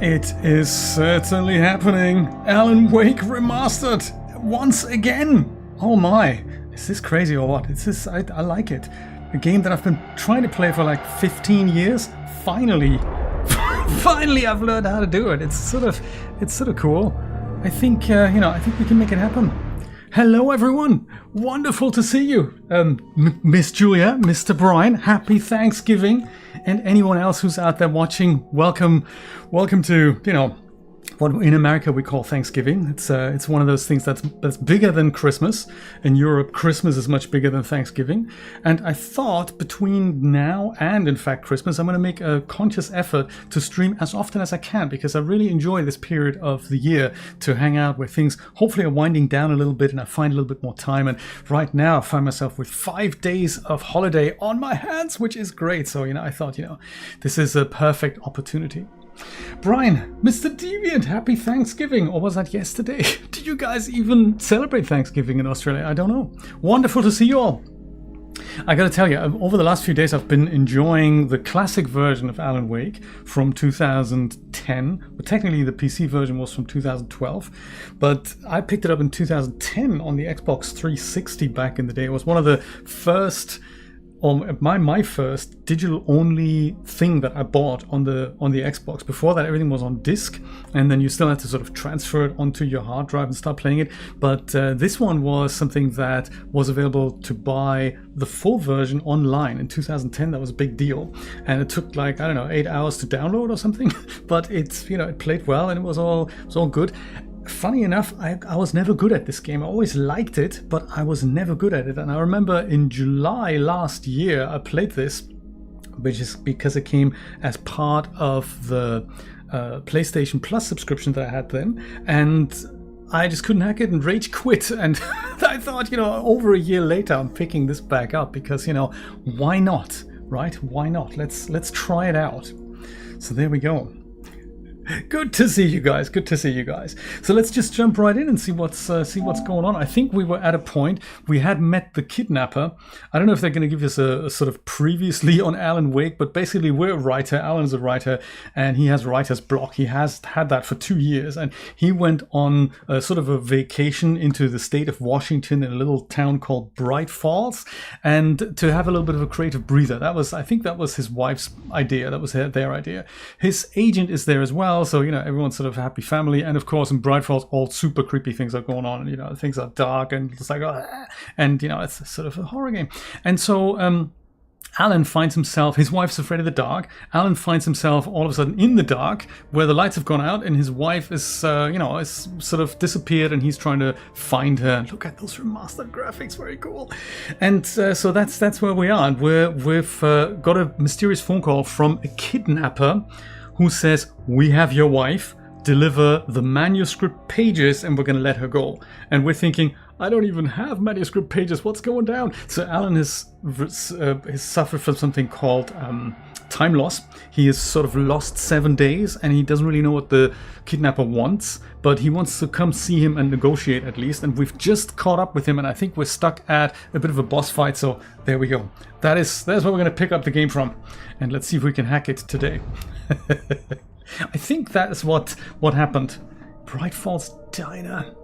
It is certainly happening. Alan Wake Remastered once again. Oh my, is this crazy or what? I like it. A game that I've been trying to play for like 15 years. Finally, finally I've learned how to do it. It's sort of cool. I think I think we can make it happen. Hello everyone, wonderful to see you. Miss Julia, Mr. Brian, happy Thanksgiving. And anyone else who's out there watching, welcome to, what in America we call Thanksgiving. It's one of those things that's bigger than Christmas. In Europe, Christmas is much bigger than Thanksgiving. And I thought between now and in fact Christmas, I'm going to make a conscious effort to stream as often as I can, because I really enjoy this period of the year to hang out where things hopefully are winding down a little bit and I find a little bit more time. And right now I find myself with 5 days of holiday on my hands, which is great. So, I thought, this is a perfect opportunity. Brian, Mr. Deviant, happy Thanksgiving. Or was that yesterday? Do you guys even celebrate Thanksgiving in Australia? I don't know. Wonderful to see you all. I gotta tell you, over the last few days I've been enjoying the classic version of Alan Wake from 2010. But technically the PC version was from 2012. But I picked it up in 2010 on the Xbox 360 back in the day. It was one of the first... my first digital only thing that I bought on the Xbox. Before that, everything was on disc, and then you still had to sort of transfer it onto your hard drive and start playing it. But this one was something that was available to buy the full version online in 2010. That was a big deal, and it took like, I don't know, 8 hours to download or something. But it's it played well and it was all good. Funny enough, I was never good at this game. I always liked it, but I was never good at it. And I remember in July last year, I played this, which is because it came as part of the PlayStation Plus subscription that I had then. And I just couldn't hack it and rage quit. And I thought, over a year later, I'm picking this back up because, why not, right? Why not? Let's try it out. So there we go. Good to see you guys. Good to see you guys. So let's just jump right in and see what's going on. I think we were at a point we had met the kidnapper. I don't know if they're going to give us a sort of previously on Alan Wake, but basically we're a writer. Alan's a writer, and he has writer's block. He has had that for 2 years, and he went on a sort of a vacation into the state of Washington in a little town called Bright Falls, and to have a little bit of a creative breather. I think that was his wife's idea. That was their idea. His agent is there as well. So, everyone's sort of a happy family. And of course, in Bright Falls, all super creepy things are going on. And, things are dark and it's like, and, it's sort of a horror game. And so Alan finds himself, his wife's afraid of the dark. Alan finds himself all of a sudden in the dark where the lights have gone out and his wife is, is sort of disappeared and he's trying to find her. Look at those remastered graphics, very cool. And so that's where we are. And we've got a mysterious phone call from a kidnapper who says, "We have your wife, deliver the manuscript pages and we're going to let her go." And we're thinking, I don't even have manuscript pages, what's going down? So Alan has suffered from something called time loss. He has sort of lost 7 days and he doesn't really know what the kidnapper wants, but he wants to come see him and negotiate at least. And we've just caught up with him and I think we're stuck at a bit of a boss fight. So there we go. That's where we're going to pick up the game from. And let's see if we can hack it today. I think that's what happened. Bright Falls Diner.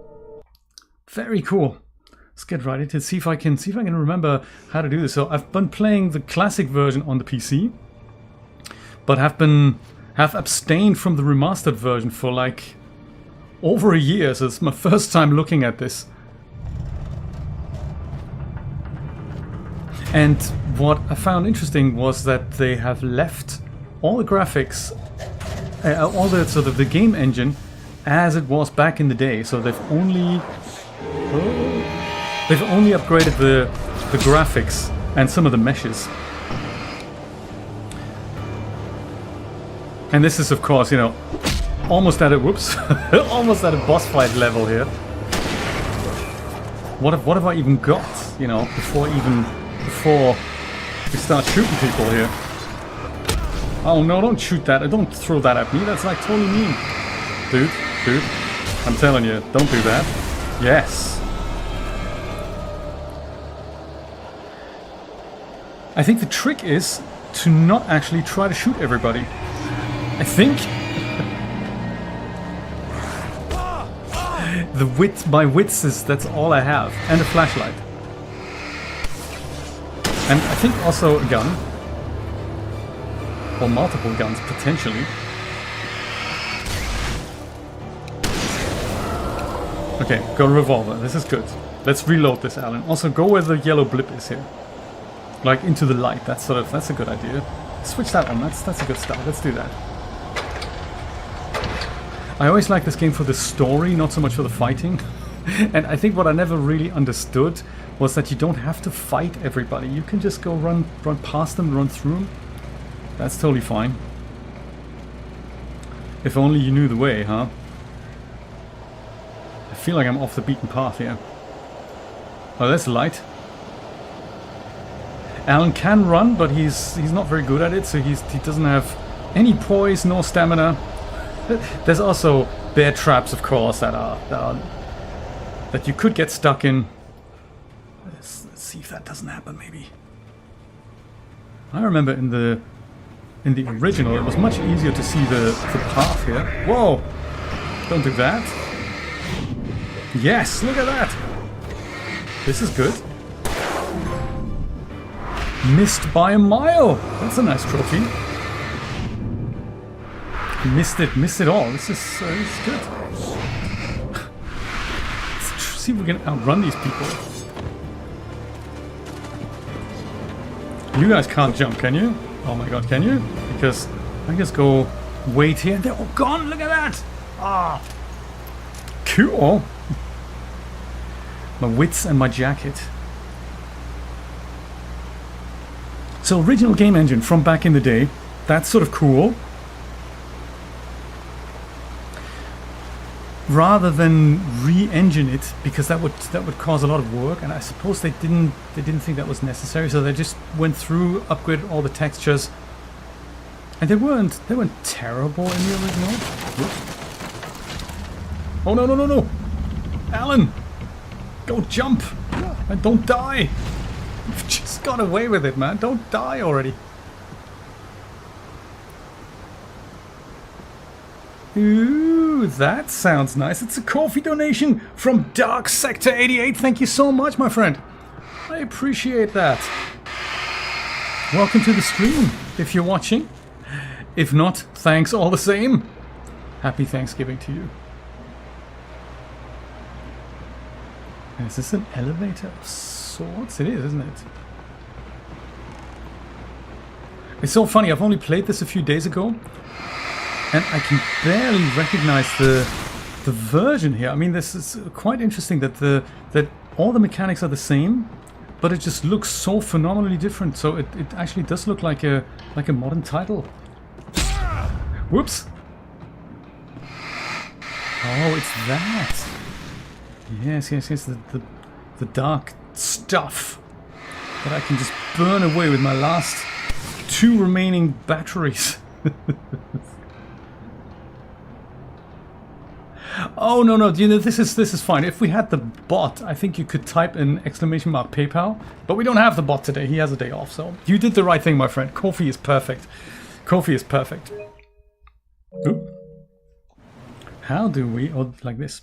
Very cool. Let's get right into it. See if I can remember how to do this. So I've been playing the classic version on the PC, but have abstained from the remastered version for like over a year. So it's my first time looking at this. And what I found interesting was that they have left all the graphics, all the sort of the game engine as it was back in the day. So they've only upgraded the graphics and some of the meshes. And this is, of course, almost at a almost at a boss fight level here. What have I even got? Before we start shooting people here. Oh no! Don't shoot that! Don't throw that at me. That's like totally mean, dude. I'm telling you, don't do that. Yes. I think the trick is to not actually try to shoot everybody. I think my wits is that's all I have, and a flashlight, and I think also a gun, or multiple guns potentially. Okay, got a revolver. This is good. Let's reload this, Alan. Also, go where the yellow blip is here, like into the light. That's a good idea. Switch that on. That's a good start. Let's do that. I always like this game for the story, not so much for the fighting. And I think what I never really understood was that you don't have to fight everybody. You can just go run past them, run through them. That's totally fine. If only you knew the way, huh? I feel like I'm off the beaten path here. Oh, there's a light. Alan can run, but he's not very good at it, so he doesn't have any poise, nor stamina. There's also bear traps, of course, that you could get stuck in. Let's see if that doesn't happen, maybe. I remember in the original, it was much easier to see the path here. Whoa! Don't do that. Yes, look at that! This is good. Missed by a mile! That's a nice trophy. Missed it all. This is good. Let's see if we can outrun these people. You guys can't jump, can you? Oh my god, can you? Because I just go wait here and they're all gone. Look at that! Ah, cool. My wits and my jacket. So original game engine from back in the day. That's sort of cool. Rather than re-engine it, because that would cause a lot of work, and I suppose they didn't think that was necessary, so they just went through, upgraded all the textures, and they weren't terrible in the original. Whoops. Oh no, Alan, go jump and don't die. You've just got away with it, man. Don't die already. Ooh, that sounds nice. It's a coffee donation from Dark Sector 88. Thank you so much, my friend. I appreciate that. Welcome to the stream, if you're watching. If not, thanks all the same. Happy Thanksgiving to you. Is this an elevator of sorts? It is, isn't it? It's so funny. I've only played this a few days ago, and I can barely recognize the version here. I mean, this is quite interesting that all the mechanics are the same, but it just looks so phenomenally different. So it actually does look like a modern title. Whoops! Oh, it's that. Yes. The dark stuff that I can just burn away with my last 2 remaining batteries. Oh no! You know, this is fine. If we had the bot, I think you could type in exclamation mark PayPal. But we don't have the bot today. He has a day off, so you did the right thing, my friend. Coffee is perfect. Coffee is perfect. Oop. How do we? Oh, like this.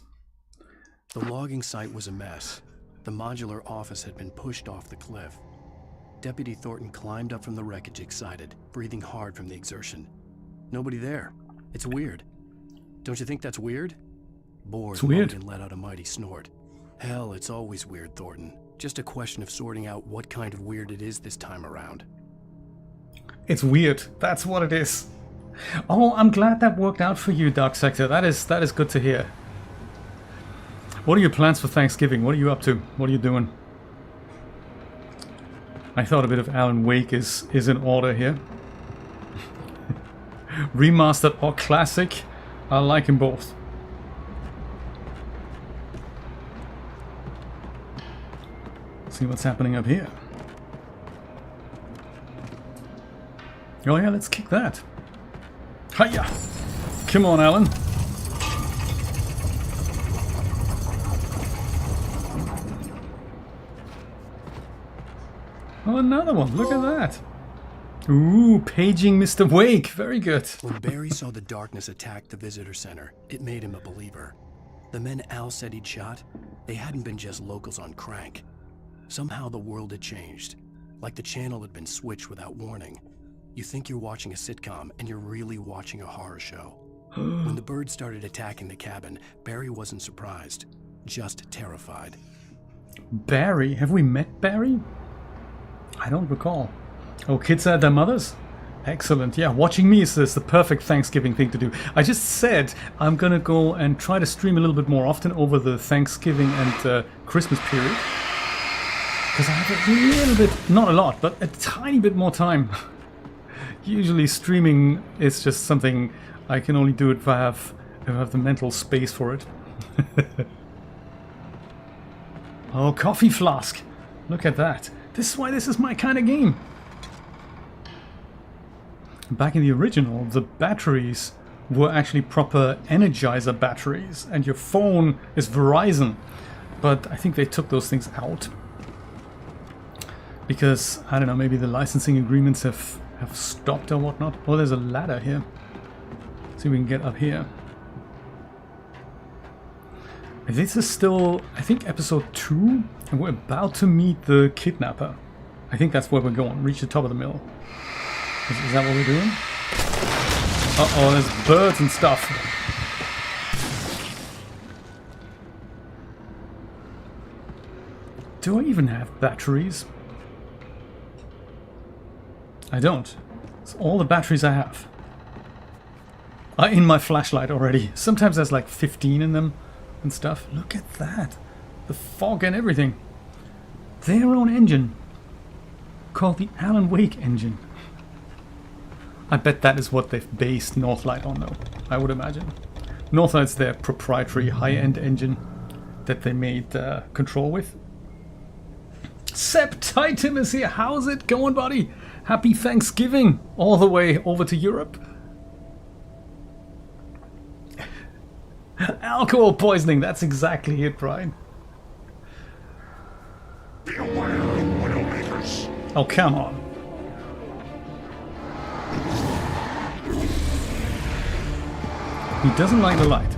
The logging site was a mess. The modular office had been pushed off the cliff. Deputy Thornton climbed up from the wreckage excited, breathing hard from the exertion. Nobody there. It's weird. Don't you think that's weird? Bored, Logan let out a mighty snort. Hell, it's always weird, Thornton. Just a question of sorting out what kind of weird it is this time around. It's weird. That's what it is. Oh, I'm glad that worked out for you, Dark Sector. That is good to hear. What are your plans for Thanksgiving? What are you up to? What are you doing? I thought a bit of Alan Wake is in order here. Remastered or classic? I like them both. See what's happening up here. Oh yeah, let's kick that. Hiya! Come on, Alan. Oh, another one. Look at that. Ooh, paging Mr. Wake. Very good. When Barry saw the darkness attack the visitor center, it made him a believer. The men Al said he'd shot, they hadn't been just locals on crank. Somehow the world had changed, like the channel had been switched without warning. You think you're watching a sitcom, and you're really watching a horror show. When the birds started attacking the cabin, Barry wasn't surprised, just terrified. Barry? Have we met Barry? I don't recall. Oh, kids at their mothers? Excellent. Yeah, watching me is the perfect Thanksgiving thing to do. I just said I'm gonna go and try to stream a little bit more often over the Thanksgiving and Christmas period. Because I have a little bit, not a lot, but a tiny bit more time. Usually streaming is just something I can only do if I have the mental space for it. Oh, coffee flask. Look at that. This is why this is my kind of game. Back in the original, the batteries were actually proper Energizer batteries, and your phone is Verizon. But I think they took those things out. Because, I don't know, maybe the licensing agreements have stopped or whatnot. Oh, there's a ladder here. See if we can get up here. This is still, I think, episode 2, and we're about to meet the kidnapper. I think that's where we're going. Reach the top of the mill. Is that what we're doing? Uh-oh, there's birds and stuff. Do I even have batteries? I don't. It's all the batteries I have are in my flashlight already. Sometimes there's like 15 in them and stuff. Look at that. The fog and everything. Their own engine. Called the Alan Wake engine. I bet that is what they've based Northlight on though. I would imagine. Northlight's their proprietary high-end engine that they made Control with. Sep Titan is here. How's it going, buddy? Happy Thanksgiving all the way over to Europe. Alcohol poisoning, that's exactly it, Brian. Be aware of Widowmakers. Oh, come on. He doesn't like the light.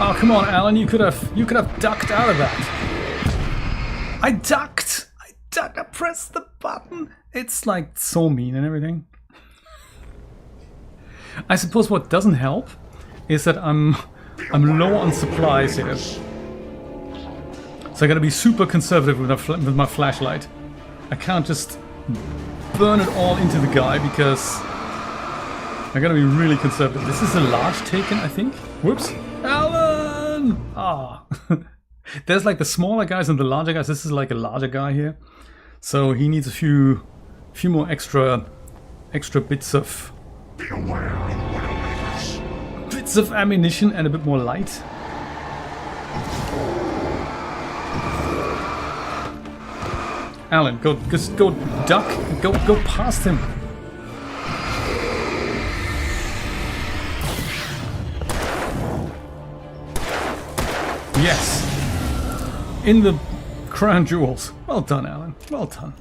Oh, come on, Alan, you could have ducked out of that. I ducked! I pressed the button! It's like so mean and everything. I suppose what doesn't help is that I'm low on supplies here. So I gotta be super conservative with my flashlight. I can't just burn it all into the guy because I gotta be really conservative. This is a large taken, I think. Whoops. Alan! Ah. There's like the smaller guys and the larger guys. This is like a larger guy here. So he needs a few more extra bits of ammunition and a bit more light. Alan, just go duck, go past him. Yes. In the crown jewels. Well done, Alan. Well done.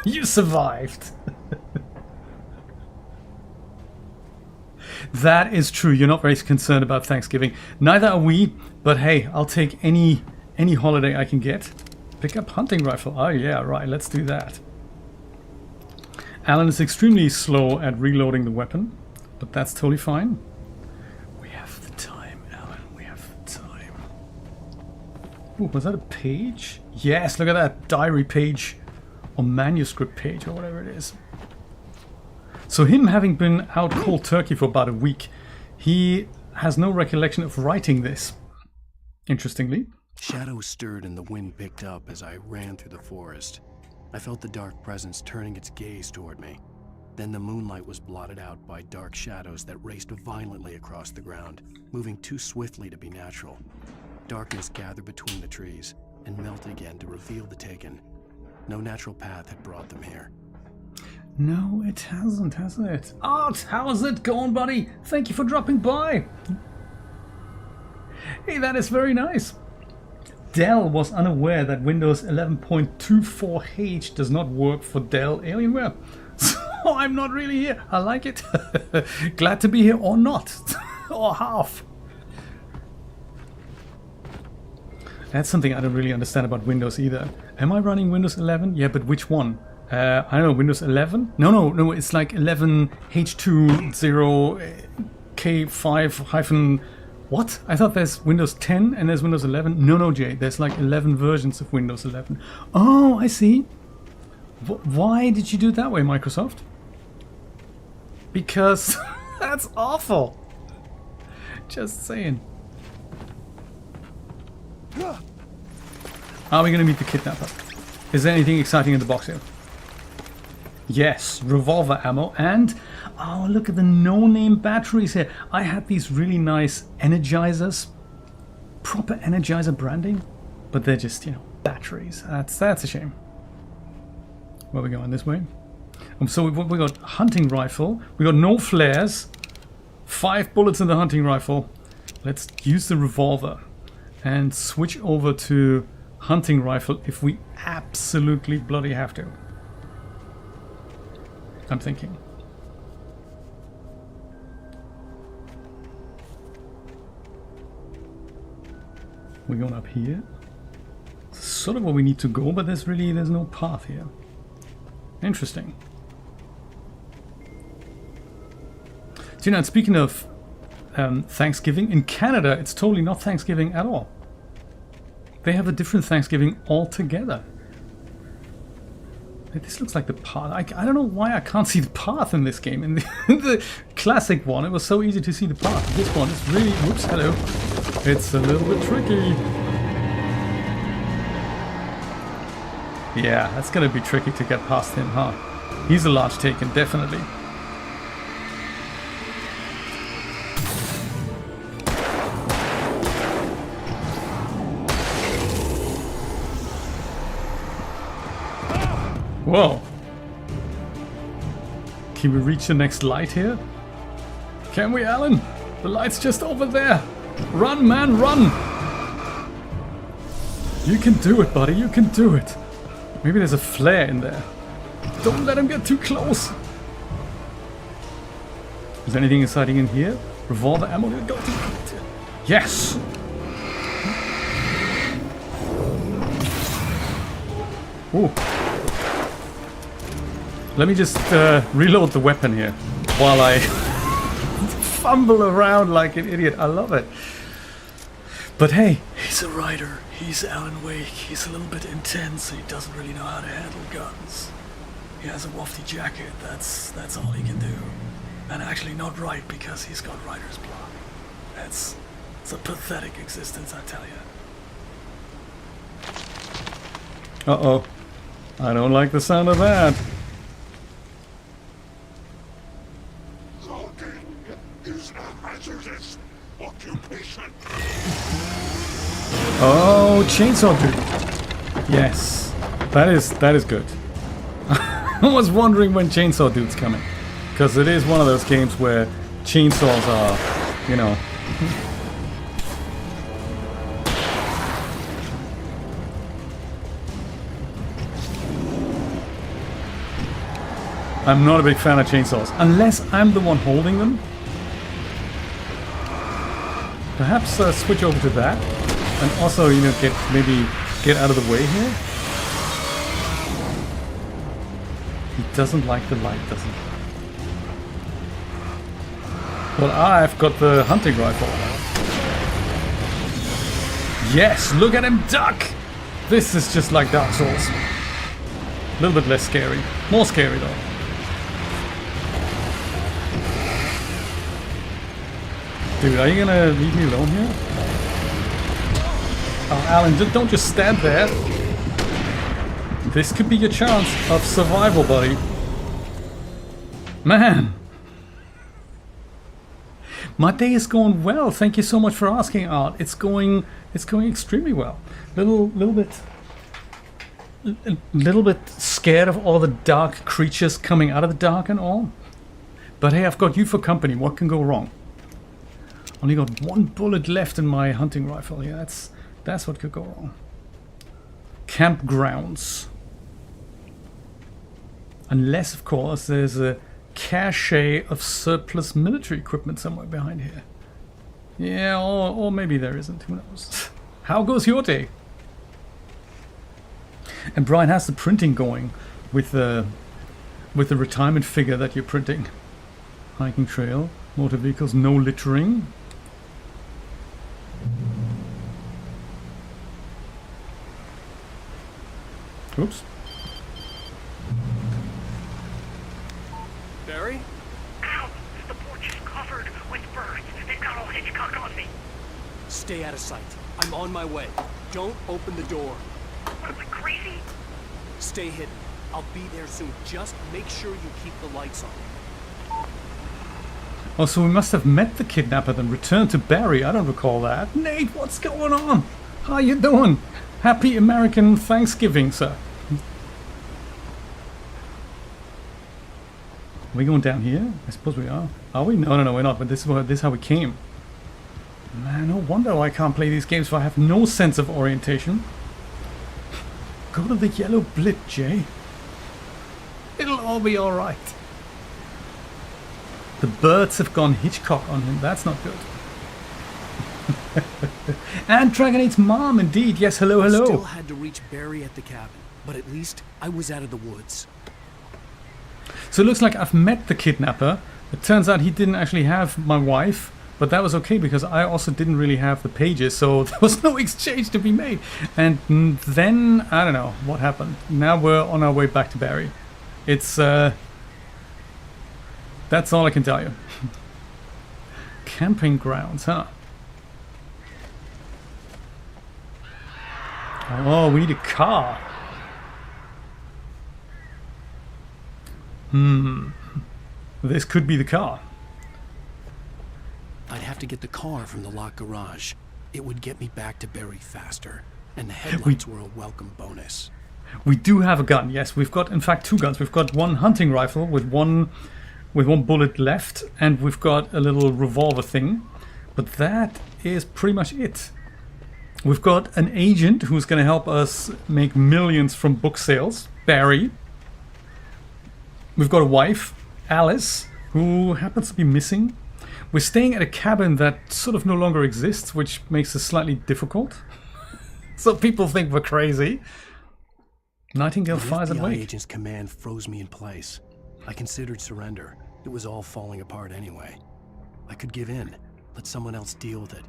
You survived. That is true. You're not very concerned about Thanksgiving. Neither are we. But hey, I'll take any holiday I can get. Pick up hunting rifle. Oh yeah, right. Let's do that. Alan is extremely slow at reloading the weapon, but that's totally fine. We have the time, Alan. We have the time. Ooh, was that a page? Yes, look at that diary page or manuscript page or whatever it is. So him having been out cold turkey for about a week, he has no recollection of writing this. Interestingly. Shadows stirred and the wind picked up as I ran through the forest. I felt the dark presence turning its gaze toward me. Then the moonlight was blotted out by dark shadows that raced violently across the ground, moving too swiftly to be natural. Darkness gathered between the trees and melted again to reveal the taken. No natural path had brought them here. No, it hasn't, has it? Art, how's it going, buddy? Thank you for dropping by. Hey, that is very nice. Dell was unaware that Windows 11.24H does not work for Dell Alienware. Oh, I'm not really here. I like it. Glad to be here or not. Or half. That's something I don't really understand about Windows either. Am I running Windows 11? Yeah, but which one? I don't know, Windows 11? No, it's like 11 H20K5 hyphen... What? I thought there's Windows 10 and there's Windows 11. No, Jay, there's like 11 versions of Windows 11. Oh, I see. Why did you do it that way, Microsoft? Because that's awful. Just saying. Are we going to meet the kidnapper? Is there anything exciting in the box here? Yes, revolver ammo and... Oh, look at the no-name batteries here. I had these really nice energizers. Proper energizer branding. But they're just, you know, batteries. That's a shame. Where are we going? This way? So we got hunting rifle. We got no flares. 5 bullets in the hunting rifle. Let's use the revolver. And switch over to hunting rifle if we absolutely bloody have to. I'm thinking. We're going up here. It's sort of where we need to go, but there's no path here. Interesting. So, you know, speaking of Thanksgiving, in Canada, it's totally not Thanksgiving at all. They have a different Thanksgiving altogether. This looks like the path. I don't know why I can't see the path in this game. In the classic one, it was so easy to see the path. This one is really... Whoops, hello. It's a little bit tricky. Yeah, that's going to be tricky to get past him, huh? He's a large taken, definitely. Whoa. Can we reach the next light here? Can we, Alan? The light's just over there. Run, man, run! You can do it, buddy. You can do it. Maybe there's a flare in there. Don't let him get too close. Is there anything exciting in here? Revolver ammo? Yes! Ooh. Let me just reload the weapon here while I fumble around like an idiot. I love it. But hey, he's a writer. He's Alan Wake. He's a little bit intense. He doesn't really know how to handle guns. He has a wafty jacket. That's all he can do. And actually not right because he's got writer's block. It's a pathetic existence, I tell you. Uh-oh. I don't like the sound of that. Oh, chainsaw dude. Yes, that is good. I was wondering when chainsaw dude's coming, because it is one of those games where chainsaws are, you know. I'm not a big fan of chainsaws, unless I'm the one holding them. Perhaps switch over to that. And also, you know, maybe get out of the way here. He doesn't like the light, does he? Well, I've got the hunting rifle. Yes, look at him duck! This is just like Dark Souls. A little bit less scary. More scary though. Dude, are you gonna leave me alone here? Oh, Alan, don't just stand there. This could be your chance of survival, buddy. Man. My day is going well. Thank you so much for asking, Art. It's going extremely well. Little bit scared of all the dark creatures coming out of the dark and all. But hey, I've got you for company. What can go wrong? Only got 1 bullet left in my hunting rifle. Yeah, that's what could go wrong. Campgrounds. Unless, of course, there's a cache of surplus military equipment somewhere behind here. Yeah, or maybe there isn't. Who knows? How goes your day? And Brian has the printing going with the retirement figure that you're printing. Hiking trail, motor vehicles, no littering. Oops. Barry? Ow! The porch is covered with birds. They've got all Hitchcock on me. Stay out of sight. I'm on my way. Don't open the door. What am I, crazy? Stay hidden. I'll be there soon. Just make sure you keep the lights on. Oh, so we must have met the kidnapper then returned to Barry. I don't recall that. Nate, what's going on? How you doing? Happy American Thanksgiving, sir. Are we going down here? I suppose we are. Are we? No, we're not. But this is how we came. Man, no wonder why I can't play these games, for I have no sense of orientation. Go to the yellow blit, Jay. It'll all be alright. The birds have gone Hitchcock on him. That's not good. And Dragonate's mom, indeed. Yes, hello. Still had to reach Barry at the cabin, but at least I was out of the woods. So it looks like I've met the kidnapper. It turns out he didn't actually have my wife, but that was okay because I also didn't really have the pages, so there was no exchange to be made. And then, I don't know what happened. Now we're on our way back to Barry. It's, that's all I can tell you. Camping grounds, huh? Oh, we need a car. This could be the car. I'd have to get the car from the locked garage. It would get me back to Barry faster. And the headlights were a welcome bonus. We do have a gun, yes. We've got, in fact, two guns. We've got one hunting rifle with one bullet left, and we've got a little revolver thing. But that is pretty much it. We've got an agent who's going to help us make millions from book sales, Barry. We've got a wife, Alice, who happens to be missing. We're staying at a cabin that sort of no longer exists, which makes it slightly difficult. So people think we're crazy. Nightingale fires at The Wake. agent's command froze me in place. I considered surrender. It was all falling apart anyway. I could give in, let someone else deal with it,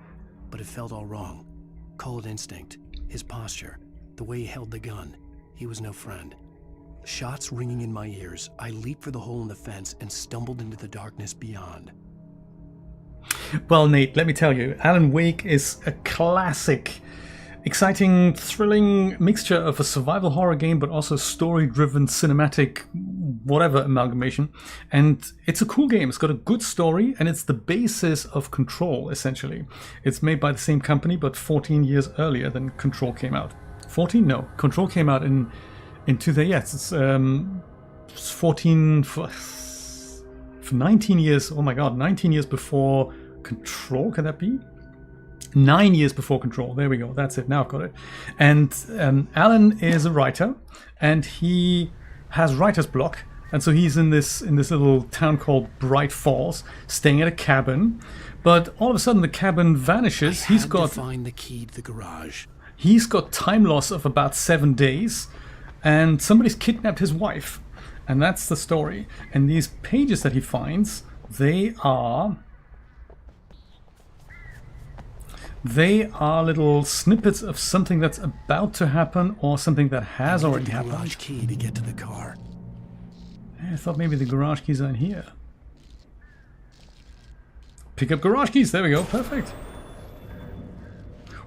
but it felt all wrong. Call it instinct, his posture, the way he held the gun. He was no friend. Shots ringing in my ears, I leaped for the hole in the fence and stumbled into the darkness beyond. Well, Nate, let me tell you, Alan Wake is a classic, exciting, thrilling mixture of a survival horror game, but also story-driven, cinematic, whatever amalgamation. And it's a cool game. It's got a good story, and it's the basis of Control, essentially. It's made by the same company, but 14 years earlier than Control came out. 14? No, Control came out in 2000. Yes, it's 14 for 19 years. Oh my god, 19 years before Control. Can that be? 9 years before Control. There we go. That's it. Now I've got it. And Alan is a writer, and he has writer's block, and so he's in this little town called Bright Falls, staying at a cabin. But all of a sudden, the cabin vanishes. He's got to find the key to the garage. He's got time loss of about 7 days, and somebody's kidnapped his wife, and that's the story. And these pages that he finds, they are little snippets of something that's about to happen or something that has already happened. Garage key to get to the car. I thought maybe the garage keys are in here. Pick up garage keys. There we go. Perfect.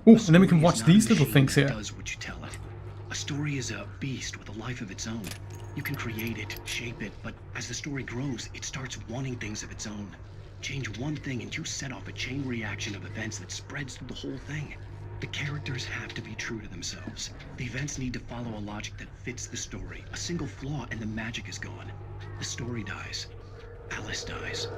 Oh, and then we can watch these little things here. Does what you tell it. A story is a beast with a life of its own. You can create it, shape it, but as the story grows, it starts wanting things of its own. Change one thing and you set off a chain reaction of events that spreads through the whole thing. The characters have to be true to themselves. The events need to follow a logic that fits the story. A single flaw and the magic is gone. The story dies. Alice dies.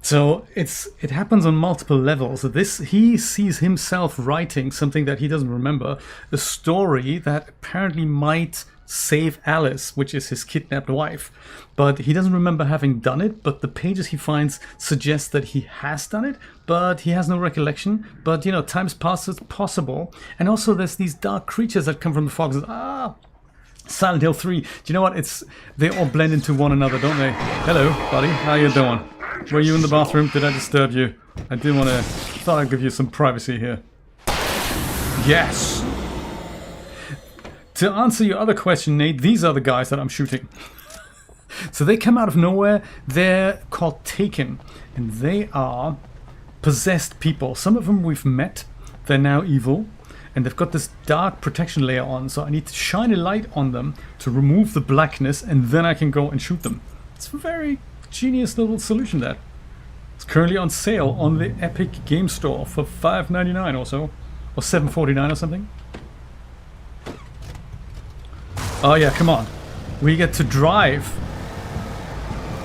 So it happens on multiple levels. He sees himself writing something that he doesn't remember, a story that apparently might save Alice, which is his kidnapped wife. But he doesn't remember having done it, but the pages he finds suggest that he has done it, but he has no recollection. But, you know, time's passed, it's possible. And also there's these dark creatures that come from the fog. Silent Hill 3. Do you know what? They all blend into one another, don't they? Hello, buddy. How you doing? Were you in the bathroom? Did I disturb you? I did want to... Thought I'd give you some privacy here. Yes! To answer your other question, Nate, these are the guys that I'm shooting. So they come out of nowhere. They're called Taken. And they are possessed people. Some of them we've met. They're now evil. And they've got this dark protection layer on. So I need to shine a light on them to remove the blackness. And then I can go and shoot them. It's a very genius little solution there. It's currently on sale on the Epic Game Store for $5.99 or so. Or $7.49 or something. Oh yeah, come on. We get to drive.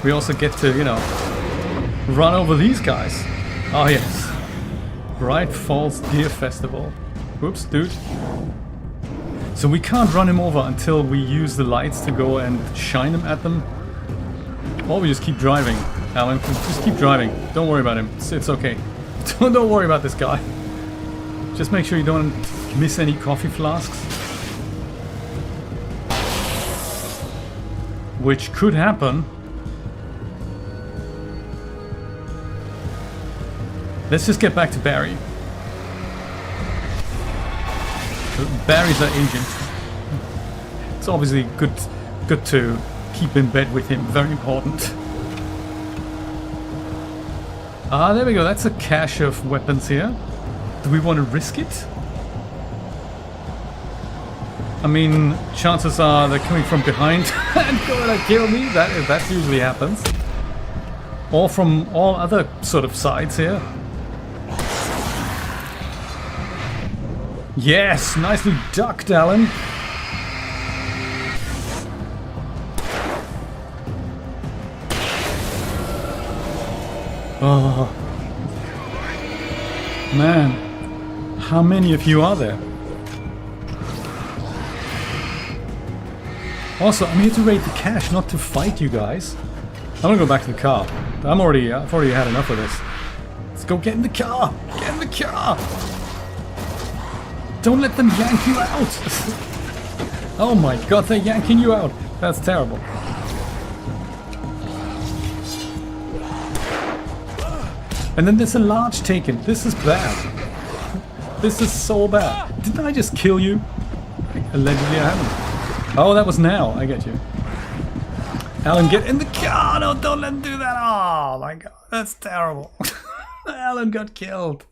We also get to, you know, run over these guys. Oh yes. Bright Falls Deer Festival. Whoops, dude. So we can't run him over until we use the lights to go and shine them at them. Or we just keep driving. Alan, just keep driving. Don't worry about him. It's okay. Don't worry about this guy. Just make sure you don't miss any coffee flasks. Which could happen. Let's just get back to Barry. Barry's our agent. It's obviously good to keep in bed with him. Very important. Ah, there we go. That's a cache of weapons here. Do we want to risk it? I mean, chances are they're coming from behind and gonna kill me. That usually happens. Or from all other sort of sides here. Yes, nicely ducked, Alan. Oh, man, how many of you are there? Also, I'm here to raid the cache, not to fight you guys. I'm gonna go back to the car. I've already had enough of this. Let's go get in the car. Get in the car. Don't let them yank you out. Oh my god, they're yanking you out. That's terrible. And then there's a large Taken. This is bad. This is so bad. Didn't I just kill you? Allegedly I haven't. Oh, that was now. I get you. Alan, get in the car! No, don't let him do that! Oh my god, that's terrible. Alan got killed.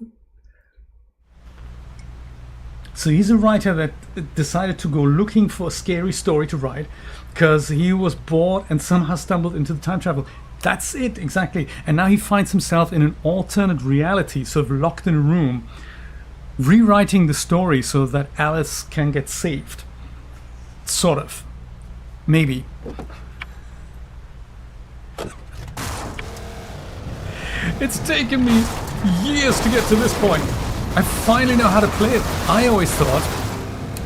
So he's a writer that decided to go looking for a scary story to write because he was bored and somehow stumbled into the time travel. That's it, exactly. And now he finds himself in an alternate reality, sort of locked in a room, rewriting the story so that Alice can get saved. Sort of. Maybe. It's taken me years to get to this point. I finally know how to play it. I always thought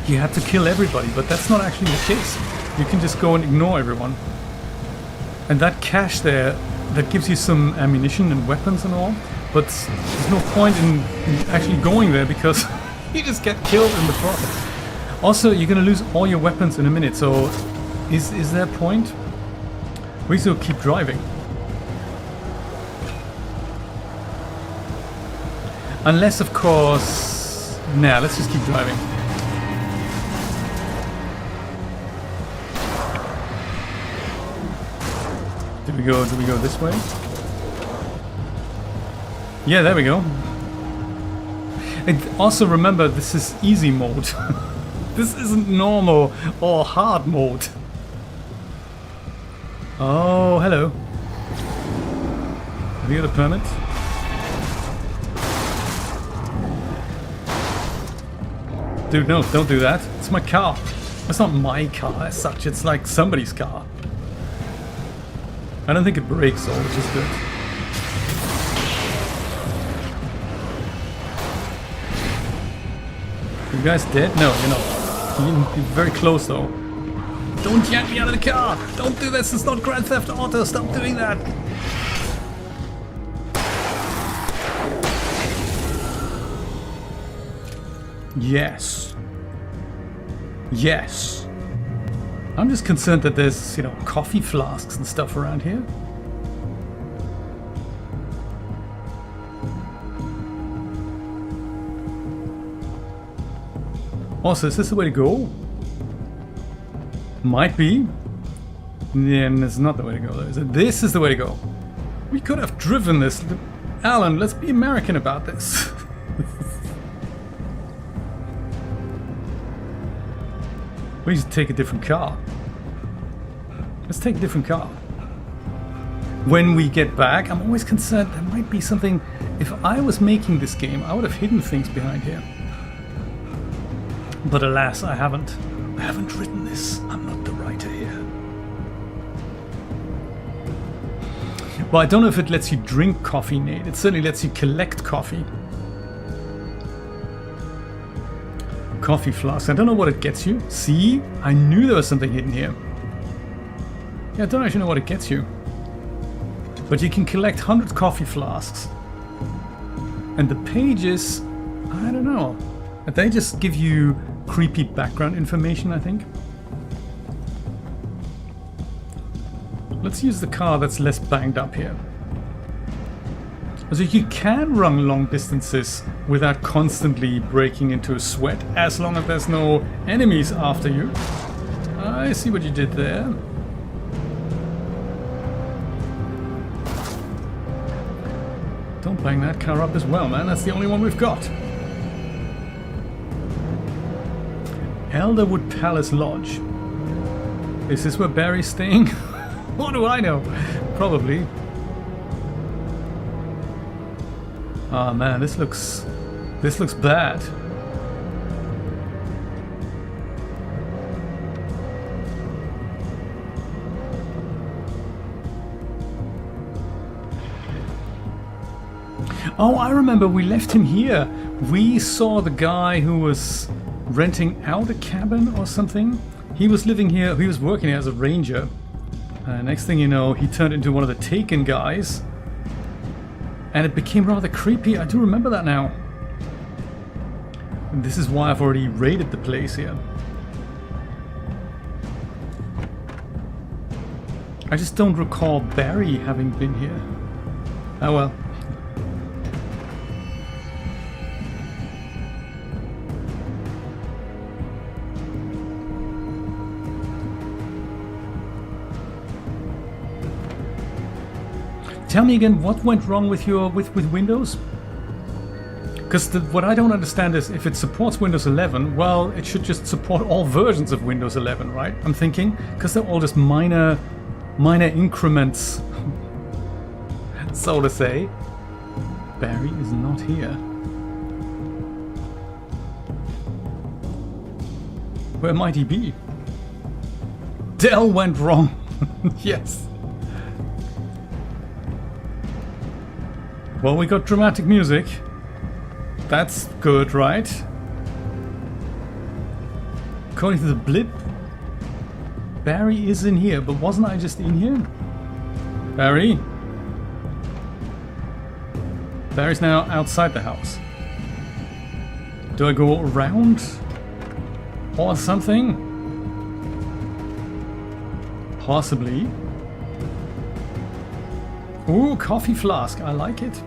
you had to kill everybody, but that's not actually the case. You can just go and ignore everyone. And that cache there, that gives you some ammunition and weapons and all, but there's no point in actually going there because you just get killed in the process. Also, you're gonna lose all your weapons in a minute, so is there a point? We still keep driving. Unless, of course... Nah, let's just keep driving. Do we go this way? Yeah, there we go. And also remember, this is easy mode. This isn't normal or hard mode. Oh, hello. Have you got a permit? Dude, no, don't do that. It's my car. It's not my car as such, it's like somebody's car. I don't think it breaks though, which is good. You guys dead? No, you're not. You're very close though. Don't yank me out of the car! Don't do this, it's not Grand Theft Auto, stop doing that! Yes. Yes. I'm just concerned that there's, you know, coffee flasks and stuff around here. Also, is this the way to go? Might be. Yeah, it's not the way to go though, is it? This is the way to go. We could have driven this. Alan, let's be American about this. We need to take a different car. Let's take a different car. When we get back, I'm always concerned there might be something. If I was making this game, I would have hidden things behind here. But alas, I haven't. I haven't written this. I'm not the writer here. Well, I don't know if it lets you drink coffee, Nate. It certainly lets you collect coffee. Coffee flask. I don't know what it gets you. See? I knew there was something hidden here. Yeah, I don't actually know what it gets you. But you can collect 100 coffee flasks. And the pages, I don't know. They just give you creepy background information, I think. Let's use the car that's less banged up here. So you can run long distances without constantly breaking into a sweat, as long as there's no enemies after you. I see what you did there. Don't bang that car up as well, man. That's the only one we've got. Elderwood Palace Lodge. Is this where Barry's staying? What do I know? Probably. Oh man, this looks bad. Oh, I remember we left him here. We saw the guy who was renting out a cabin or something. He was living here, he was working here as a ranger. Next thing you know, he turned into one of the Taken guys. And it became rather creepy. I do remember that now. And this is why I've already raided the place here. I just don't recall Barry having been here. Oh well. Tell me again, what went wrong with your with Windows? Because what I don't understand is if it supports Windows 11, well, it should just support all versions of Windows 11, right? I'm thinking, because they're all just minor increments, so to say. Barry is not here. Where might he be? Dell went wrong. Yes. Well, we got dramatic music. That's good, right? According to the blip, Barry is in here, but wasn't I just in here? Barry? Barry's now outside the house. Do I go around? Or something? Possibly. Ooh, coffee flask. I like it.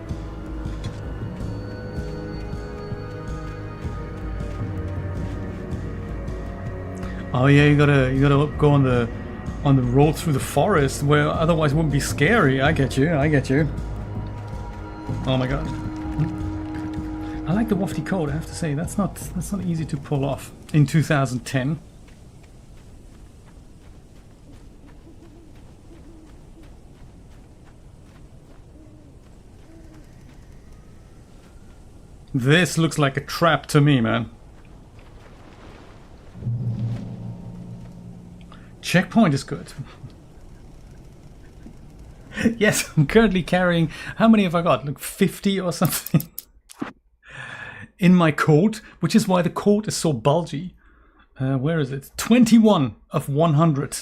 Oh yeah, you gotta go on the road through the forest where otherwise it wouldn't be scary. I get you. Oh my god. I like the wafty coat, I have to say. That's not easy to pull off in 2010. This looks like a trap to me, man. Checkpoint is good. Yes, I'm currently carrying... How many have I got? Like 50 or something? In my coat, which is why the coat is so bulgy. Where is it? 21 of 100.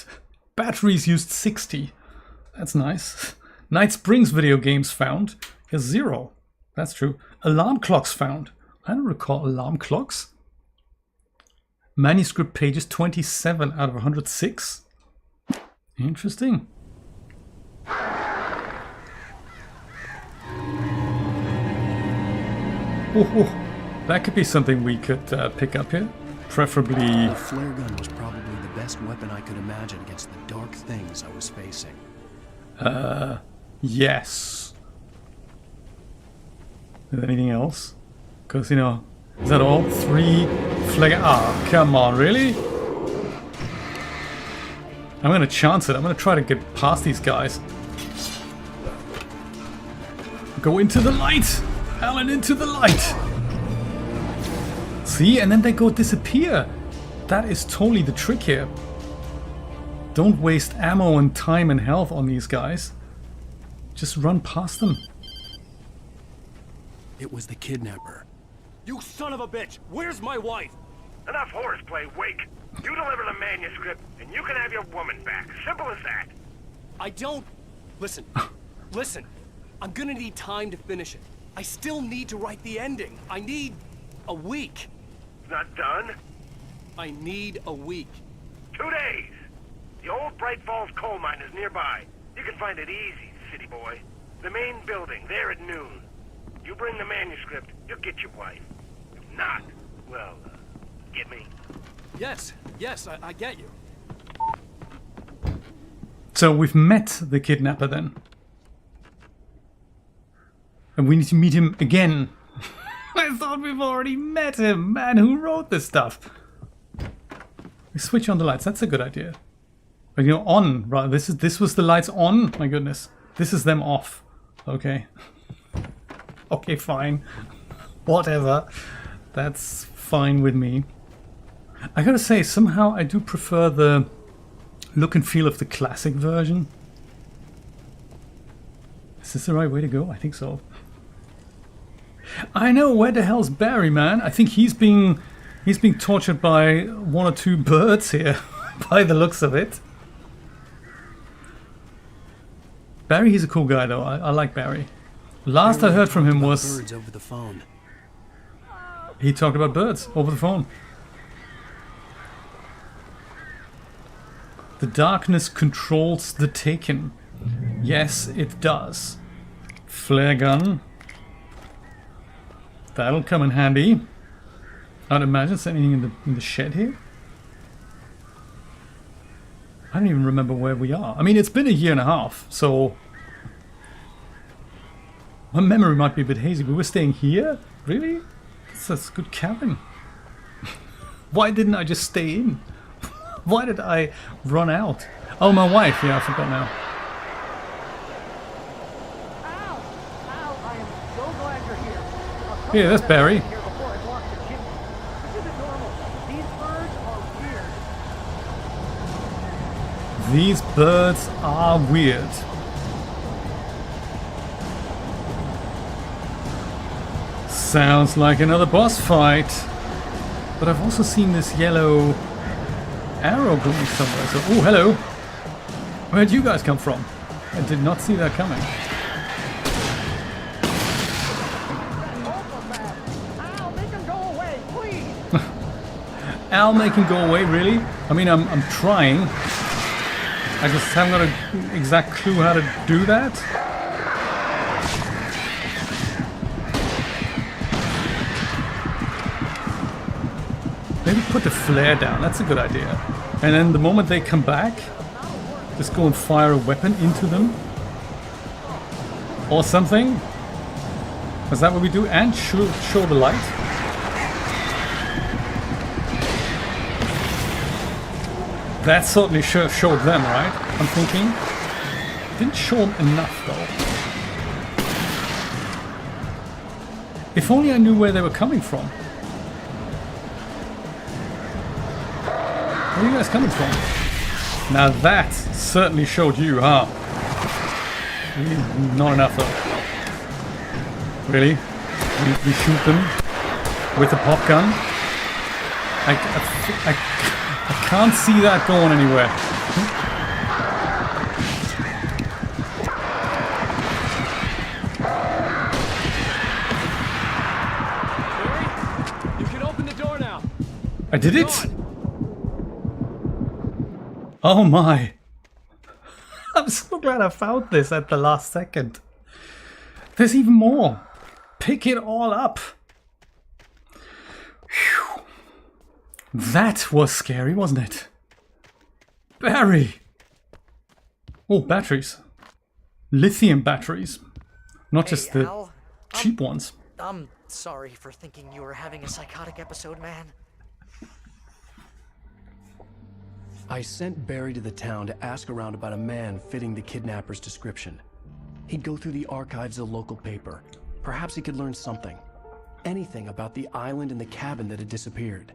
Batteries used 60. That's nice. Night Springs video games found is 0. That's true. Alarm clocks found. I don't recall alarm clocks. Manuscript pages 27 out of 106. Interesting. Oh, that could be something we could pick up here. Preferably... The flare gun was probably the best weapon I could imagine against the dark things I was facing. Yes. Is there anything else? Because, you know, is that all? 3 flare... Ah, come on, really? I'm gonna chance it. I'm gonna try to get past these guys. Go into the light! Alan, into the light! See? And then they go disappear. That is totally the trick here. Don't waste ammo and time and health on these guys. Just run past them. It was the kidnapper. You son of a bitch! Where's my wife? Enough horseplay, Wake. You deliver the manuscript, and you can have your woman back. Simple as that. I don't... Listen. Listen. I'm gonna need time to finish it. I still need to write the ending. I need... a week. It's not done. I need a week. 2 days. The old Bright Falls coal mine is nearby. You can find it easy, city boy. The main building, there at noon. You bring the manuscript, you'll get your wife. If not, well, get me? Yes, I get you. So we've met the kidnapper then. And we need to meet him again. I thought we've already met him. Man, who wrote this stuff? We switch on the lights. That's a good idea. But you know, on. Right, this was the lights on. My goodness. This is them off. Okay. Okay, fine. Whatever. That's fine with me. I gotta say, somehow I do prefer the look and feel of the classic version. Is this the right way to go? I think so. I know, where the hell's Barry, man? I think he's being tortured by 1 or 2 birds here, by the looks of it. Barry, he's a cool guy though. I like Barry. Last I heard from him was... birds over the phone. He talked about birds over the phone. The darkness controls the taken. Yes, it does. Flare gun. That'll come in handy. I'd imagine there's anything in the shed here. I don't even remember where we are. I mean, it's been a year and a half, so my memory might be a bit hazy. We were staying here? Really? That's a good cabin. Why didn't I just stay in? Why did I run out? Oh, my wife. Yeah, I forgot now. Al, I am so glad you're here. Yeah, that's Barry. Here before I block the chimney. This isn't normal. These birds are weird. These birds are weird. Sounds like another boss fight. But I've also seen this yellow arrow going somewhere. So, oh, hello. Where'd you guys come from? I did not see that coming. Al, make him go away, please. Al, make him go away, really? I mean, I'm trying. I just haven't got an exact clue how to do that. Maybe put the flare down, that's a good idea. And then the moment they come back, just go and fire a weapon into them. Or something. Is that what we do? And show the light. That certainly showed them, right? I'm thinking. Didn't show them enough, though. If only I knew where they were coming from. Where are you guys coming from? Now that certainly showed you, huh? Not enough, though. Really? We shoot them with a pop gun? I can't see that going anywhere. Barry, you can open the door now. I did it? Oh my. I'm so glad I found this at the last second. There's even more. Pick it all up. Whew. That was scary, wasn't it? Barry. Oh, batteries. Lithium batteries. Not just the Al, cheap ones. I'm sorry for thinking you were having a psychotic episode, man. I sent Barry to the town to ask around about a man fitting the kidnapper's description. He'd go through the archives of the local paper. Perhaps he could learn something. Anything about the island and the cabin that had disappeared.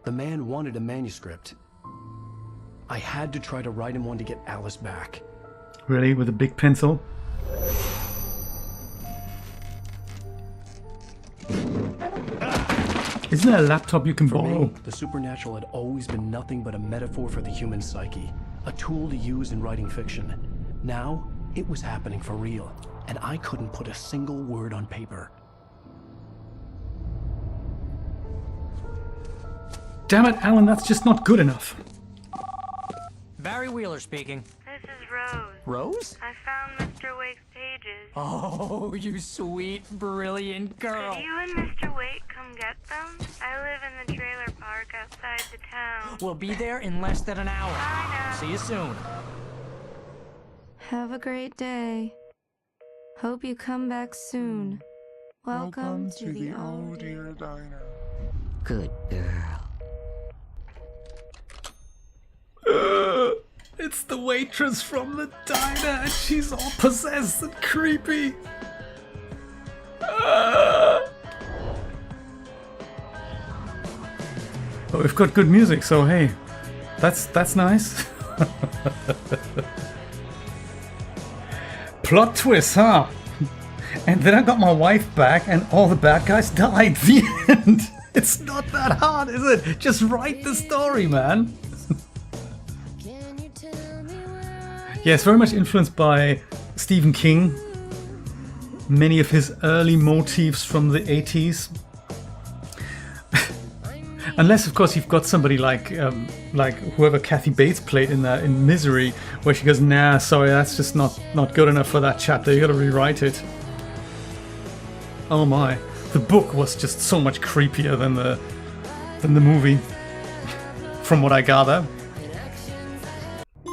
The man wanted a manuscript. I had to try to write him one to get Alice back. Really? With a big pencil? Isn't there a laptop you can For borrow? me, the supernatural had always been nothing but a metaphor for the human psyche, a tool to use in writing fiction. Now, it was happening for real, and I couldn't put a single word on paper. Damn it, Alan, that's just not good enough. Barry Wheeler speaking. This is Rose. Rose? I found Mr. Wake's pages. Oh, you sweet, brilliant girl. Could you and Mr. Wake come get them? I live in the trailer park outside the town. We'll be there in less than an hour. Bye now. See you soon. Have a great day. Hope you come back soon. Welcome to the Oh Dear Diner. Good girl. It's the waitress from the diner and she's all possessed and creepy. But we've got good music, so hey, that's nice. Plot twist, huh? And then I got my wife back and all the bad guys died. The end. It's not that hard, is it? Just write the story, man. Yeah, it's very much influenced by Stephen King. Many of his early motifs from the 80s. Unless, of course, you've got somebody like whoever Kathy Bates played in Misery, where she goes, "Nah, sorry, that's just not good enough for that chapter. You got to rewrite it." Oh my! The book was just so much creepier than the movie, from what I gather.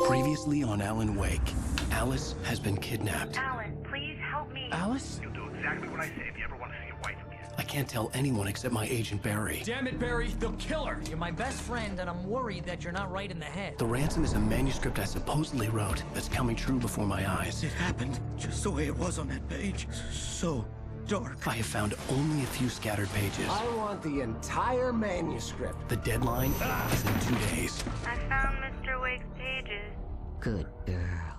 Previously on Alan Wake, Alice has been kidnapped. Alan, please help me. Alice? You'll do exactly what I say if you ever want to see your wife again. I can't tell anyone except my agent Barry. Damn it, Barry, they'll kill her. You're my best friend, and I'm worried that you're not right in the head. The ransom is a manuscript I supposedly wrote that's coming true before my eyes. It happened just the way it was on that page. So dark. I have found only a few scattered pages. I want the entire manuscript. The deadline is in 2 days. I found Mr. Wake's pages. Good girl.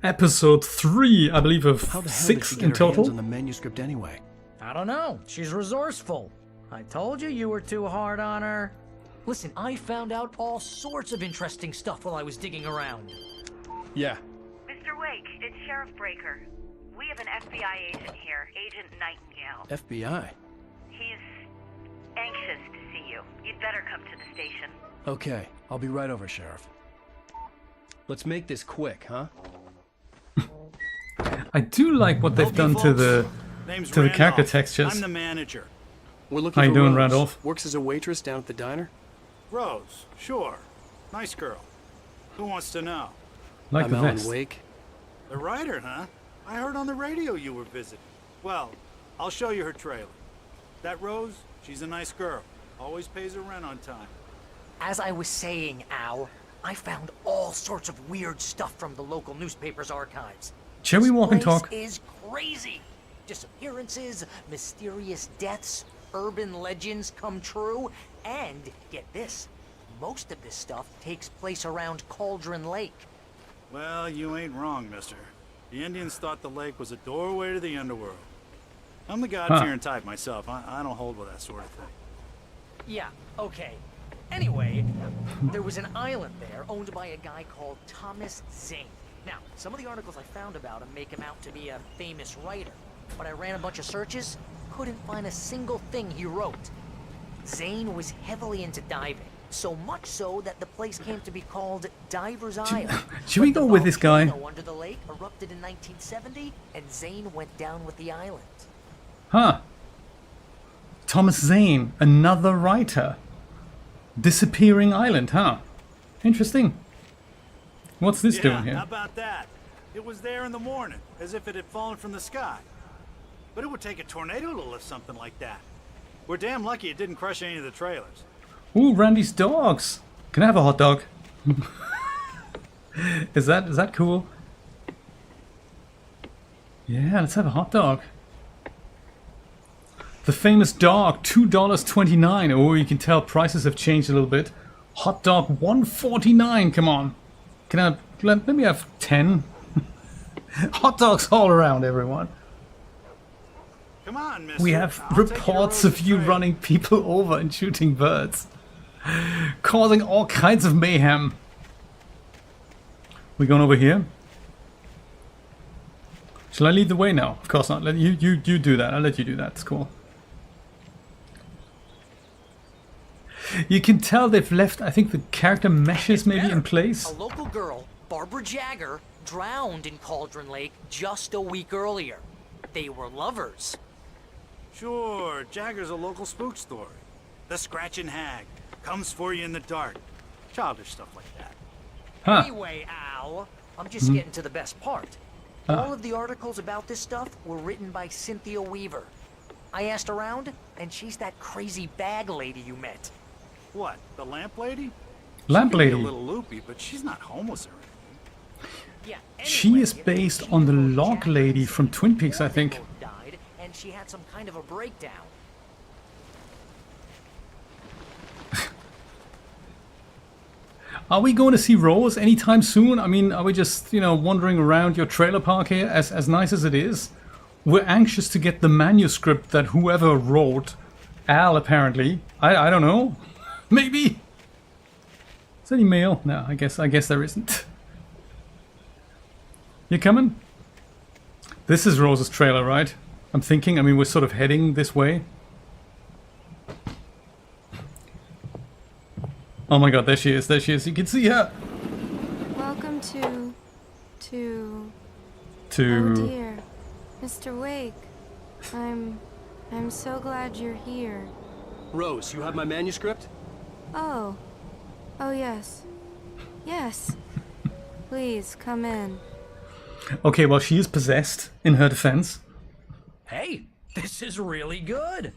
Episode 3, I believe, of How the hell 6 did she in get her hands total. on the manuscript anyway? I don't know. She's resourceful. I told you were too hard on her. Listen, I found out all sorts of interesting stuff while I was digging around. Yeah. Mr. Wake, it's Sheriff Breaker. We have an FBI agent here, Agent Nightingale. FBI? He's anxious to see you. You'd better come to the station. Okay, I'll be right over, Sheriff. Let's make this quick, huh? I do like what they've done to the character textures. I'm the manager. We're looking How you for doing, Rose. Randolph? Works as a waitress down at the diner. Rose, sure. Nice girl. Who wants to know? Like I'm the Alan vest. Wake. The writer, huh? I heard on the radio you were visiting. Well, I'll show you her trailer. That Rose, she's a nice girl. Always pays her rent on time. As I was saying, Al, I found all sorts of weird stuff from the local newspaper's archives. Shall we walk and This talk? place is crazy. Disappearances, mysterious deaths, urban legends come true, and get this, most of this stuff takes place around Cauldron Lake. Well, you ain't wrong, mister. The Indians thought the lake was a doorway to the underworld. I'm the God-fearing type myself. I don't hold with that sort of thing. Yeah, okay. Anyway, there was an island there owned by a guy called Thomas Zane. Now, some of the articles I found about him make him out to be a famous writer, but I ran a bunch of searches, couldn't find a single thing he wrote. Zane was heavily into diving, so much so that the place came to be called Diver's Island. Should we go with this guy? Under the lake erupted in 1970, and Zane went down with the island. Huh. Thomas Zane, another writer. Disappearing Island, huh? Interesting. What's this doing here? How about that? It was there in the morning, as if it had fallen from the sky. But it would take a tornado to lift something like that. We're damn lucky it didn't crush any of the trailers. Ooh, Randy's dogs. Can I have a hot dog? Is that cool? Yeah, let's have a hot dog. The famous dog, $2.29. Oh, you can tell prices have changed a little bit. Hot dog, $1.49. Come on. Can I let me have 10? Hot dogs all around, everyone. Come on, mister. We have reports of you running people over and shooting birds, causing all kinds of mayhem. We going over here? Shall I lead the way now? Of course not. Let you do that. I'll let you do that. It's cool. You can tell they've left, I think, the character meshes maybe in place. A local girl, Barbara Jagger, drowned in Cauldron Lake just a week earlier. They were lovers. Sure, Jagger's a local spook story. The Scratching Hag comes for you in the dark. Childish stuff like that. Huh. Anyway, Al, I'm just getting to the best part. All of the articles about this stuff were written by Cynthia Weaver. I asked around, and she's that crazy bag lady you met. What, the lamp lady? Lamp She lady. may be a little loopy, but she's not homeless or anything. Yeah, She is based on the log lady from Twin Peaks, I think. Died, and she had some kind of a breakdown. Are we going to see Rose anytime soon? I mean, are we just, wandering around your trailer park here, as nice as it is? We're anxious to get the manuscript that whoever wrote, Al apparently, I don't know, maybe? Is there any mail? No, I guess there isn't. You coming? This is Rose's trailer, right? I'm thinking, we're sort of heading this way. Oh my god, there she is, you can see her! Welcome to... Oh dear. Mr. Wake. I'm so glad you're here. Rose, you have my manuscript? Oh. Oh yes. Yes. Please, come in. Okay, well, she is possessed, in her defense. Hey, this is really good.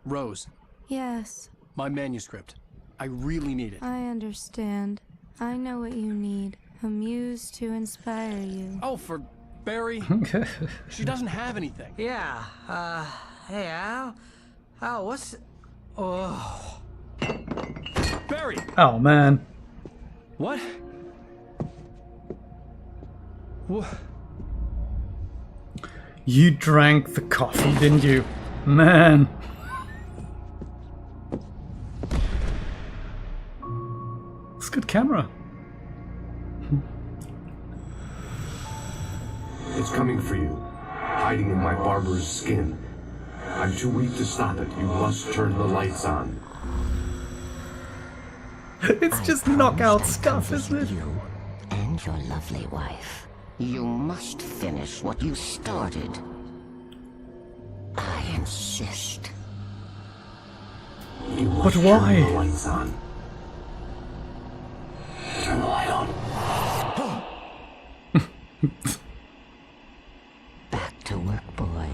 Rose, Yes, my manuscript. I really need it. I understand. I know what you need. A muse to inspire you. Oh, for Barry? She doesn't have anything. Yeah, hey Al? Al, what's... Oh... Barry! Oh, man. What? What? You drank the coffee, didn't you? Man. It's good camera. It's coming for you, hiding in my barber's skin. I'm too weak to stop it. You must turn the lights on. It's just knockout stuff, isn't it? You and your lovely wife. You must finish what you started. I insist. But why? Turn the lights on. Turn the light on. Back to work, boy.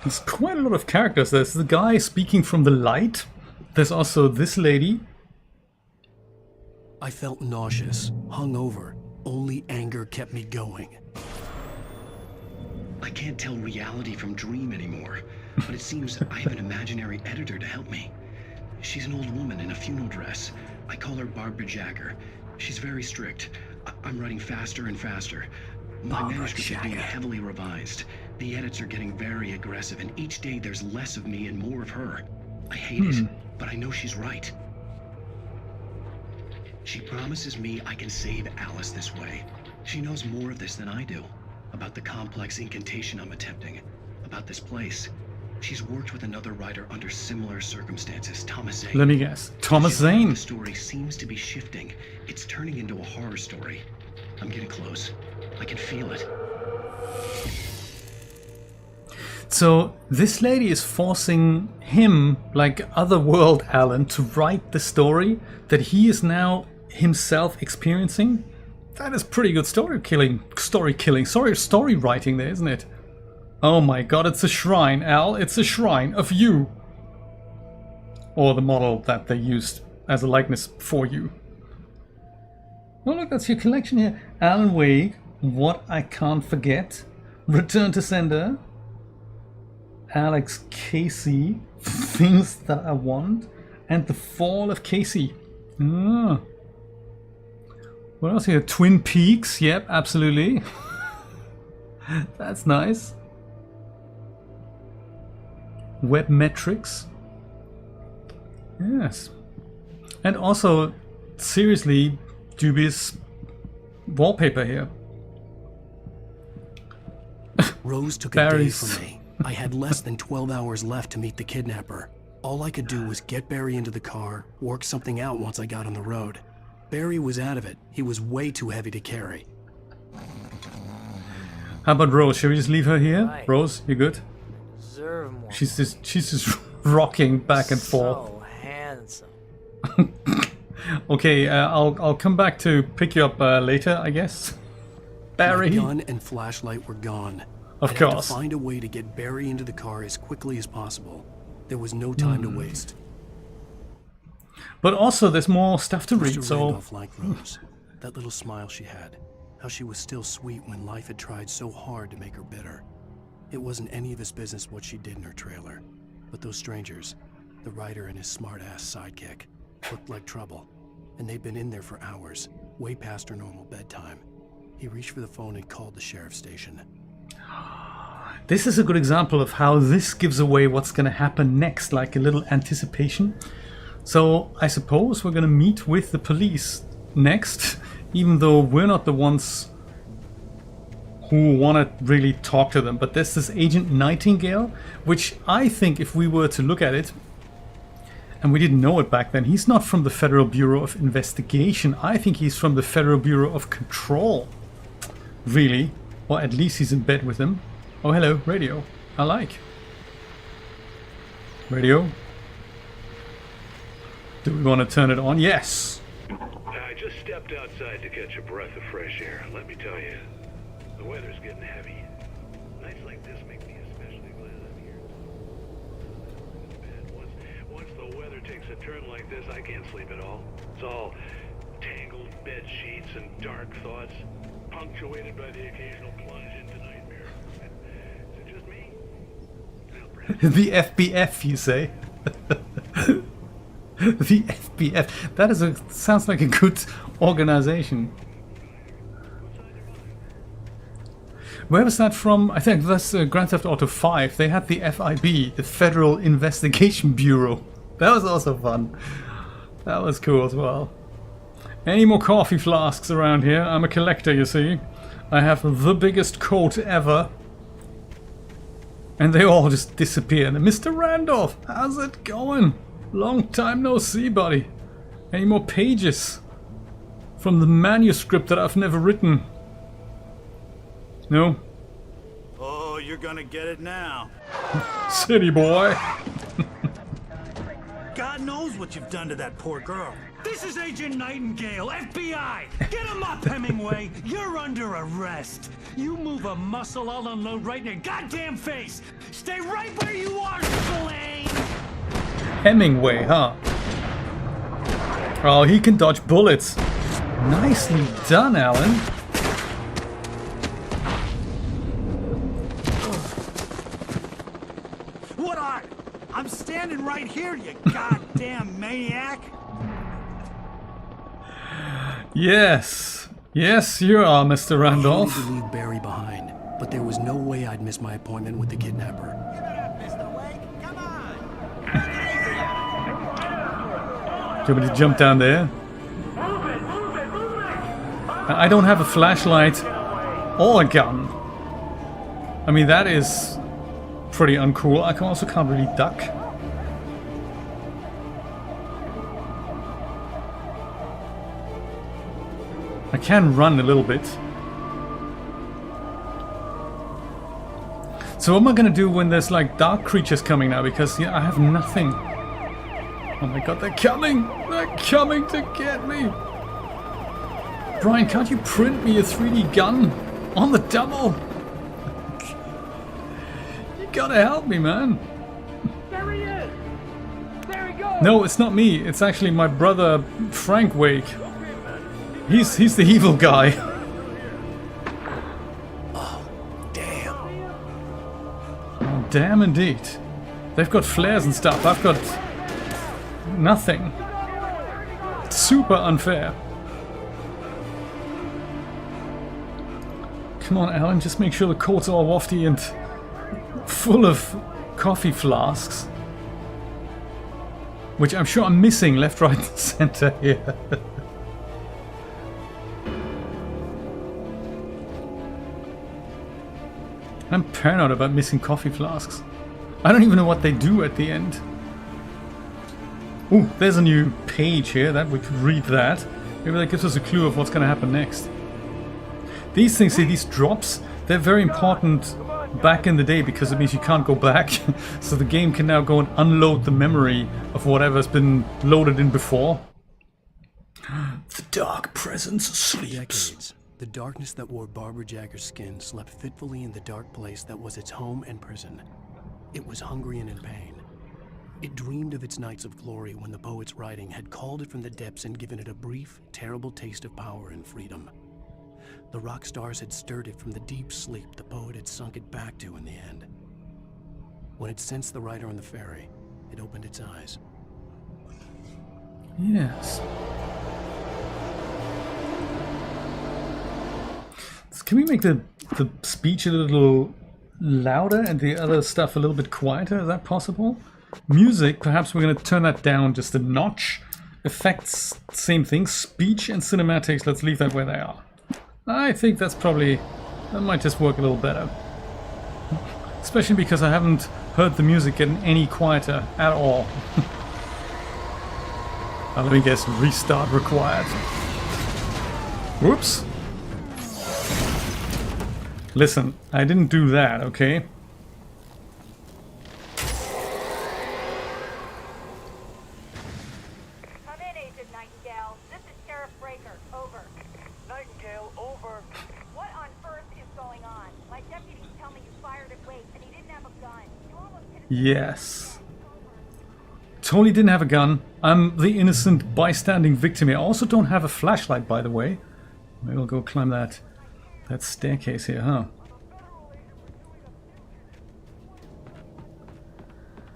There's quite a lot of characters. There's the guy speaking from the light. There's also this lady. I felt nauseous, hungover. Only anger kept me going. I can't tell reality from dream anymore, but it seems I have an imaginary editor to help me. She's an old woman in a funeral dress. I call her Barbara Jagger. She's very strict. I'm writing faster and faster. My Barbara manuscript is being Shagger. heavily revised. The edits are getting very aggressive, and each day there's less of me and more of her. I hate it, but I know she's right. She promises me I can save Alice this way. She knows more of this than I do. About the complex incantation I'm attempting. About this place. She's worked with another writer under similar circumstances, Thomas Zane. Let me guess. Thomas She's saying Zane. The story seems to be shifting. It's turning into a horror story. I'm getting close. I can feel it. So this lady is forcing him, like Otherworld Alan, to write the story that he is now himself experiencing. That is pretty good story writing there, isn't it? Oh my god, it's a shrine, Al. It's a shrine of you. Or the model that they used as a likeness for you. Oh look, that's your collection here. Alan Wake, What I Can't Forget, Return to Sender, Alex Casey, Things That I Want, and The Fall of Casey. Ah. What else here? Twin Peaks, yep, absolutely. That's nice. Web metrics. Yes. And also, seriously, dubious wallpaper here. Rose took a day from me. I had less than 12 hours left to meet the kidnapper. All I could do was get Barry into the car, work something out once I got on the road. Barry was out of it. He was way too heavy to carry. How about Rose? Shall we just leave her here? Right. Rose, you good? Deserve more. She's just rocking back and forth. So handsome. Okay, I'll come back to pick you up later, I guess. Barry. My gun and flashlight were gone. Of I'd have course. to find a way to get Barry into the car as quickly as possible. There was no time to waste. But also, there's more stuff to read, Mr. so... Randolph liked Rose. That little smile she had. How she was still sweet when life had tried so hard to make her bitter. It wasn't any of his business what she did in her trailer. But those strangers, the writer and his smart-ass sidekick, looked like trouble. And they'd been in there for hours, way past her normal bedtime. He reached for the phone and called the sheriff's station. This is a good example of how this gives away what's going to happen next, like a little anticipation. So I suppose we're going to meet with the police next, even though we're not the ones who want to really talk to them. But there's this Agent Nightingale, which I think if we were to look at it, and we didn't know it back then, he's not from the Federal Bureau of Investigation. I think he's from the Federal Bureau of Control. Really. Or at least he's in bed with them. Oh, hello, radio. I like. Radio. Do we want to turn it on? Yes. I just stepped outside to catch a breath of fresh air. Let me tell you, the weather's getting heavy. Nights like this make me especially glad I'm here. Once the weather takes a turn like this, I can't sleep at all. It's all tangled bed sheets and dark thoughts, punctuated by the occasional plunge into nightmare. Is it just me? The FBF, you say? The FBF. That is sounds like a good organization. Where was that from? I think that's Grand Theft Auto 5. They had the FIB, the Federal Investigation Bureau. That was also fun. That was cool as well. Any more coffee flasks around here? I'm a collector, you see. I have the biggest coat ever. And they all just disappear. And Mr. Randolph, how's it going? Long time no see, buddy. Any more pages from the manuscript that I've never written? No? Oh, you're gonna get it now. City boy. God knows what you've done to that poor girl. This is Agent Nightingale, FBI! Get him up, Hemingway! You're under arrest! You move a muscle, I'll unload right in your goddamn face! Stay right where you are, Spillane! Hemingway, huh? Oh, he can dodge bullets. Nicely done, Alan. What are? I'm standing right here, you goddamn maniac! Yes. Yes, you are, Mr. I Randolph. hated to leave Barry behind, but there was no way I'd miss my appointment with the kidnapper. Do you want me to jump down there? I don't have a flashlight or a gun. I mean, that is pretty uncool. I also can't really duck. I can run a little bit. So what am I gonna do when there's like dark creatures coming now? Because yeah, I have nothing. Oh my god, they're coming! They're coming to get me! Brian, can't you print me a 3D gun? On the double! You gotta help me, man! There he is! There he goes! No, it's not me. It's actually my brother, Frank Wake. He's the evil guy. Oh, damn. Oh, damn indeed. They've got flares and stuff. I've got nothing. It's super unfair. Come on, Alan, just make sure the court's all wafty and full of coffee flasks. Which I'm sure I'm missing left, right, and center here. I'm paranoid about missing coffee flasks. I don't even know what they do at the end. Ooh, there's a new page here that we could read that. Maybe that gives us a clue of what's going to happen next. These things, see, these drops, they're very important back in the day because it means you can't go back. So the game can now go and unload the memory of whatever's been loaded in before. The dark presence sleeps. Decades. The darkness that wore Barbara Jagger's skin slept fitfully in the dark place that was its home and prison. It was hungry and in pain. It dreamed of its nights of glory when the poet's writing had called it from the depths and given it a brief, terrible taste of power and freedom. The rock stars had stirred it from the deep sleep the poet had sunk it back to in the end. When it sensed the writer on the ferry, it opened its eyes. Yes. Can we make the speech a little louder and the other stuff a little bit quieter? Is that possible? Music, perhaps we're going to turn that down just a notch. Effects, same thing. Speech and cinematics, let's leave that where they are. I think that's probably... that might just work a little better. Especially because I haven't heard the music getting any quieter at all. Let me guess, restart required. Whoops. Listen, I didn't do that, okay? Come in, Agent Nightingale. This is Sheriff Breaker. Over. Nightingale, over. What on earth is going on? My deputies tell me you fired at Wake and he didn't have a gun. You almost hit him. Yes. Totally didn't have a gun. I'm the innocent bystanding victim here. I also don't have a flashlight, by the way. Maybe I'll go climb that staircase here, huh?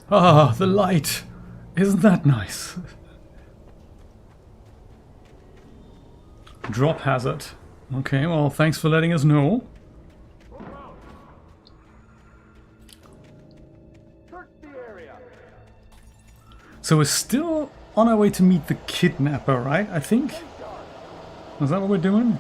Ah, the light! Isn't that nice? Drop hazard. Okay, well, thanks for letting us know. So we're still on our way to meet the kidnapper, right? I think? Is that what we're doing?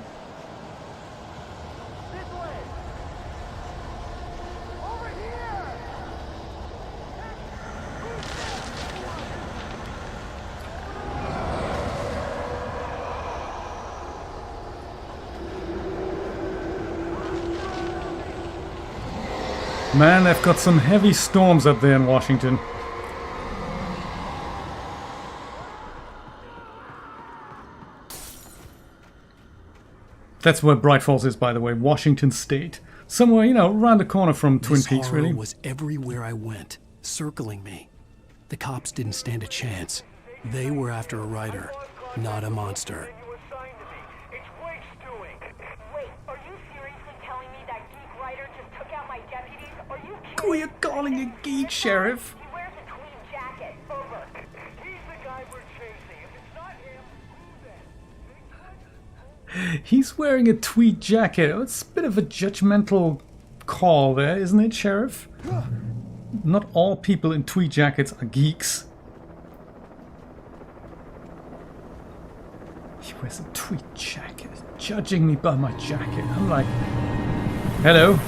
Man, they've got some heavy storms up there in Washington. That's where Bright Falls is, by the way, Washington State. Somewhere, you know, around the corner from Twin Peaks, really. This horror was everywhere I went, circling me. The cops didn't stand a chance. They were after a writer, not a monster. Wait, are you seriously telling me that geek writer just took out my deputies? Are you kidding? Who are you calling a geek, Sheriff? He wears a tweed jacket. Over. He's the guy we're chasing. If it's not him, who then? He's wearing a tweed jacket. Oh, it's a bit of a judgmental call there, isn't it, Sheriff? Not all people in tweed jackets are geeks. He wears a tweed jacket, judging me by my jacket. I'm like, hello.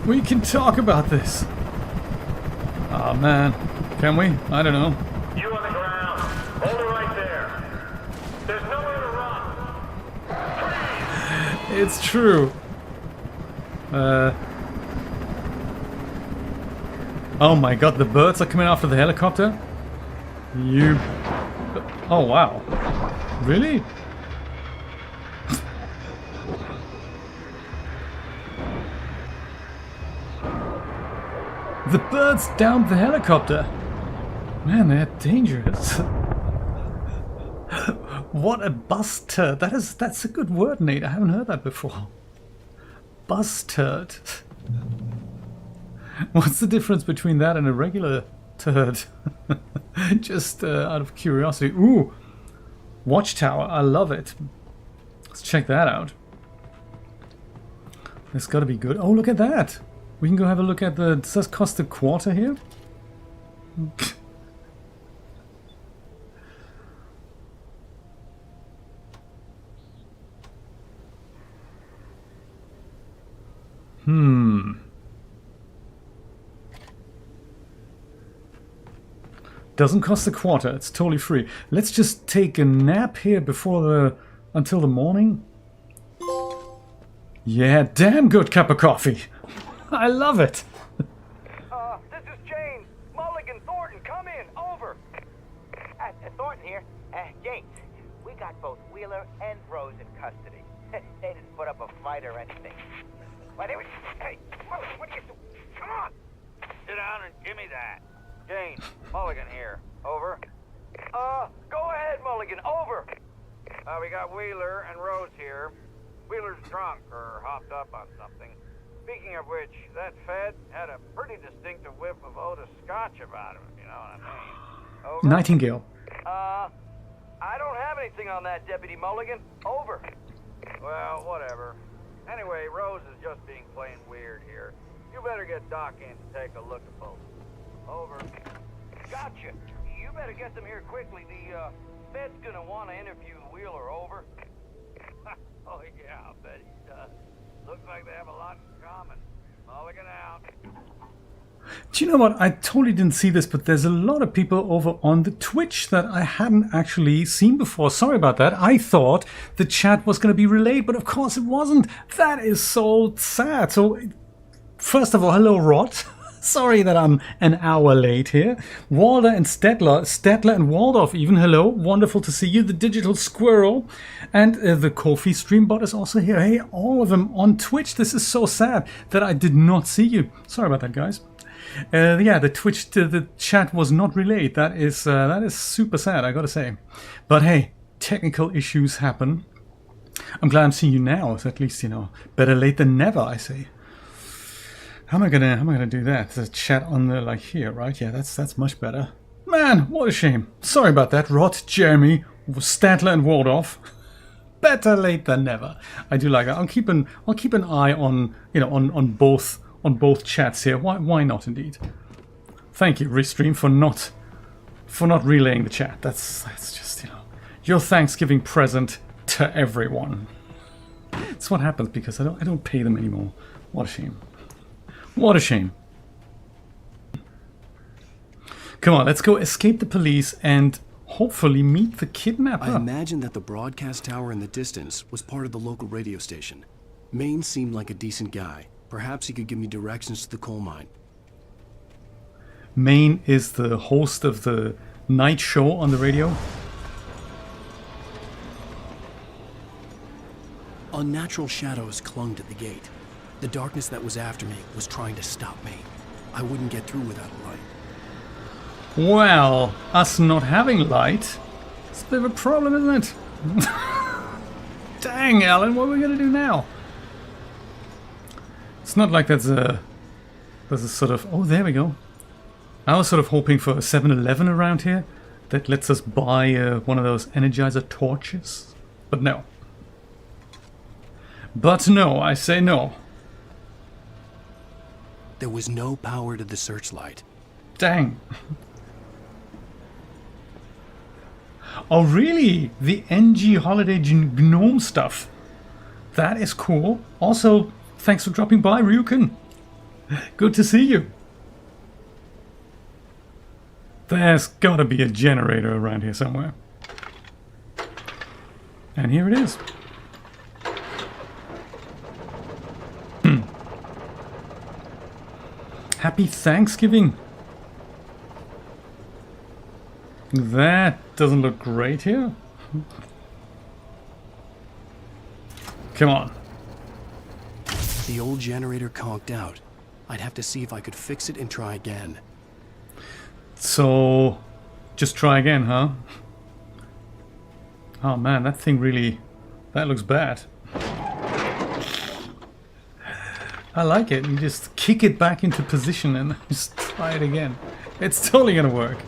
We can talk about this. Oh man, can we? I don't know. You on the ground. Hold it right there. There's nowhere to run. It's true. Oh my god, the birds are coming after the helicopter? You... Oh wow. Really? The birds downed the helicopter. Man, they're dangerous. What a bus turd. That's a good word, Nate. I haven't heard that before. Bus turd. What's the difference between that and a regular turd? Just out of curiosity. Ooh, watchtower. I love it. Let's check that out. It's got to be good. Oh, look at that. We can go have a look at the... Does that cost a quarter here? Doesn't cost a quarter. It's totally free. Let's just take a nap here before the... until the morning. Yeah, damn good cup of coffee. I love it. This is James. Mulligan, Thornton, come in. Over. Thornton here. James, we got both Wheeler and Rose in custody. They didn't put up a fight or anything. Why, they were... Hey, Mulligan, what are you doing? Come on. Sit down and give me that. James, Mulligan here. Over. Go ahead, Mulligan. Over. We got Wheeler and Rose here. Wheeler's drunk or hopped up on something. Speaking of which, that Fed had a pretty distinctive whiff of Otis Scotch about him, if you know what I mean. Over. Nightingale. I don't have anything on that, Deputy Mulligan. Over. Well, whatever. Anyway, Rose is just being plain weird here. You better get Doc in to take a look at both. Over. Gotcha. You better get them here quickly. The Fed's gonna want to interview Wheeler. Over. Oh yeah, I'll bet he does. Looks like they have a lot in common. Mulligan out. Do you know what? I totally didn't see this, but there's a lot of people over on the Twitch that I hadn't actually seen before. Sorry about that. I thought the chat was going to be relayed, but of course it wasn't. That is so sad. So, first of all, hello, Rod. Sorry that I'm an hour late here. Walder and Stedler and Waldorf even, hello. Wonderful to see you. The Digital Squirrel and the Ko-fi Streambot is also here. Hey, all of them on Twitch. This is so sad that I did not see you. Sorry about that, guys. Yeah, the chat was not relayed. That is super sad, I gotta say. But hey, technical issues happen. I'm glad I'm seeing you now. So at least, you know, better late than never, I say. How am I gonna do that? The chat on the like here, right? Yeah, that's much better. Man, what a shame. Sorry about that, Rod, Jeremy, Stadler, and Waldorf. Better late than never. I do like that. I'll keep an eye on, you know, on both chats here. Why not, indeed? Thank you, Restream, for not relaying the chat. That's just, you know, your Thanksgiving present to everyone. It's what happens because I don't pay them anymore. What a shame. What a shame. Come on, let's go escape the police and hopefully meet the kidnapper. I imagine that the broadcast tower in the distance was part of the local radio station. Maine seemed like a decent guy. Perhaps he could give me directions to the coal mine. Maine is the host of the night show on the radio. Unnatural shadows clung to the gate. The darkness that was after me was trying to stop me. I wouldn't get through without a light. Well, us not having light, it's a bit of a problem, isn't it? Dang, Alan, what are we going to do now? It's not like there's a sort of... Oh, there we go. I was sort of hoping for a 7-Eleven around here that lets us buy one of those Energizer torches. But no. But no, I say no. There was no power to the searchlight. Dang. Oh really? The NG Holiday Gnome stuff. That is cool. Also, thanks for dropping by, Ryukin. Good to see you. There's gotta be a generator around here somewhere. And here it is. Happy Thanksgiving. That doesn't look great here. Come on. The old generator conked out. I'd have to see if I could fix it and try again. So, just try again, huh? Oh man, that thing really... that looks bad. I like it. You just kick it back into position and just try it again. It's totally gonna work.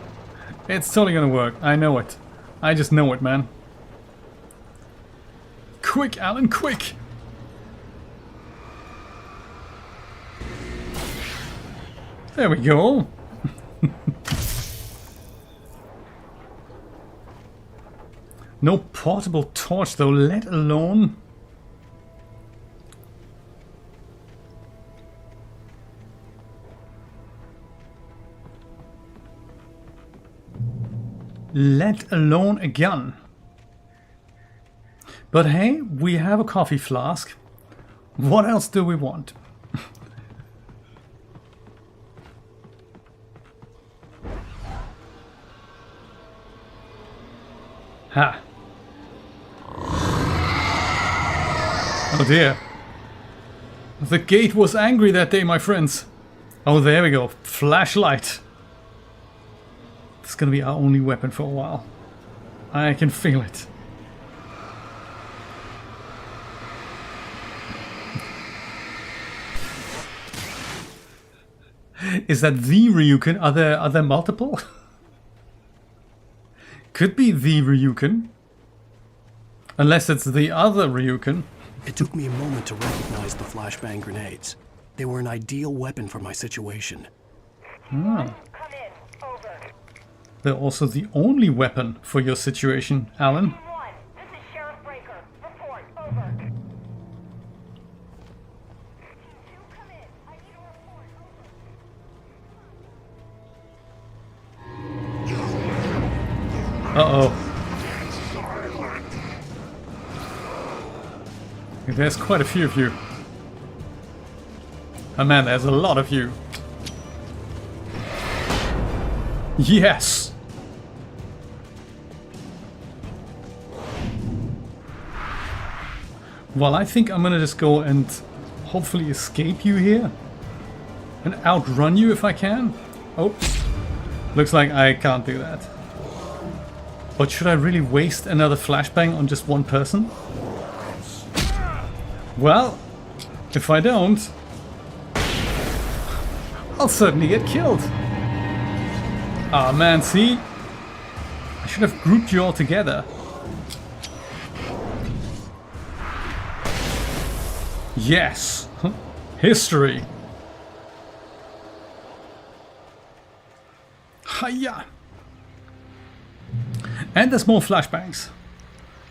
It's totally gonna work. I know it. I just know it, man. Quick, Alan, quick! There we go. No portable torch though, let alone... let alone a gun. But hey, we have a coffee flask. What else do we want? Ha. Oh dear. The gate was angry that day, my friends. Oh, there we go. Flashlight. It's gonna be our only weapon for a while. I can feel it. Is that the Ryukin? Are there multiple? Could be the Ryukin. Unless it's the other Ryukin. It took me a moment to recognize the flashbang grenades. They were an ideal weapon for my situation. Ah. They're also the only weapon for your situation, Alan. This is Sheriff Breaker. Report. Over. Uh-oh. There's quite a few of you. Oh man, there's a lot of you. Yes! Well, I think I'm gonna just go and hopefully escape you here. And outrun you if I can. Oh. Looks like I can't do that. But should I really waste another flashbang on just one person? Well, if I don't, I'll certainly get killed. Ah man, see? I should have grouped you all together. Yes! History! Hiya! And there's more flashbangs.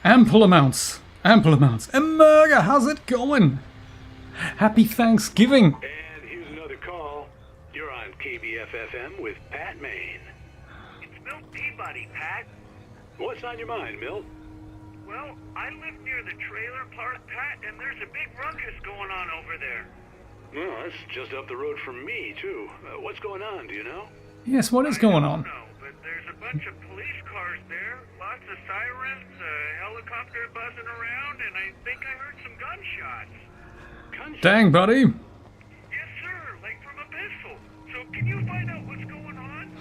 Ample amounts. Ample amounts. Emerga, how's it going? Happy Thanksgiving! And here's another call. You're on KBF-FM with Pat Maine. It's Milt Peabody, Pat. What's on your mind, Milt? Well, I live near the trailer park, Pat, and there's a big ruckus going on over there. Well, that's just up the road from me, too. What's going on, do you know? Yes, what is going on? No, but there's a bunch of police cars there, lots of sirens, a helicopter buzzing around, and I think I heard some gunshots. Gunshots? Dang, buddy. Yes, sir, like from a pistol. So can you find out what's going on?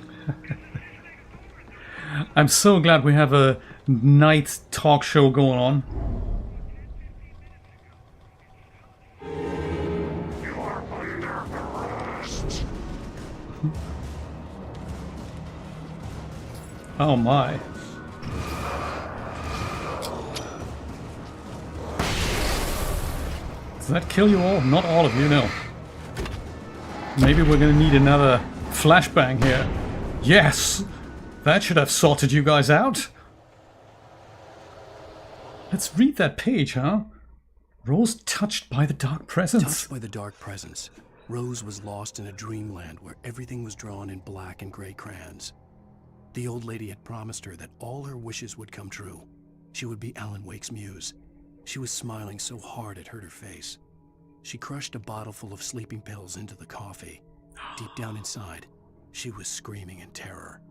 I'm so glad we have a night talk show going on. Oh my. Does that kill you all? Not all of you, no. Maybe we're gonna need another flashbang here. Yes! That should have sorted you guys out. Let's read that page, huh? Rose touched by the dark presence. Touched by the dark presence, Rose was lost in a dreamland where everything was drawn in black and gray crayons. The old lady had promised her that all her wishes would come true. She would be Alan Wake's muse. She was smiling so hard it hurt her face. She crushed a bottle full of sleeping pills into the coffee. Deep down inside, she was screaming in terror.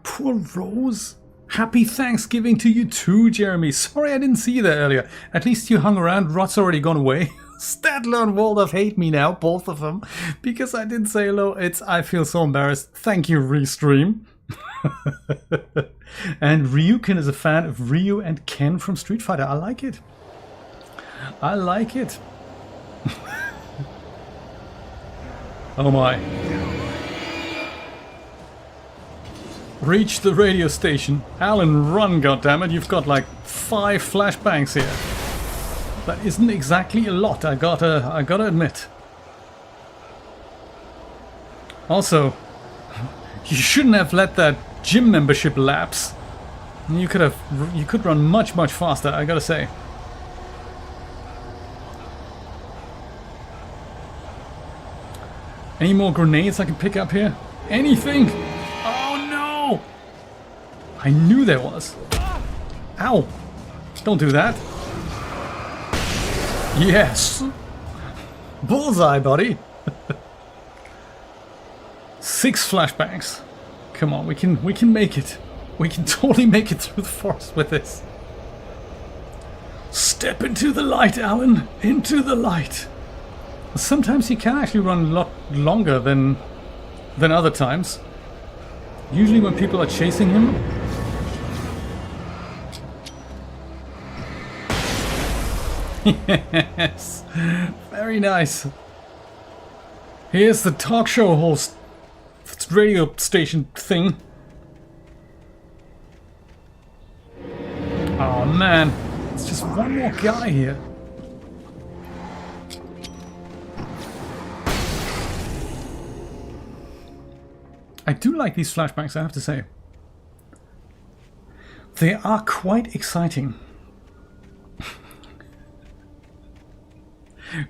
Poor Rose. Happy Thanksgiving to you too, Jeremy. Sorry I didn't see you there earlier. At least you hung around. Rod's already gone away. Stadler and Waldorf hate me now, both of them, because I didn't say hello. I feel so embarrassed. Thank you, Restream. And Ryukin is a fan of Ryu and Ken from Street Fighter. I like it. I like it. Oh my. Reach the radio station. Alan, run, goddammit. You've got like 5 flashbangs here. That isn't exactly a lot, I gotta admit. Also, you shouldn't have let that gym membership lapse. You could run much faster, I gotta say. Any more grenades I can pick up here? Anything? Oh no! I knew there was. Ow! Don't do that. Yes! Bullseye, buddy! 6 flashbangs. Come on, we can make it. We can totally make it through the forest with this. Step into the light, Alan! Into the light! Sometimes he can actually run a lot longer than other times. Usually when people are chasing him. Yes, very nice. Here's the talk show host radio station thing. Oh man, it's just one more guy here. I do like these flashbacks, I have to say. They are quite exciting.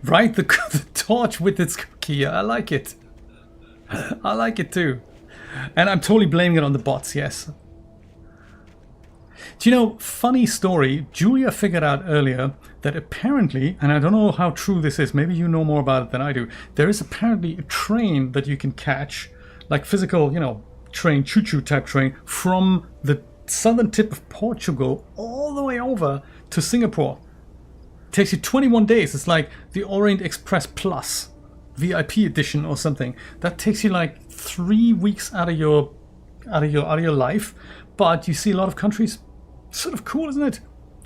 Right, the torch with its cookie, I like it. I like it too. And I'm totally blaming it on the bots, yes. Do you know, funny story, Julia figured out earlier that apparently, and I don't know how true this is, maybe you know more about it than I do, there is apparently a train that you can catch, like physical, you know, train, choo-choo type train, from the southern tip of Portugal all the way over to Singapore. It takes you 21 days. It's like the Orient Express Plus VIP edition or something. That takes you like 3 weeks out of your life, but you see a lot of countries. Sort of cool, isn't it?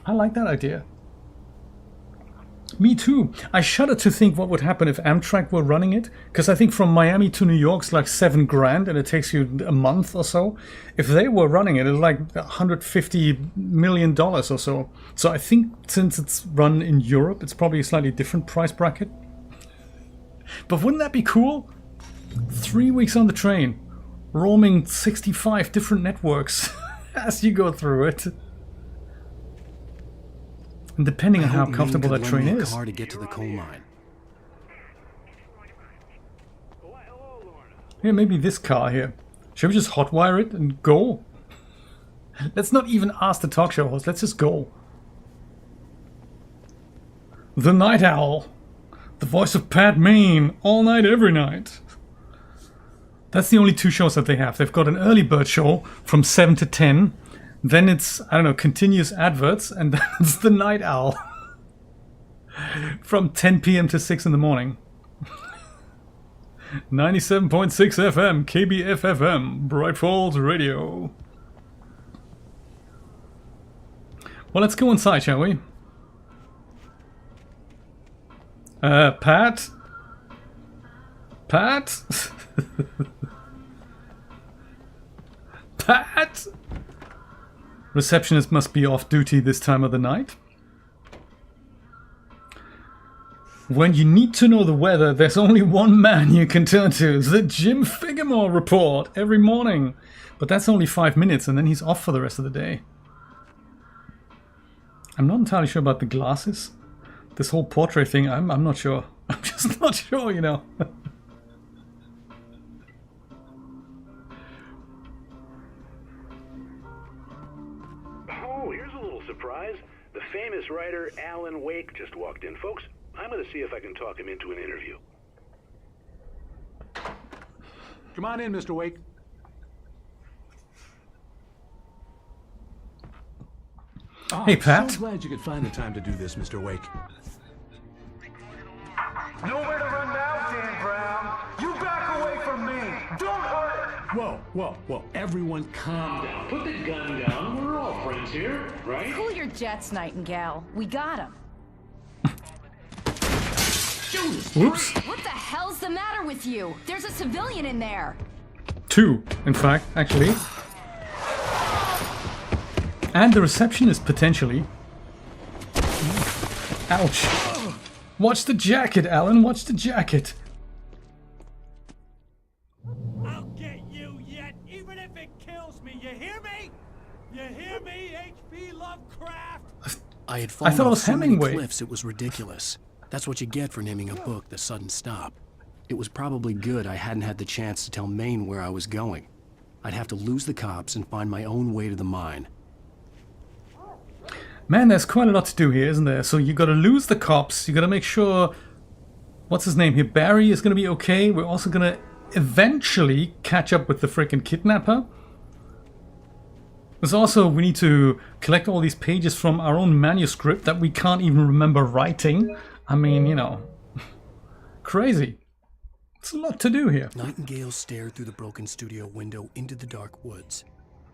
I like that idea. Me too. I shudder to think what would happen if Amtrak were running it, because I think from Miami to New York's like $7 grand and it takes you a month or so. If they were running it, it's like $150 million or so. So I think since it's run in Europe, it's probably a slightly different price bracket. But wouldn't that be cool? 3 weeks on the train, roaming 65 different networks as you go through it. And depending on how comfortable that train is. Car to get to the coal mine. Yeah, maybe this car here. Should we just hotwire it and go? Let's not even ask the talk show host. Let's just go. The Night Owl. The voice of Pat Maine. All night, every night. That's the only 2 shows that they have. They've got an early bird show from 7 to 10. Then it's, I don't know, continuous adverts, and that's the Night Owl. From 10 p.m. to 6 in the morning. 97.6 FM, KBFFM, Bright Falls Radio. Well, let's go inside, shall we? Pat? Pat? Pat? Receptionist must be off duty this time of the night. When you need to know the weather, there's only one man you can turn to. The Jim Figamore report every morning. But that's only 5 minutes and then he's off for the rest of the day. I'm not entirely sure about the glasses. This whole portrait thing, I'm not sure. I'm just not sure, you know. Oh, here's a little surprise. The famous writer Alan Wake just walked in. Folks, I'm going to see if I can talk him into an interview. Come on in, Mr. Wake. Oh, hey, Pat. So glad you could find the time to do this, Mr. Wake. Nowhere to run now, Dan Brown. You back away from me. Don't hurt. Whoa, whoa, whoa. Everyone calm down. Put the gun down. We're all friends here, right? Cool your jets, Nightingale. We got him. Oops. What the hell's the matter with you? There's a civilian in there. 2, in fact, actually. And the receptionist, potentially. Ouch. Watch the jacket, Alan. Watch the jacket. I'll get you yet, even if it kills me. You hear me? You hear me, H.P. Lovecraft? I had fallen thought it off was so many Hemingway. cliffs it was ridiculous. That's what you get for naming a book The Sudden Stop. It was probably good I hadn't had the chance to tell Maine where I was going. I'd have to lose the cops and find my own way to the mine. Man, there's quite a lot to do here, isn't there? So you gotta lose the cops, you gotta make sure... What's his name here? Barry is gonna be okay. We're also gonna eventually catch up with the frickin' kidnapper. There's also, we need to collect all these pages from our own manuscript that we can't even remember writing. I mean, you know... Crazy. It's a lot to do here. Nightingale stared through the broken studio window into the dark woods.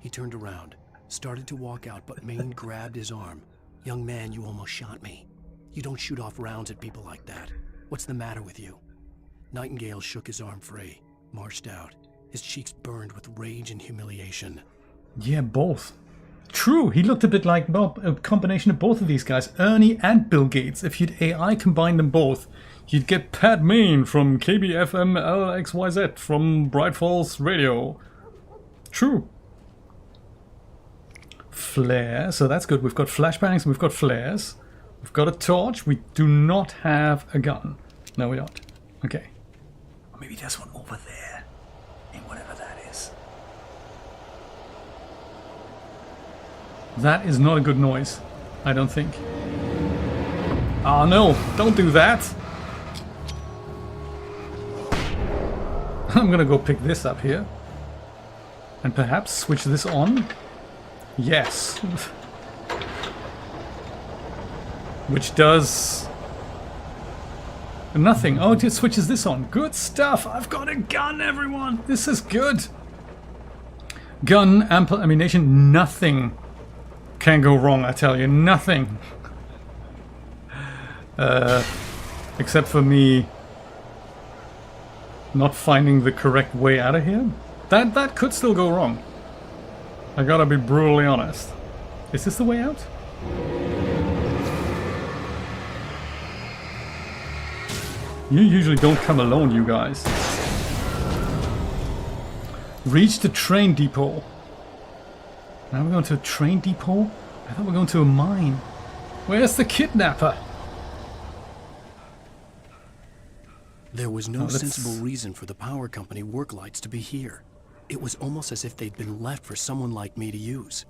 He turned around. Started to walk out, but Maine grabbed his arm. Young man, you almost shot me. You don't shoot off rounds at people like that. What's the matter with you? Nightingale shook his arm free, marched out. His cheeks burned with rage and humiliation. Yeah, both. True, he looked a bit like a combination of both of these guys, Ernie and Bill Gates. If you'd AI combine them both, you'd get Pat Maine from KBFM-LXYZ from Bright Falls Radio. True. Flare, so that's good. We've got flashbangs and we've got flares. We've got a torch. We do not have a gun. No, we don't. Okay. Or maybe there's one over there. In whatever that is. That is not a good noise. I don't think. Oh no, don't do that. I'm gonna go pick this up here. And perhaps switch this on. Yes. Which does nothing. Oh, it just switches this on. Good stuff. I've got a gun, everyone. This is good. Gun, ample ammunition. Nothing can go wrong, I tell you. Nothing. Except for me not finding the correct way out of here. That could still go wrong. I gotta be brutally honest. Is this the way out? You usually don't come alone, you guys. Reach the train depot. Now we're going to a train depot? I thought we were going to a mine. Where's the kidnapper? There was no sensible reason for the power company work lights to be here. It was almost as if they'd been left for someone like me to use.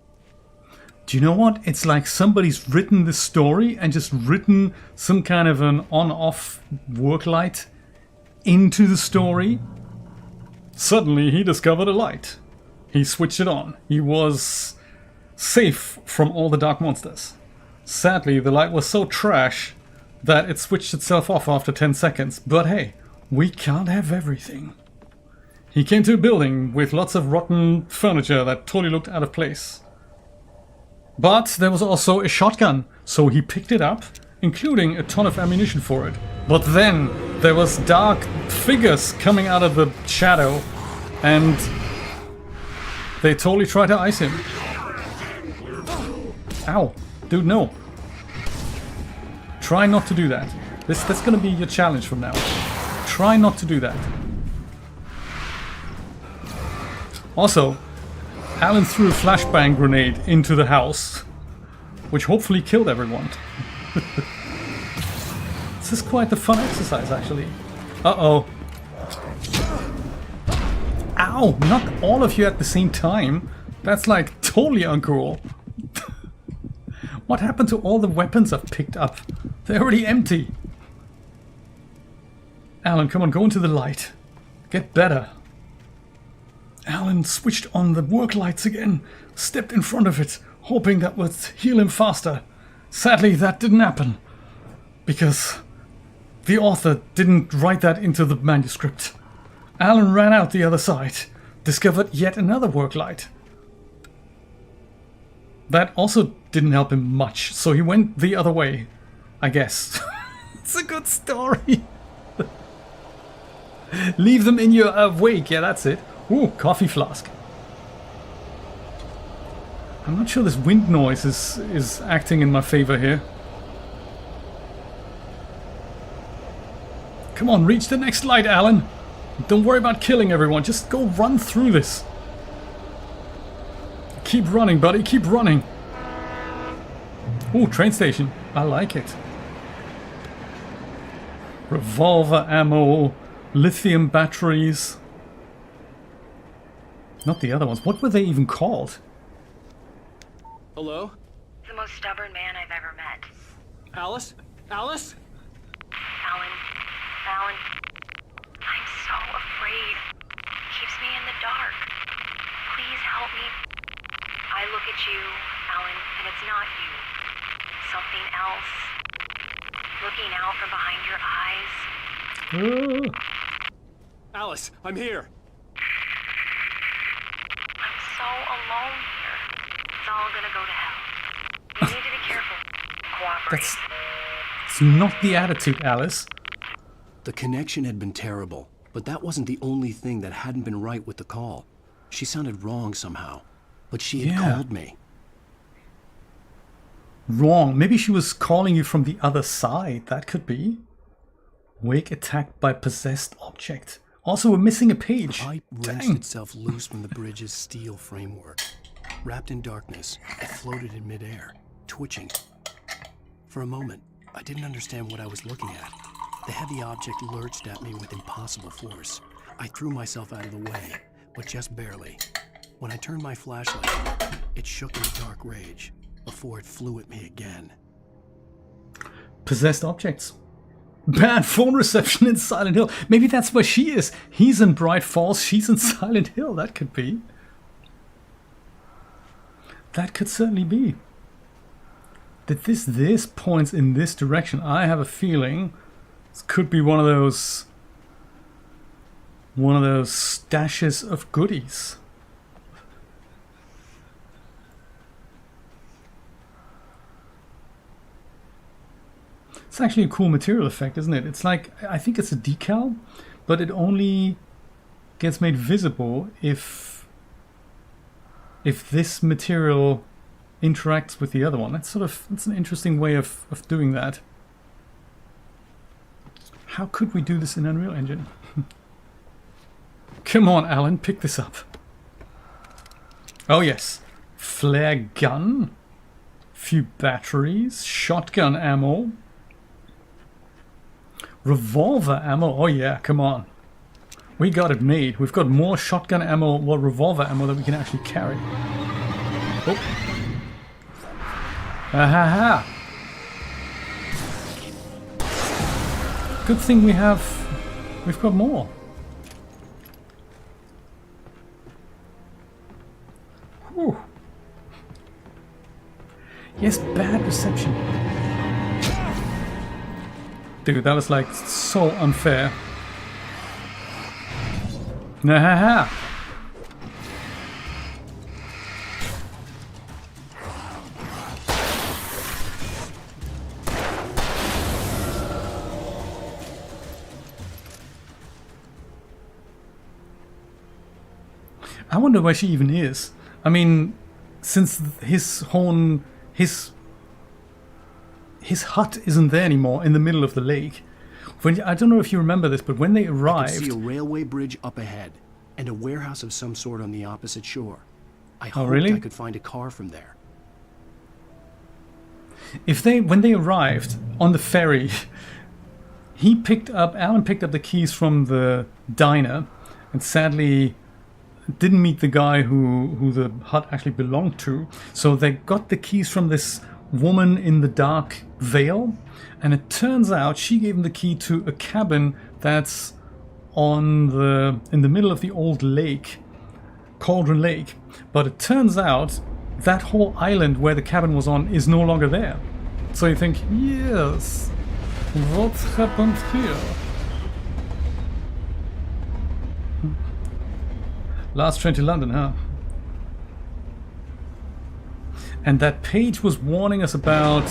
Do you know what? It's like somebody's written this story and just written some kind of an on-off work light into the story. Suddenly he discovered a light. He switched it on. He was safe from all the dark monsters. Sadly, the light was so trash that it switched itself off after 10 seconds. But hey, we can't have everything. He came to a building with lots of rotten furniture that totally looked out of place. But there was also a shotgun, so he picked it up, including a ton of ammunition for it. But then there was dark figures coming out of the shadow, and they totally tried to ice him. Ow. Dude, no. Try not to do that. That's gonna be your challenge from now. Try not to do that. Also, Alan threw a flashbang grenade into the house, which hopefully killed everyone. This is quite the fun exercise, actually. Uh-oh. Ow! Not all of you at the same time. That's like totally uncool. What happened to all the weapons I've picked up? They're already empty. Alan, come on, go into the light. Get better. Alan switched on the work lights again, stepped in front of it, hoping that would heal him faster. Sadly, that didn't happen, because the author didn't write that into the manuscript. Alan ran out the other side, discovered yet another work light. That also didn't help him much, so he went the other way, I guess. It's a good story. Leave them in your wake, yeah, that's it. Ooh, coffee flask. I'm not sure this wind noise is acting in my favor here. Come on, reach the next light, Alan. Don't worry about killing everyone, just go run through this. Keep running, buddy, keep running. Ooh, train station. I like it. Revolver ammo, lithium batteries. Not the other ones. What were they even called? Hello? The most stubborn man I've ever met. Alice? Alice? Alan. I'm so afraid. Keeps me in the dark. Please help me. I look at you, Alan, and it's not you. Something else. Looking out from behind your eyes. Alice, I'm here. I'm so alone here. It's all gonna go to hell. You need to be careful. Cooperate. It's not the attitude, Alice. The connection had been terrible, but that wasn't the only thing that hadn't been right with the call. She sounded wrong somehow, but she had called me. Wrong. Maybe she was calling you from the other side. That could be. Wake attacked by possessed object. Also, we're missing a page. The pipe wrenched itself loose from the bridge's steel framework. Wrapped in darkness, it floated in midair, twitching. For a moment, I didn't understand what I was looking at. The heavy object lurched at me with impossible force. I threw myself out of the way, but just barely. When I turned my flashlight, it shook in dark rage before it flew at me again. Possessed objects. Bad phone reception in Silent Hill. Maybe that's where she is. He's in Bright Falls, she's in Silent Hill. That could be. That could certainly be. That this points in this direction. I have a feeling this could be one of those stashes of goodies. It's actually a cool material effect, isn't it? It's like, I think it's a decal, but it only gets made visible if this material interacts with the other one. That's an interesting way of doing that. How could we do this in Unreal Engine? Come on, Alan, pick this up. Oh yes, flare gun, few batteries, shotgun ammo. Revolver ammo, oh yeah, come on. We got it made. We've got more shotgun ammo, more revolver ammo that we can actually carry. Oh. Ahaha. Good thing we've got more. Whew. Yes, bad reception. Dude, that was like so unfair. Nahaha. I wonder where she even is. I mean, since his his hut isn't there anymore in the middle of the lake. I don't know if you remember this, but when they I could arrived... see a railway bridge up ahead, and a warehouse of some sort on the opposite shore. I hoped really? I could find a car from there. When they arrived on the ferry, Alan picked up the keys from the diner, and sadly didn't meet the guy who the hut actually belonged to. So they got the keys from this woman in the dark veil, and it turns out she gave him the key to a cabin that's in the middle of the old lake, Cauldron Lake. But it turns out that whole island where the cabin was on is no longer there. So you think, yes, what happened here? Last train to London, huh? And that page was warning us about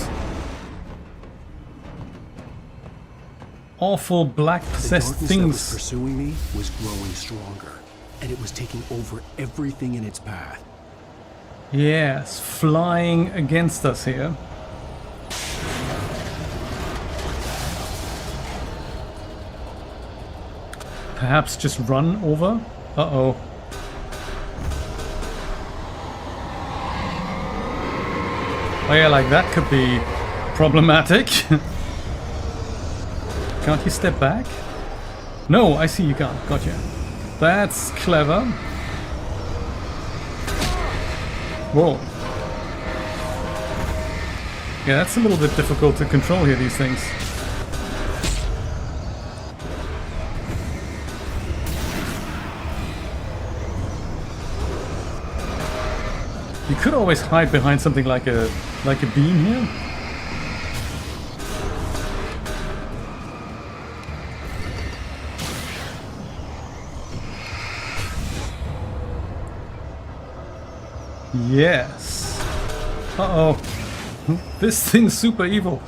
awful black possessed the darkness things. that was pursuing me was growing stronger, and it was taking over everything in its path. Yes, flying against us here. Perhaps just run over? Uh-oh. Oh yeah, like that could be problematic. Can't you step back? No, I see you can't. Gotcha. That's clever. Whoa. Yeah, that's a little bit difficult to control here, these things. You could always hide behind something like a beam here. Yes. Uh-oh. This thing's super evil.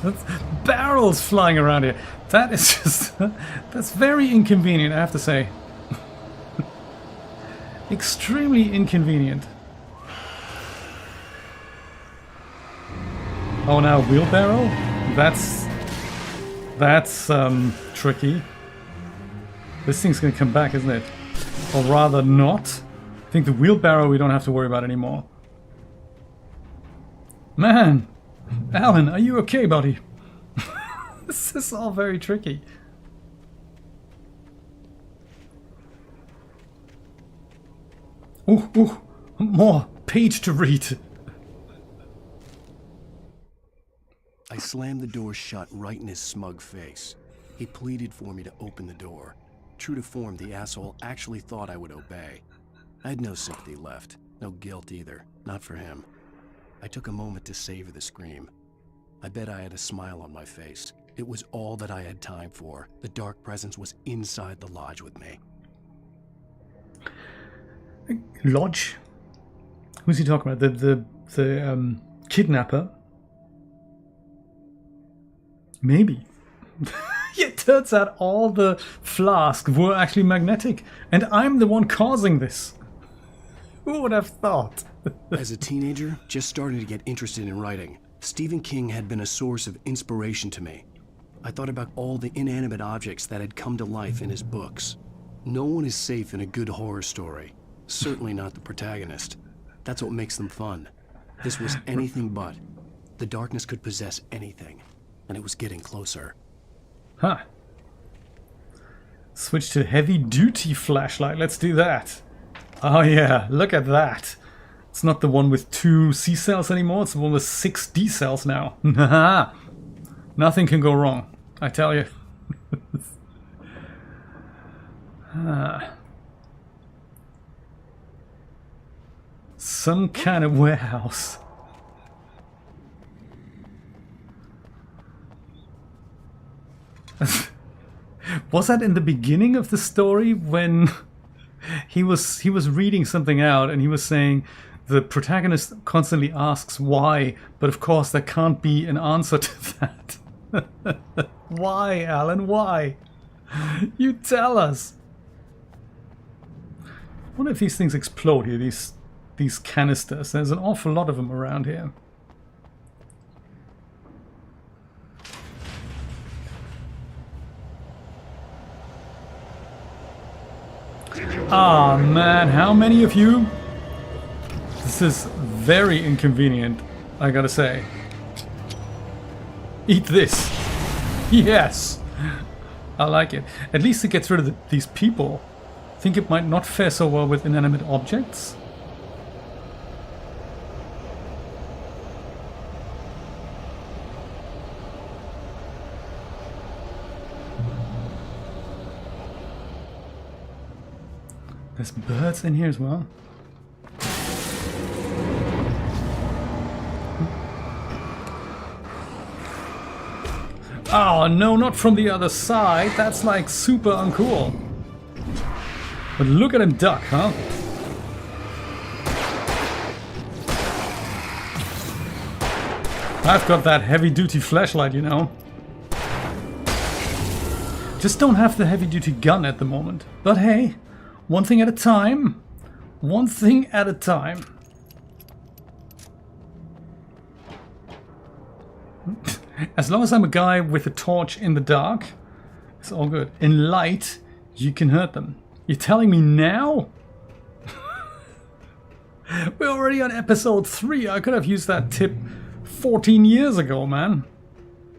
That's barrels flying around here. That is just... that's very inconvenient, I have to say. Extremely inconvenient. Oh, now wheelbarrow? That's tricky. This thing's gonna come back, isn't it? Or rather not. I think the wheelbarrow we don't have to worry about anymore. Man! Alan, are you okay, buddy? This is all very tricky. Ooh, more page to read. I slammed the door shut right in his smug face. He pleaded for me to open the door. True to form, the asshole actually thought I would obey. I had no sympathy left, no guilt either, not for him. I took a moment to savor the scream. I bet I had a smile on my face. It was all that I had time for. The dark presence was inside the lodge with me. Lodge? Who's he talking about? The kidnapper? Maybe. It turns out all the flasks were actually magnetic, and I'm the one causing this. Who would have thought? As a teenager, just starting to get interested in writing, Stephen King had been a source of inspiration to me. I thought about all the inanimate objects that had come to life in his books. No one is safe in a good horror story. Certainly not the protagonist. That's what makes them fun. This was anything but. The darkness could possess anything, and it was getting closer. Huh. Switch to heavy-duty flashlight. Let's do that. Oh yeah, look at that. It's not the one with 2 C cells anymore, it's the one with 6 D cells now. Nothing can go wrong, I tell you. Some kind of warehouse. Was that in the beginning of the story when he was reading something out and he was saying the protagonist constantly asks why, but of course there can't be an answer to that. Why, Alan? Why? You tell us. I wonder if these things explode here, these these canisters. There's an awful lot of them around here. Ah, man, how many of you? This is very inconvenient, I gotta say. Eat this. Yes. I like it. At least it gets rid of these people. Think it might not fare so well with inanimate objects? There's birds in here as well. Oh no, not from the other side. That's like super uncool. But look at him duck, huh? I've got that heavy-duty flashlight, you know. Just don't have the heavy-duty gun at the moment. But hey, one thing at a time. One thing at a time. As long as I'm a guy with a torch in the dark, it's all good. In light, you can hurt them. You're telling me now? We're already on episode 3. I could have used that tip 14 years ago, man.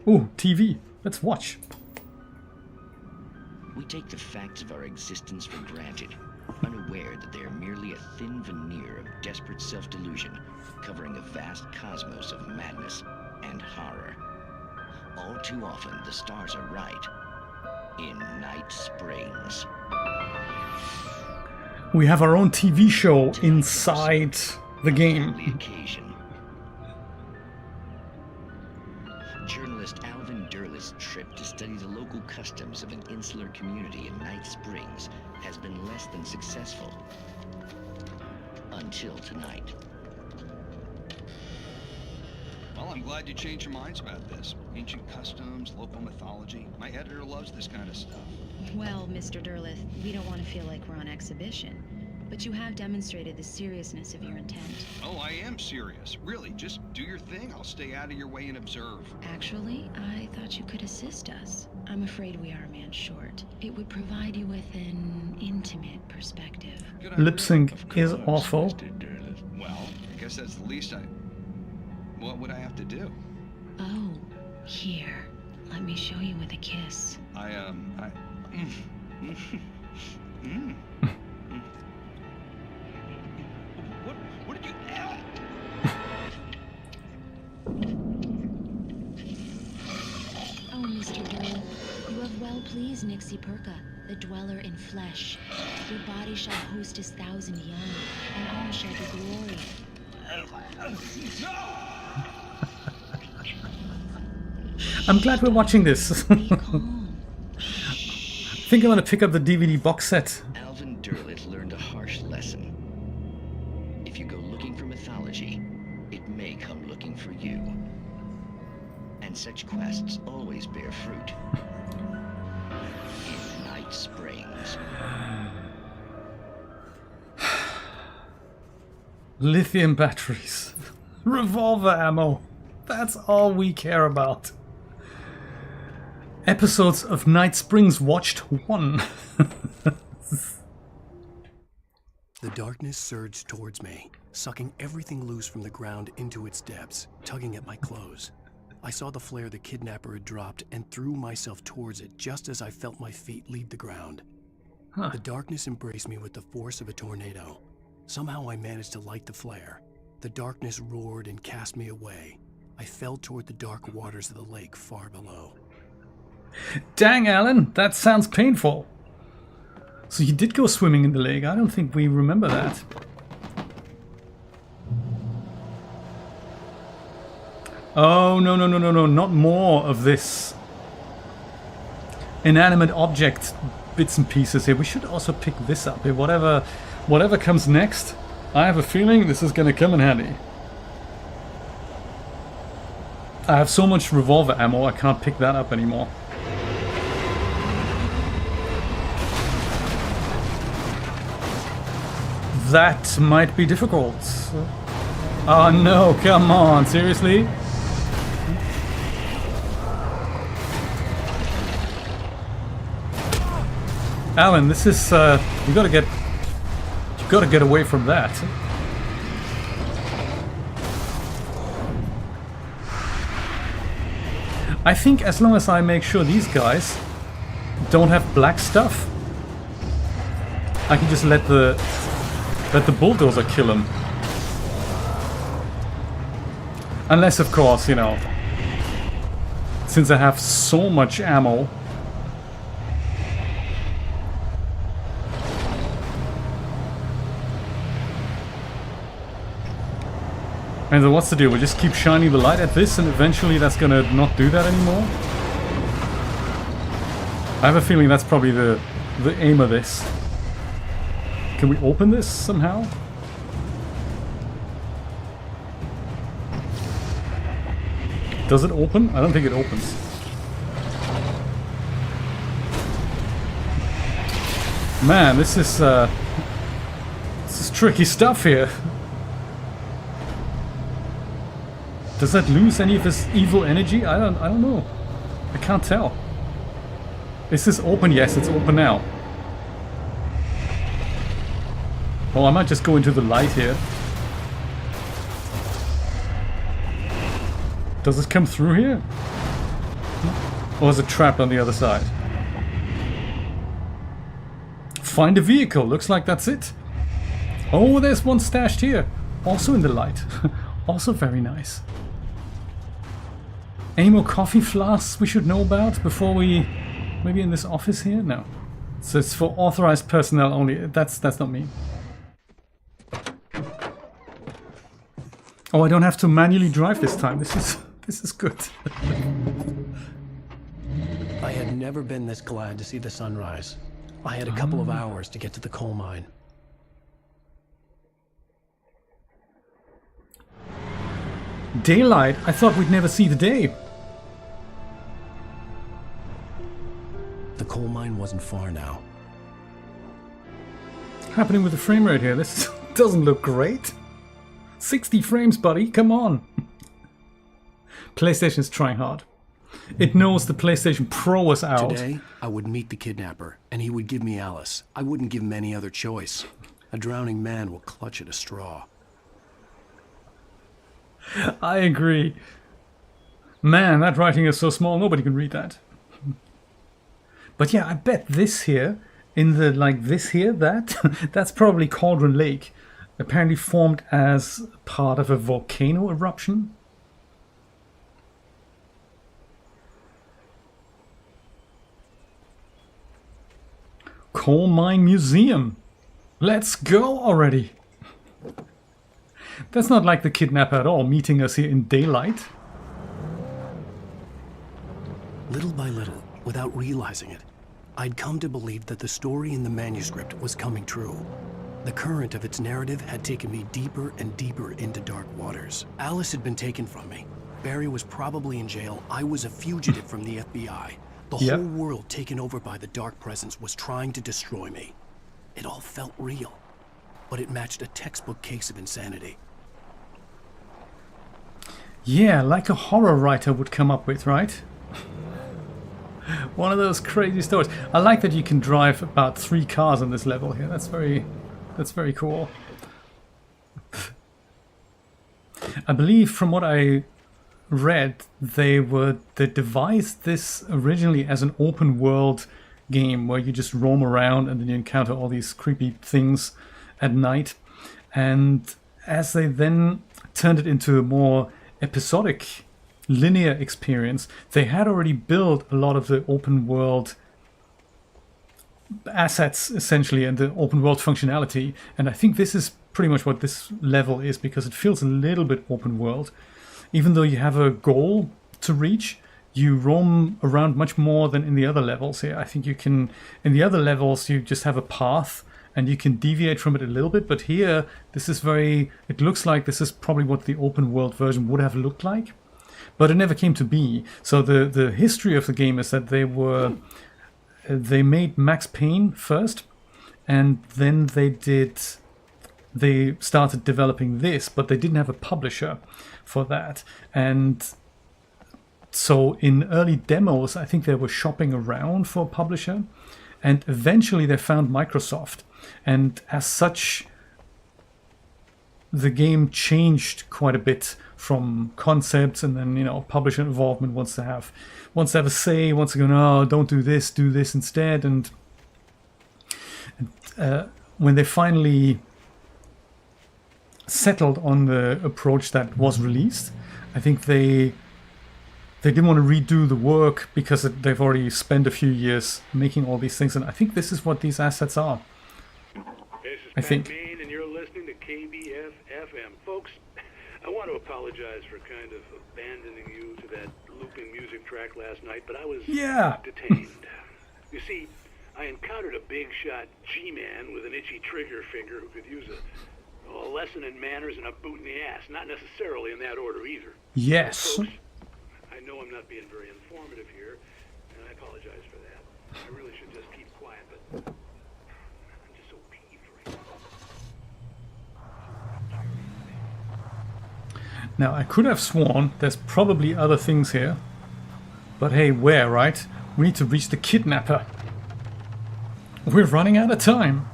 Ooh, TV. Let's watch. We take the facts of our existence for granted, unaware that they are merely a thin veneer of desperate self-delusion, covering a vast cosmos of madness and horror. All too often, the stars are right. In Night Springs. We have our own TV show inside the game. Journalist Alvin Derleth's trip to study the local customs of an insular community in Night Springs has been less than successful. Until tonight. Well, I'm glad you changed your minds about this. Ancient customs, local mythology. My editor loves this kind of stuff. Well, Mr. Derleth, we don't want to feel like we're on exhibition. But you have demonstrated the seriousness of your intent. Oh, I am serious. Really, just do your thing. I'll stay out of your way and observe. Actually, I thought you could assist us. I'm afraid we are a man short. It would provide you with an intimate perspective. Lip sync is awful. Well, I guess that's the least What would I have to do? Oh, here. Let me show you with a kiss. What did you... Oh, Mr. Derleth, you have well pleased Nixie Perka, the dweller in flesh. Your body shall host his 1,000 young, and all shall be glory. I'm glad we're watching this. I think I'm gonna pick up the DVD box set. Alvin Derleth learned a harsh lesson. If you go looking for mythology, it may come looking for you. And such quests always bear fruit. In Night Springs. Lithium batteries. Revolver ammo. That's all we care about. Episodes of Night Springs watched 1. The darkness surged towards me, sucking everything loose from the ground into its depths, tugging at my clothes. I saw the flare the kidnapper had dropped and threw myself towards it just as I felt my feet leave the ground. The darkness embraced me with the force of a tornado. Somehow I managed to light the flare. The darkness roared and cast me away. I fell toward the dark waters of the lake far below. Dang, Alan, that sounds painful. So you did go swimming in the lake. I don't think we remember that. Oh, no, no, no, no, no, not more of this inanimate object bits and pieces here. We should also pick this up here. Whatever comes next, I have a feeling this is going to come in handy. I have so much revolver ammo, I can't pick that up anymore. that might be difficult. Oh no, come on, seriously? Alan, this is, you gotta get away from that. I think as long as I make sure these guys don't have black stuff, I can just let the bulldozer kill them. Unless, of course, you know, since I have so much ammo. And then what's the deal? We just keep shining the light at this and eventually that's gonna not do that anymore? I have a feeling that's probably the aim of this. Can we open this somehow? Does it open? I don't think it opens. Man, this is tricky stuff here. Does that lose any of this evil energy? I don't know. I can't tell. Is this open? Yes, it's open now. Oh, I might just go into the light here. Does it come through here? Or is it trapped on the other side? Find a vehicle. Looks like that's it. Oh, there's one stashed here. Also in the light. Also very nice. Any more coffee flasks we should know about before we... Maybe in this office here? No. So it's for authorized personnel only. That's not me. Oh, I don't have to manually drive this time. This is good. I had never been this glad to see the sunrise. I had a couple of hours to get to the coal mine. Daylight? I thought we'd never see the day. The coal mine wasn't far now. What's happening with the frame rate here? This doesn't look great. 60 frames, buddy. Come on. PlayStation's trying hard. It knows the PlayStation Pro is out. Today, I would meet the kidnapper, and he would give me Alice. I wouldn't give him any other choice. A drowning man will clutch at a straw. I agree. Man, that writing is so small, nobody can read that. But yeah, I bet this here, in the, like this here, that's probably Cauldron Lake. Apparently formed as part of a volcano eruption. Coal Mine Museum. Let's go already. That's not like the kidnapper at all, meeting us here in daylight. Little by little, without realizing it, I'd come to believe that the story in the manuscript was coming true. The current of its narrative had taken me deeper and deeper into dark waters. Alice had been taken from me. Barry was probably in jail. I was a fugitive from the FBI. The whole world taken over by the dark presence was trying to destroy me. It all felt real, but it matched a textbook case of insanity. Yeah, like a horror writer would come up with, right? One of those crazy stories. I like that you can drive about 3 cars on this level here. That's very cool. I believe from what I read, they devised this originally as an open world game where you just roam around and then you encounter all these creepy things at night. And as they then turned it into a more episodic linear experience, they had already built a lot of the open world assets essentially and the open world functionality, and I think this is pretty much what this level is, because it feels a little bit open world. Even though you have a goal to reach, you roam around much more than in the other levels here. I think you can, in the other levels you just have a path and you can deviate from it a little bit, but here this is it looks like this is probably what the open world version would have looked like, but it never came to be. So the history of the game is that they made Max Payne first, and then they did they started developing this, but they didn't have a publisher for that. And so in early demos, I think they were shopping around for a publisher, and eventually they found Microsoft. And as such, the game changed quite a bit from concepts, and then, you know, publisher involvement wants to have a say, wants to go, no, don't do this instead. And when they finally settled on the approach that was released, I think they didn't want to redo the work because they've already spent a few years making all these things, and I think this is what these assets are. This is I think. Pat Maine, and you're listening to KBF FM. Folks, I want to apologize for kind of abandoning you to that looping music track last night, but I was detained. You see, I encountered a big shot G-man with an itchy trigger finger who could use a lesson in manners and a boot in the ass. Not necessarily in that order either. Yes. Folks, I know I'm not being very informative here, and I apologize for that. I really should just keep quiet, but I'm just so peeved right now. Now, I could have sworn there's probably other things here. But hey, where, right? We need to reach the kidnapper. We're running out of time.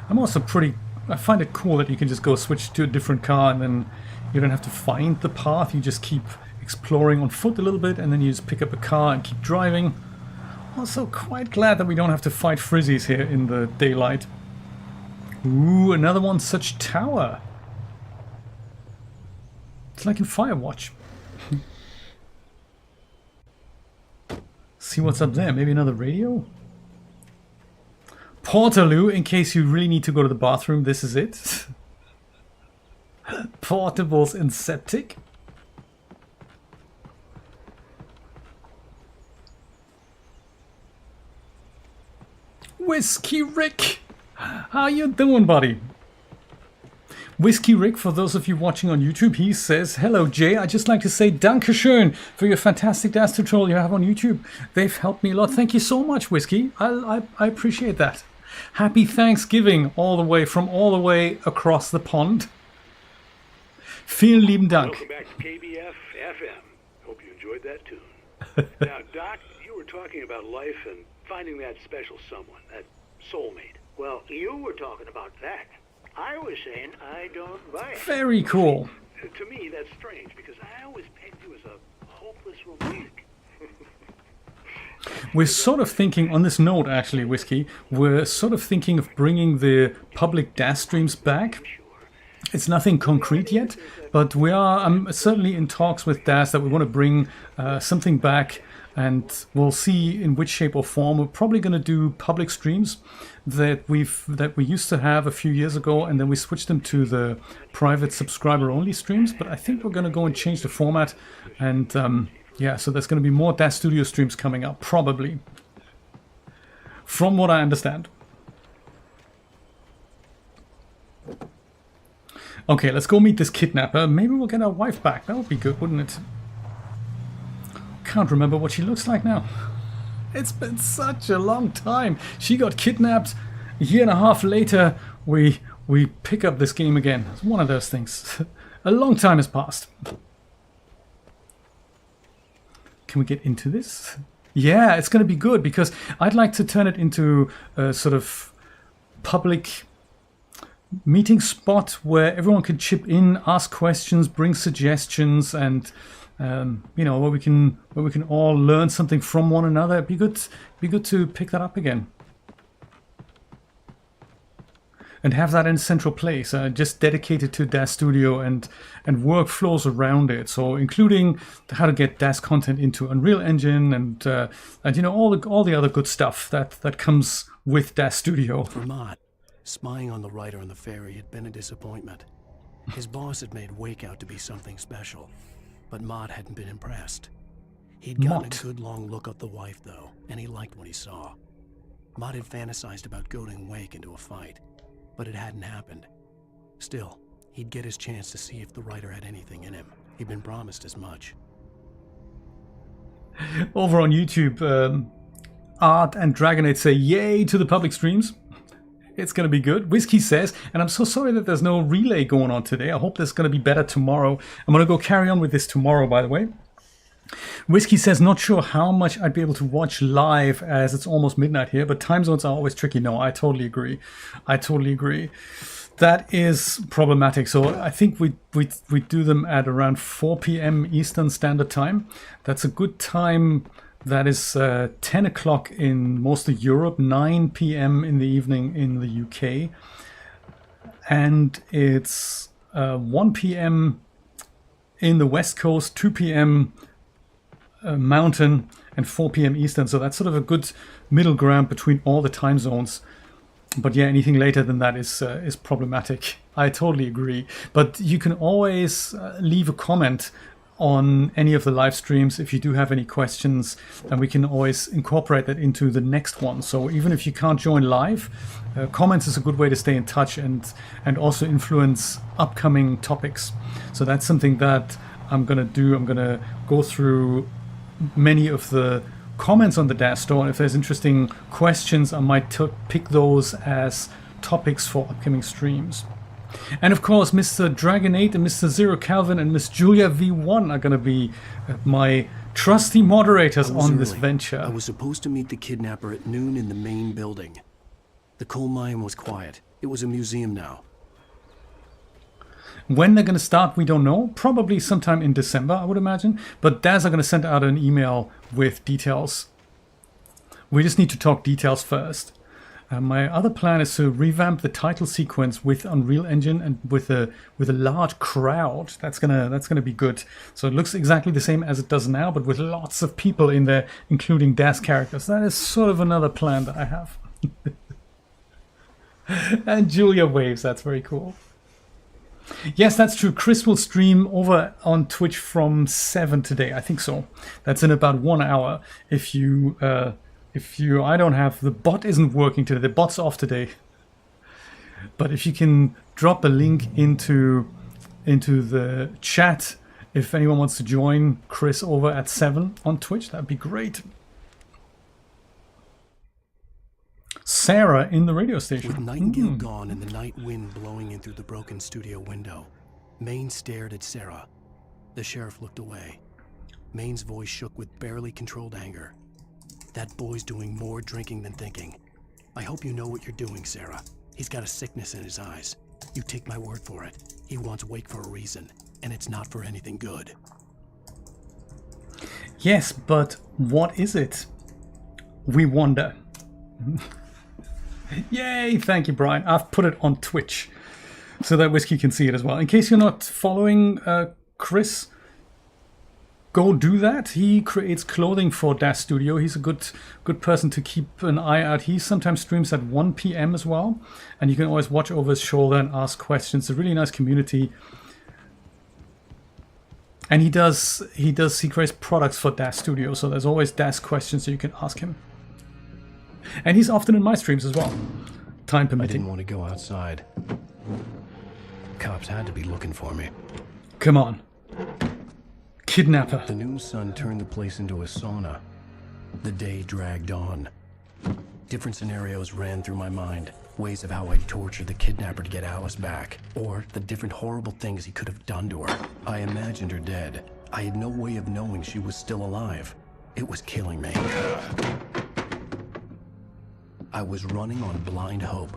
I'm also I find it cool that you can just go switch to a different car and then you don't have to find the path. You just keep exploring on foot a little bit and then you just pick up a car and keep driving. Also quite glad that we don't have to fight frizzies here in the daylight. Ooh, another one such tower. It's like in Firewatch. See what's up there. Maybe another radio? Portaloo, in case you really need to go to the bathroom, this is it. Portables in septic. Whiskey Rick! How you doing, buddy? Whiskey Rick, for those of you watching on YouTube, he says, "Hello Jay, I'd just like to say Dankeschön for your fantastic DAS tutorial you have on YouTube. They've helped me a lot." Thank you so much, Whiskey. I appreciate that. Happy Thanksgiving all the way across the pond. Vielen lieben Dank. Welcome back to KBF FM. Hope you enjoyed that tune. Now, Doc, you were talking about life and finding that special someone, that soulmate. Well, you were talking about that. I was saying I don't buy it. Very cool. To me, that's strange, because I always pegged you as a hopeless romantic. We're sort of thinking, on this note actually, Whiskey, we're sort of thinking of bringing the public DAS streams back. It's nothing concrete yet, but I'm certainly in talks with DAS that we want to bring something back, and we'll see in which shape or form. We're probably going to do public streams that we used to have a few years ago, and then we switched them to the private subscriber-only streams. But I think we're going to go and change the format, and yeah, so there's going to be more DAS Studio streams coming up, probably, from what I understand. Okay, let's go meet this kidnapper. Maybe we'll get our wife back. That would be good, wouldn't it? Can't remember what she looks like now. It's been such a long time. She got kidnapped. A year and a half later, we pick up this game again. It's one of those things. A long time has passed. Can we get into this? Yeah, it's going to be good, because I'd like to turn it into a sort of public meeting spot where everyone can chip in, ask questions, bring suggestions, and you know, where we can all learn something from one another. It'd be good to pick that up again and have that in a central place, just dedicated to DAS Studio and workflows around it. So including how to get DAS content into Unreal Engine and you know, all the other good stuff that comes with DAS Studio. For Mott, spying on the writer on the ferry had been a disappointment. His boss had made Wake out to be something special, but Mott hadn't been impressed. He'd gotten a good long look at the wife, though, and he liked what he saw. Mott had fantasized about goading Wake into a fight, but it hadn't happened. Still, he'd get his chance to see if the writer had anything in him. He'd been promised as much. Over on YouTube, Art and Dragonade say yay to the public streams. It's going to be good. Whiskey says, and I'm so sorry that there's no relay going on today. I hope there's going to be better tomorrow. I'm going to go carry on with this tomorrow, by the way. Whiskey says, not sure how much I'd be able to watch live as it's almost midnight here, but time zones are always tricky. No, I totally agree. I totally agree. That is problematic. So I think we do them at around 4 p.m. Eastern Standard Time. That's a good time. That is 10 o'clock in most of Europe, 9 p.m. in the evening in the UK. And it's 1 p.m. in the West Coast, 2 p.m. Mountain, and 4 p.m. Eastern. So that's sort of a good middle ground between all the time zones. But yeah, anything later than that is problematic. I totally agree. But you can always leave a comment on any of the live streams if you do have any questions, and we can always incorporate that into the next one. So even if you can't join live, comments is a good way to stay in touch and also influence upcoming topics. So that's something that I'm going to do. I'm going to go through many of the comments on the DAS store, and if there's interesting questions, I might pick those as topics for upcoming streams. And of course, Mr. Dragon8 and Mr. Zero Calvin and Miss Julia V1 are going to be my trusty moderators on this venture. I was supposed to meet the kidnapper at noon in the main building. The coal mine was quiet. It was a museum now. When they're going to start, we don't know. Probably sometime in December, I would imagine. But Daz are going to send out an email with details. We just need to talk details first. My other plan is to revamp the title sequence with Unreal Engine and with a large crowd. That's gonna be good. So it looks exactly the same as it does now, but with lots of people in there, including DAS characters. That is sort of another plan that I have. And Julia waves. That's very cool. Yes, that's true. Chris will stream over on Twitch from 7 today. I think so. That's in about 1 hour. If you I don't have, the bot isn't working today. The bot's off today. But if you can drop a link into the chat, if anyone wants to join Chris over at 7 on Twitch, that'd be great. Sarah in the radio station. With Nightingale gone and the night wind blowing in through the broken studio window, Maine stared at Sarah. The sheriff looked away. Maine's voice shook with barely controlled anger. That boy's doing more drinking than thinking. I hope you know what you're doing, Sarah. He's got a sickness in his eyes. You take my word for it. He wants Wake for a reason, and it's not for anything good. Yes, but what is it? We wonder. Yay, thank you, Brian. I've put it on Twitch so that Whiskey can see it as well. In case you're not following Chris, go do that. He creates clothing for DAS Studio. He's a good person to keep an eye out. He sometimes streams at 1 p.m. as well, and you can always watch over his shoulder and ask questions. It's a really nice community. And he creates products for DAS Studio, so there's always DAS questions that you can ask him. And he's often in my streams as well, time permitting. I didn't want to go outside. Cops had to be looking for me. Come on. Kidnapper. The noon sun turned the place into a sauna. The day dragged on. Different scenarios ran through my mind. Ways of how I'd torture the kidnapper to get Alice back. Or the different horrible things he could have done to her. I imagined her dead. I had no way of knowing she was still alive. It was killing me. I was running on blind hope.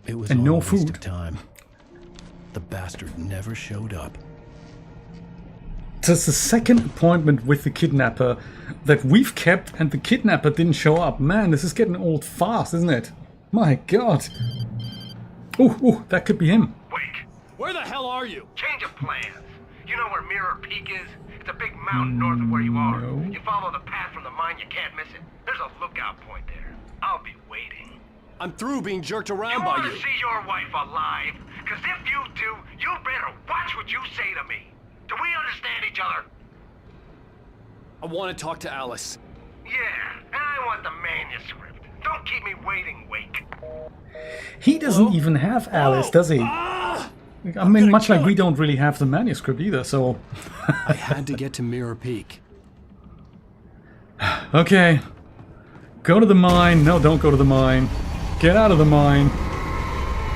It was and all no a waste food. of time. The bastard never showed up. So it's the second appointment with the kidnapper that we've kept, and the kidnapper didn't show up. Man, this is getting old fast, isn't it? My God. Oh, that could be him. Wake. Where the hell are you? Change of plans. You know where Mirror Peak is? It's a big mountain north of where you are. No. You follow the path from the mine, you can't miss it. There's a lookout point there. I'll be waiting. I'm through being jerked around You by want you. to see your wife alive? Because if you do, you better watch what you say to me. Do we understand each other? I want to talk to Alice. Yeah, and I want the manuscript. Don't keep me waiting, Wake. He doesn't even have Alice, does he? I mean, much like we don't really have the manuscript either, so... I had to get to Mirror Peak. Okay, Go to the mine. No, don't go to the mine. Get out of the mine.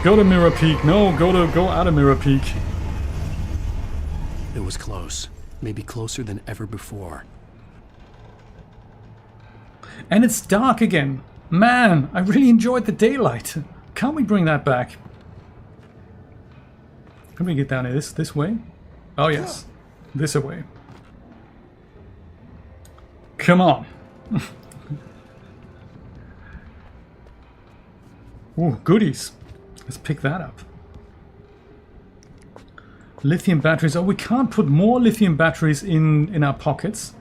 Go to Mirror Peak. No, go out of Mirror Peak. It was close. Maybe closer than ever before. And it's dark again. Man, I really enjoyed the daylight. Can't we bring that back? Can we get down here this way? Oh yes. This way. Come on. Ooh, goodies. Let's pick that up. Lithium batteries. Oh, we can't put more lithium batteries in our pockets.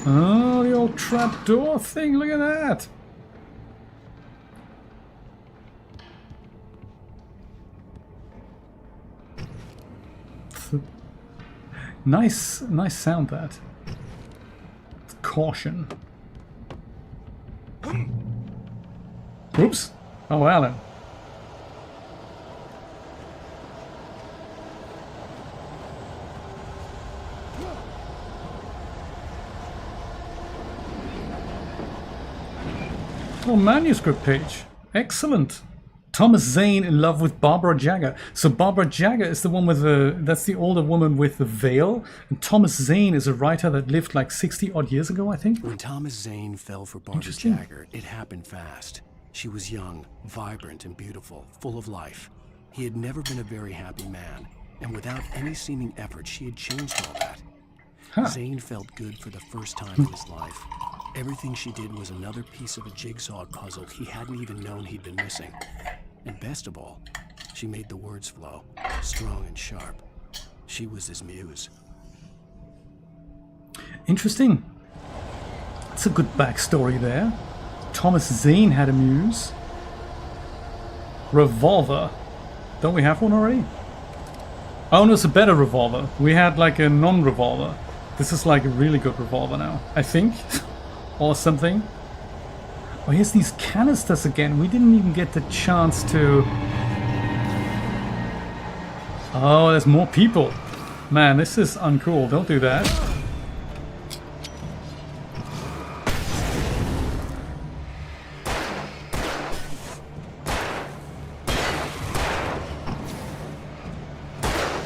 Oh, the old trapdoor thing. Look at that. Nice sound, that. Caution. Oops. Oh, Alan. Oh, manuscript page. Excellent. Thomas Zane in love with Barbara Jagger. So Barbara Jagger is the one with the... That's the older woman with the veil. And Thomas Zane is a writer that lived like 60 odd years ago, I think. When Thomas Zane fell for Barbara Jagger, it happened fast. She was young, vibrant, and beautiful, full of life. He had never been a very happy man. And without any seeming effort, she had changed all that. Zane felt good for the first time in his life. Everything she did was another piece of a jigsaw puzzle he hadn't even known he'd been missing. And best of all, she made the words flow, strong and sharp. She was his muse. Interesting. That's a good backstory there. Thomas Zane had a muse. Revolver. Don't we have one already? Oh no, it's a better revolver. We had like a non-revolver. This is like a really good revolver now, I think. Or something. Oh, here's these canisters again. We didn't even get the chance to... Oh, there's more people. Man, this is uncool. Don't do that.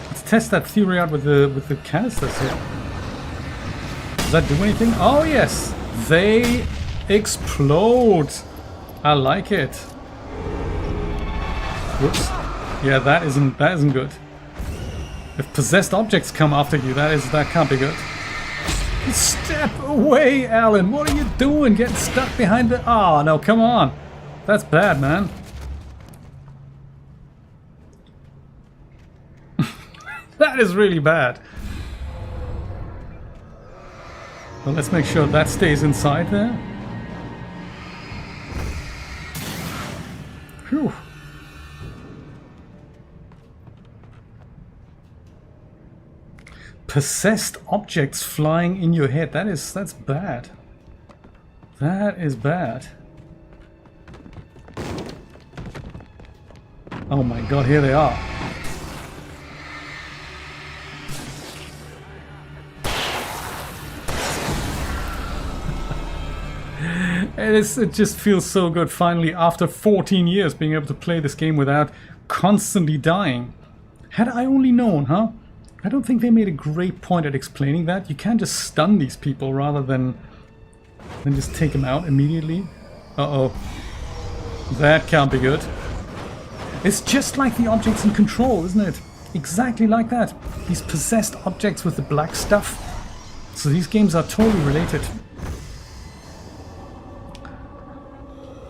Let's test that theory out with the canisters here. Does that do anything? Oh yes! They explode. I like it. Whoops. Yeah, that isn't good. If possessed objects come after you, that can't be good. Step away, Alan. What are you doing? Getting stuck behind the... Oh, no, come on. That's bad, man. That is really bad. Well, let's make sure that stays inside there. Phew. Possessed objects flying in your head. That's bad. That is bad. Oh my god, here they are. It just feels so good finally after 14 years being able to play this game without constantly dying. Had I only known, huh? I don't think they made a great point at explaining that. You can't just stun these people rather than just take them out immediately. Uh-oh. That can't be good. It's just like the objects in Control, isn't it? Exactly like that. These possessed objects with the black stuff. So these games are totally related.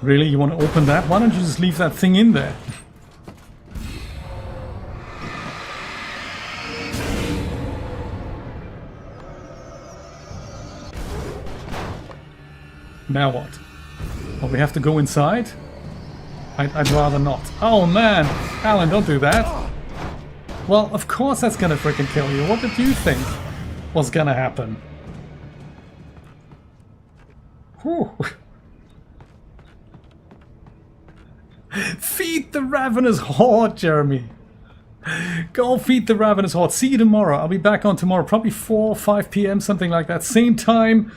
Really? You want to open that? Why don't you just leave that thing in there? Now what? Well, we have to go inside? I'd rather not. Oh man! Alan, don't do that! Well, of course that's gonna freaking kill you. What did you think was gonna happen? Whew. Feed the ravenous horde, Jeremy. Go feed the ravenous horde. See you tomorrow. I'll be back on tomorrow, probably 4 or 5 p.m., something like that. Same time,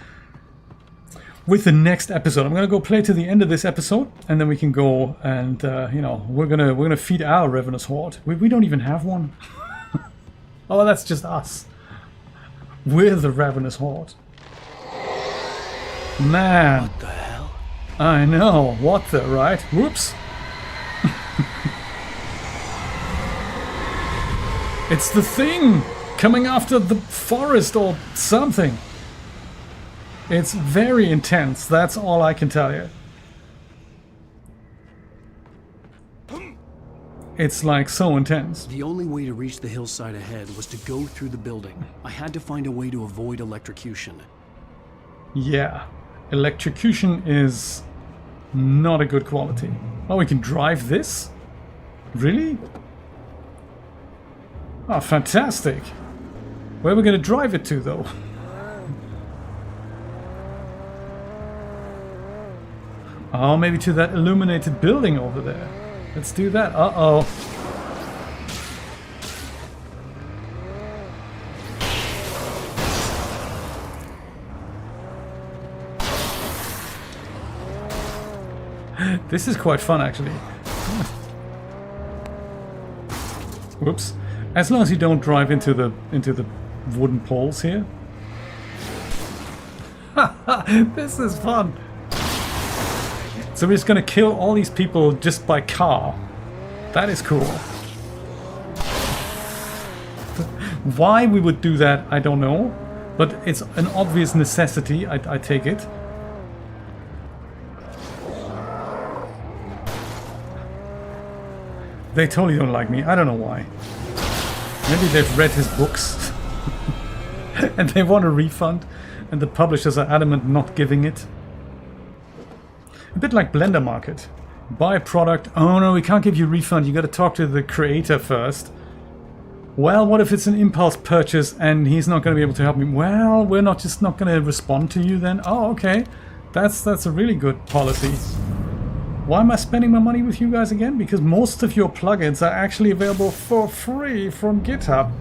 with the next episode. I'm gonna go play to the end of this episode, and then we can go and you know, we're gonna feed our ravenous horde. We don't even have one. Oh, that's just us. We're the ravenous horde. Man. What the hell? I know. What the, right? Whoops. It's the thing coming after the forest or something. It's very intense. That's all I can tell you. It's like so intense. The only way to reach the hillside ahead was to go through the building. I had to find a way to avoid electrocution. Yeah. Electrocution is not a good quality. Oh, we can drive this? Really? Oh, fantastic. Where are we going to drive it to, though? Oh, maybe to that illuminated building over there. Let's do that. Uh-oh. This is quite fun, actually. Whoops. As long as you don't drive into the wooden poles here. This is fun. So we're just gonna kill all these people just by car. That is cool. Why we would do that, I don't know. But it's an obvious necessity, I take it. They totally don't like me. I don't know why. Maybe they've read his books and they want a refund, and the publishers are adamant not giving it. A bit like Blender Market. Buy a product. Oh no, we can't give you a refund. You got to talk to the creator first. Well, what if it's an impulse purchase and he's not going to be able to help me? Well, we're not going to respond to you then. Oh, okay. That's a really good policy. Why am I spending my money with you guys again? Because most of your plugins are actually available for free from GitHub.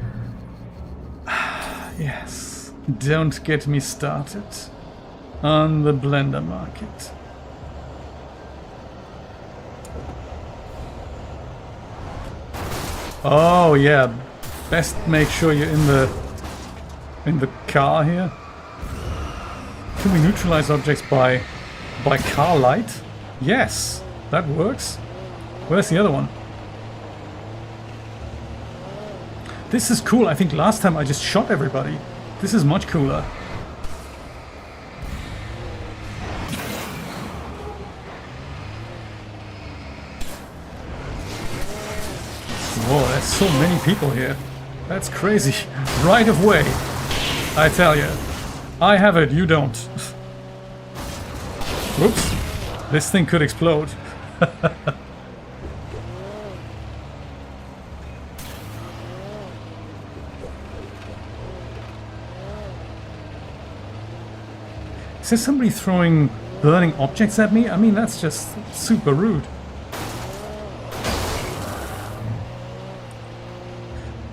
Yes. Don't get me started on the Blender Market. Oh yeah, best make sure you're in the car here. Can we neutralize objects by car light? Yes, that works. Where's the other one? This is cool. I think last time I just shot everybody. This is much cooler. Whoa, there's so many people here. That's crazy. Right of way. I tell you. I have it, you don't. Whoops. This thing could explode. Is there somebody throwing burning objects at me? I mean, that's just super rude.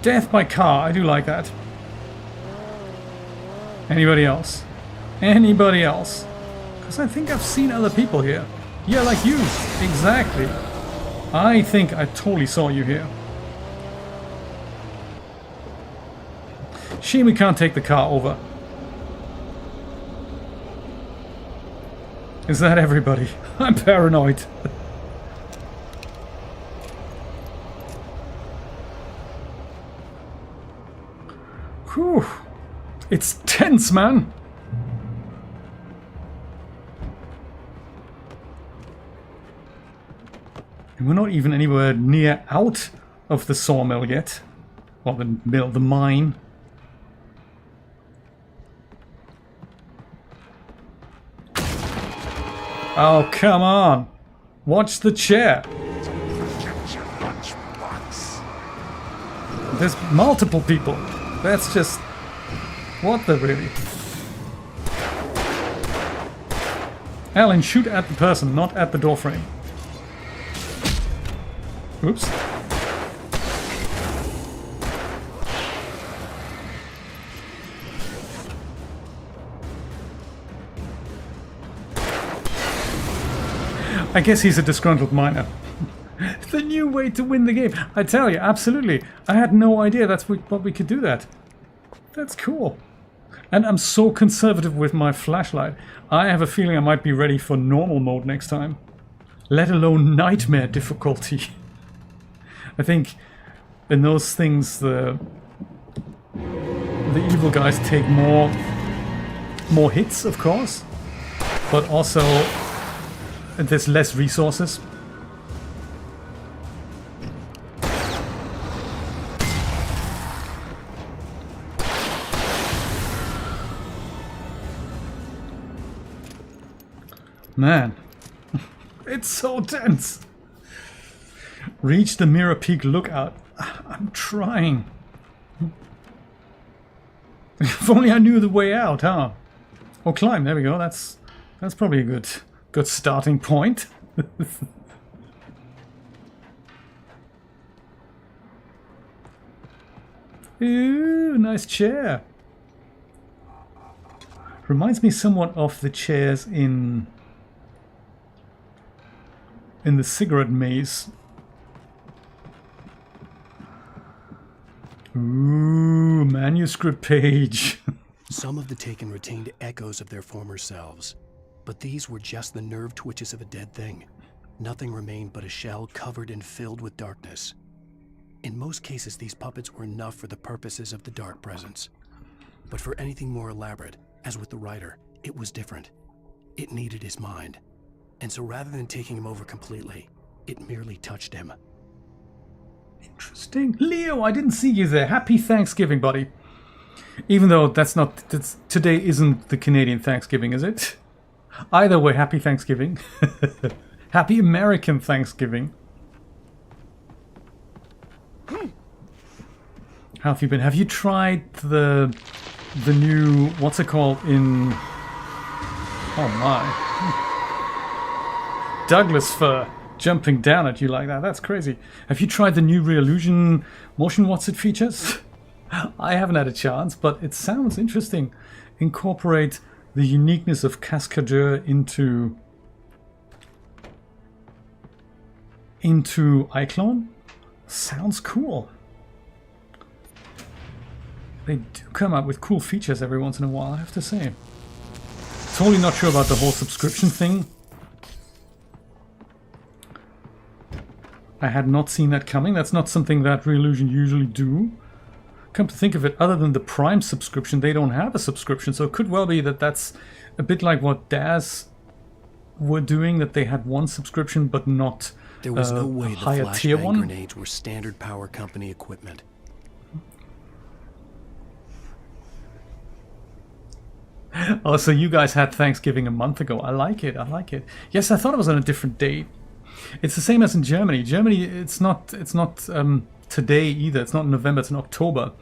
Death by car, I do like that. Anybody else? Anybody else? Because I think I've seen other people here. Yeah, like you. Exactly. I think I totally saw you here. Shame we can't take the car over. Is that everybody? I'm paranoid. Whew. It's tense, man. And we're not even anywhere near out of the sawmill yet. Or the mill, the mine. Oh, come on. Watch the chair. There's multiple people. That's just... What the really? Alan, shoot at the person, not at the doorframe. Oops. I guess he's a disgruntled miner. The new way to win the game. I tell you, absolutely. I had no idea that's what we could do that. That's cool. And I'm so conservative with my flashlight. I have a feeling I might be ready for normal mode next time. Let alone nightmare difficulty. I think in those things the evil guys take more hits, of course. But also there's less resources. Man, it's so tense. Reach the Mirror Peak lookout. I'm trying. If only I knew the way out, huh? Oh, climb. There we go. That's probably a good starting point. Ooh, nice chair. Reminds me somewhat of the chairs in the cigarette maze. Ooh, manuscript page. Some of the Taken retained echoes of their former selves, but these were just the nerve twitches of a dead thing. Nothing remained but a shell covered and filled with darkness. In most cases, these puppets were enough for the purposes of the Dark Presence. But for anything more elaborate, as with the writer, it was different. It needed his mind. And so rather than taking him over completely, it merely touched him. Interesting. Leo, I didn't see you there. Happy Thanksgiving, buddy. Even though today isn't the Canadian Thanksgiving, is it? Either way, happy Thanksgiving. Happy American Thanksgiving. How have you been? Have you tried the new, what's it called in... Oh my. Douglas fir jumping down at you like that. That's crazy. Have you tried the new Reallusion motion what's it features? I haven't had a chance, but it sounds interesting. Incorporate the uniqueness of Cascadeur into iClone. Sounds cool. They do come up with cool features every once in a while, I have to say. Totally not sure about the whole subscription thing. I had not seen that coming. That's not something that Reallusion usually do. Come to think of it, other than the Prime subscription, they don't have a subscription. So it could well be that that's a bit like what DAS were doing, that they had one subscription but not There was no way the higher tier flashbang one. grenades were standard power company equipment. Oh, so you guys had Thanksgiving a month ago. I like it. I like it. Yes, I thought it was on a different date. It's the same as in Germany. Germany, it's not today either. It's not in November. It's in October.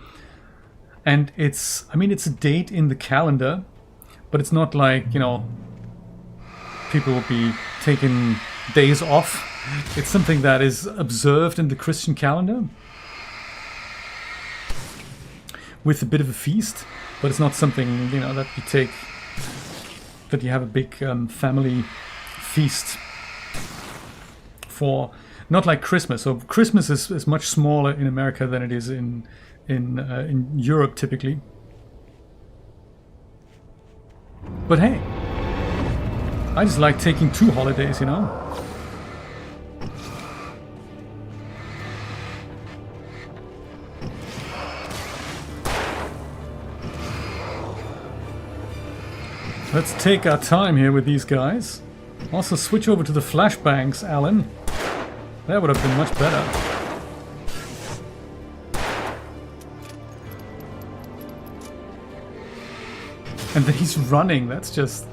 And it's a date in the calendar, but it's not like, you know, people will be taking days off. It's something that is observed in the Christian calendar with a bit of a feast. But it's not something, you know, that you have a big family feast for. Not like Christmas. So Christmas is much smaller in America than it is in Europe typically. But hey, I just like taking 2 holidays, you know. Let's take our time here with these guys. Also switch over to the flashbangs, Alan. That would have been much better. And then he's running, that's just...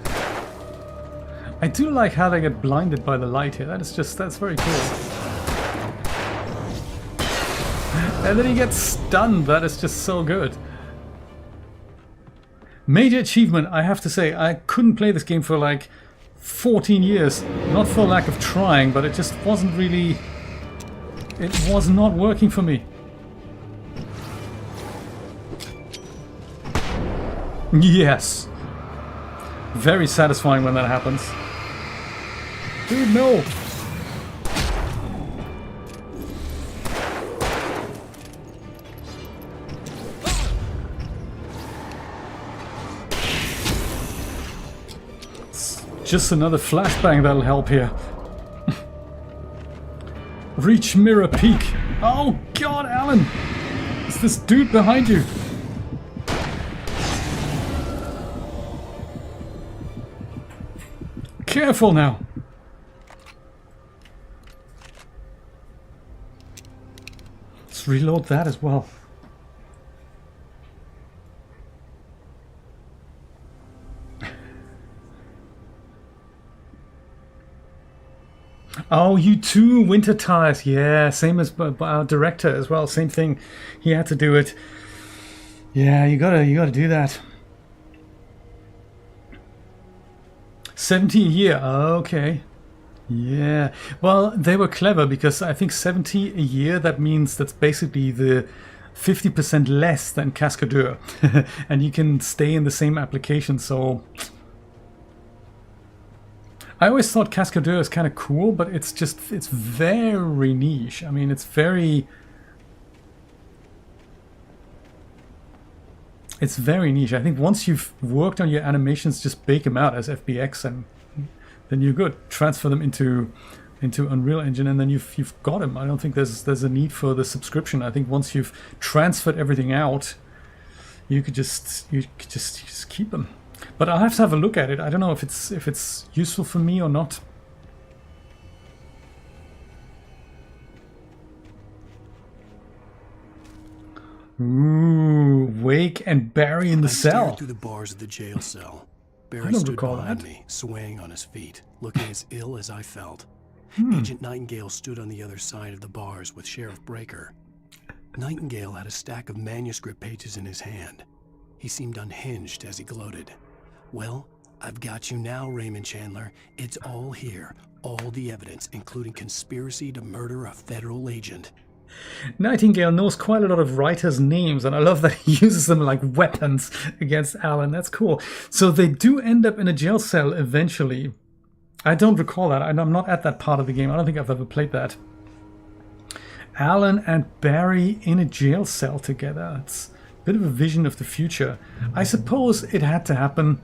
I do like how they get blinded by the light here. That's very cool. And then he gets stunned, that is just so good. Major achievement, I have to say, I couldn't play this game for like 14 years. Not for lack of trying, but it just wasn't really... It was not working for me. Yes. Very satisfying when that happens. Dude, no! It's just another flashbang that'll help here. Reach mirror peak. Oh god, Alan! It's this dude behind you. Careful now. Let's reload that as well. Oh, you too, winter tires. Yeah, same as our director as well. Same thing. He had to do it. Yeah, you gotta do that. 70 a year. Okay. Yeah. Well, they were clever because I think 70 a year, that means that's basically the 50% less than Cascadeur. And you can stay in the same application, so... I always thought Cascadeur is kind of cool, but it's very niche. I mean, it's very niche. I think once you've worked on your animations, just bake them out as FBX and then you're good. Transfer them into Unreal Engine and then you've got them. I don't think there's a need for the subscription. I think once you've transferred everything out, you could just keep them. But I'll have to have a look at it. I don't know if it's useful for me or not. Ooh, Wake and Barry in the cell. Stared through the bars of the jail cell. Barry stood behind me, swaying on his feet, looking as ill as I felt. Agent Nightingale stood on the other side of the bars with Sheriff Breaker. Nightingale had a stack of manuscript pages in his hand. He seemed unhinged as he gloated. Well, I've got you now, Raymond Chandler. It's all here. All the evidence, including conspiracy to murder a federal agent. Nightingale knows quite a lot of writers' names, and I love that he uses them like weapons against Alan. That's cool. So they do end up in a jail cell eventually. I don't recall that. I'm not at that part of the game. I don't think I've ever played that. Alan and Barry in a jail cell together. It's a bit of a vision of the future. I suppose it had to happen.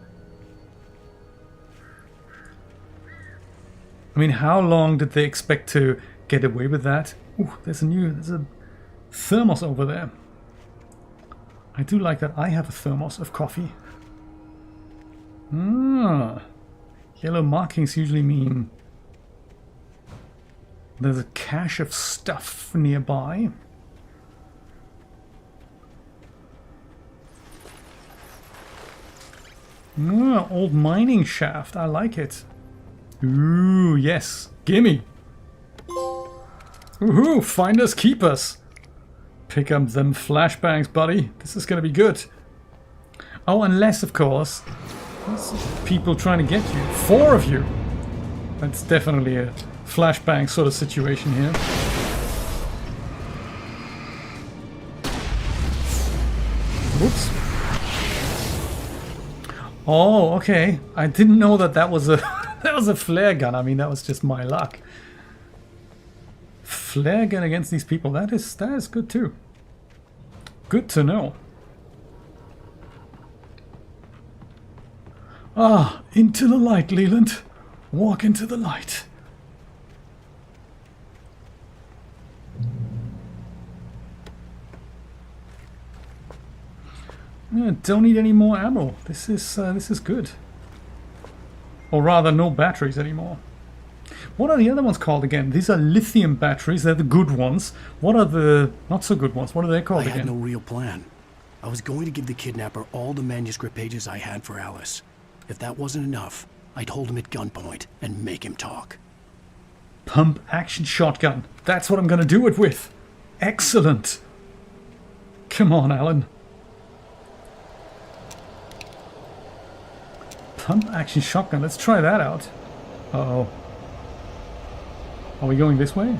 I mean, how long did they expect to get away with that? Ooh, there's a thermos over there. I do like that I have a thermos of coffee. Yellow markings usually mean there's a cache of stuff nearby. Old mining shaft. I like it. Ooh, yes. Gimme. Woohoo! Finders keepers. Pick up them flashbangs, buddy. This is gonna be good. Oh, unless, of course, there's people trying to get you. 4 of you. That's definitely a flashbang sort of situation here. Whoops. Oh, okay. I didn't know that was a that was a flare gun. I mean, that was just my luck. Flare gun against these people. That is good too. Good to know. Ah, into the light, Leland. Walk into the light. Don't need any more ammo. This is good. Or rather, no batteries anymore. What are the other ones called again? These are lithium batteries. They're the good ones. What are the not so good ones? What are they called again? I had no real plan. I was going to give the kidnapper all the manuscript pages I had for Alice. If that wasn't enough, I'd hold him at gunpoint and make him talk. Pump action shotgun. That's what I'm going to do it with. Excellent. Come on, Alan. Pump action shotgun. Let's try that out. Uh-oh. Are we going this way?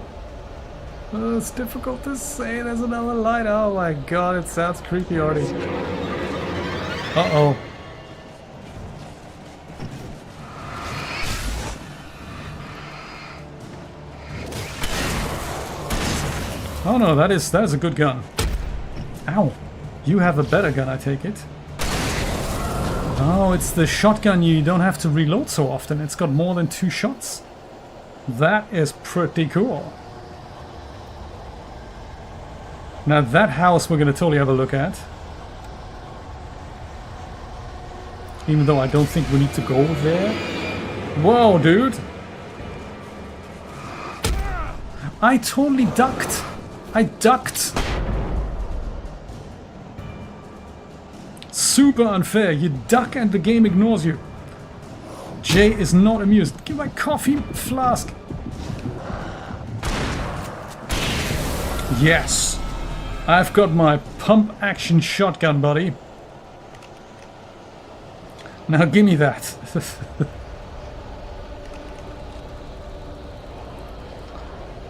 Oh, it's difficult to say. There's another light. Oh my god, it sounds creepy already. Uh-oh. Oh no, that is a good gun. Ow. You have a better gun, I take it. Oh, it's the shotgun you don't have to reload so often. It's got more than 2 shots. That is pretty cool. Now that house we're going to totally have a look at. Even though I don't think we need to go there. Whoa, dude! I totally ducked! I ducked! Super unfair. You duck and the game ignores you. Jay is not amused. Give my coffee flask. Yes. I've got my pump action shotgun, buddy. Now give me that.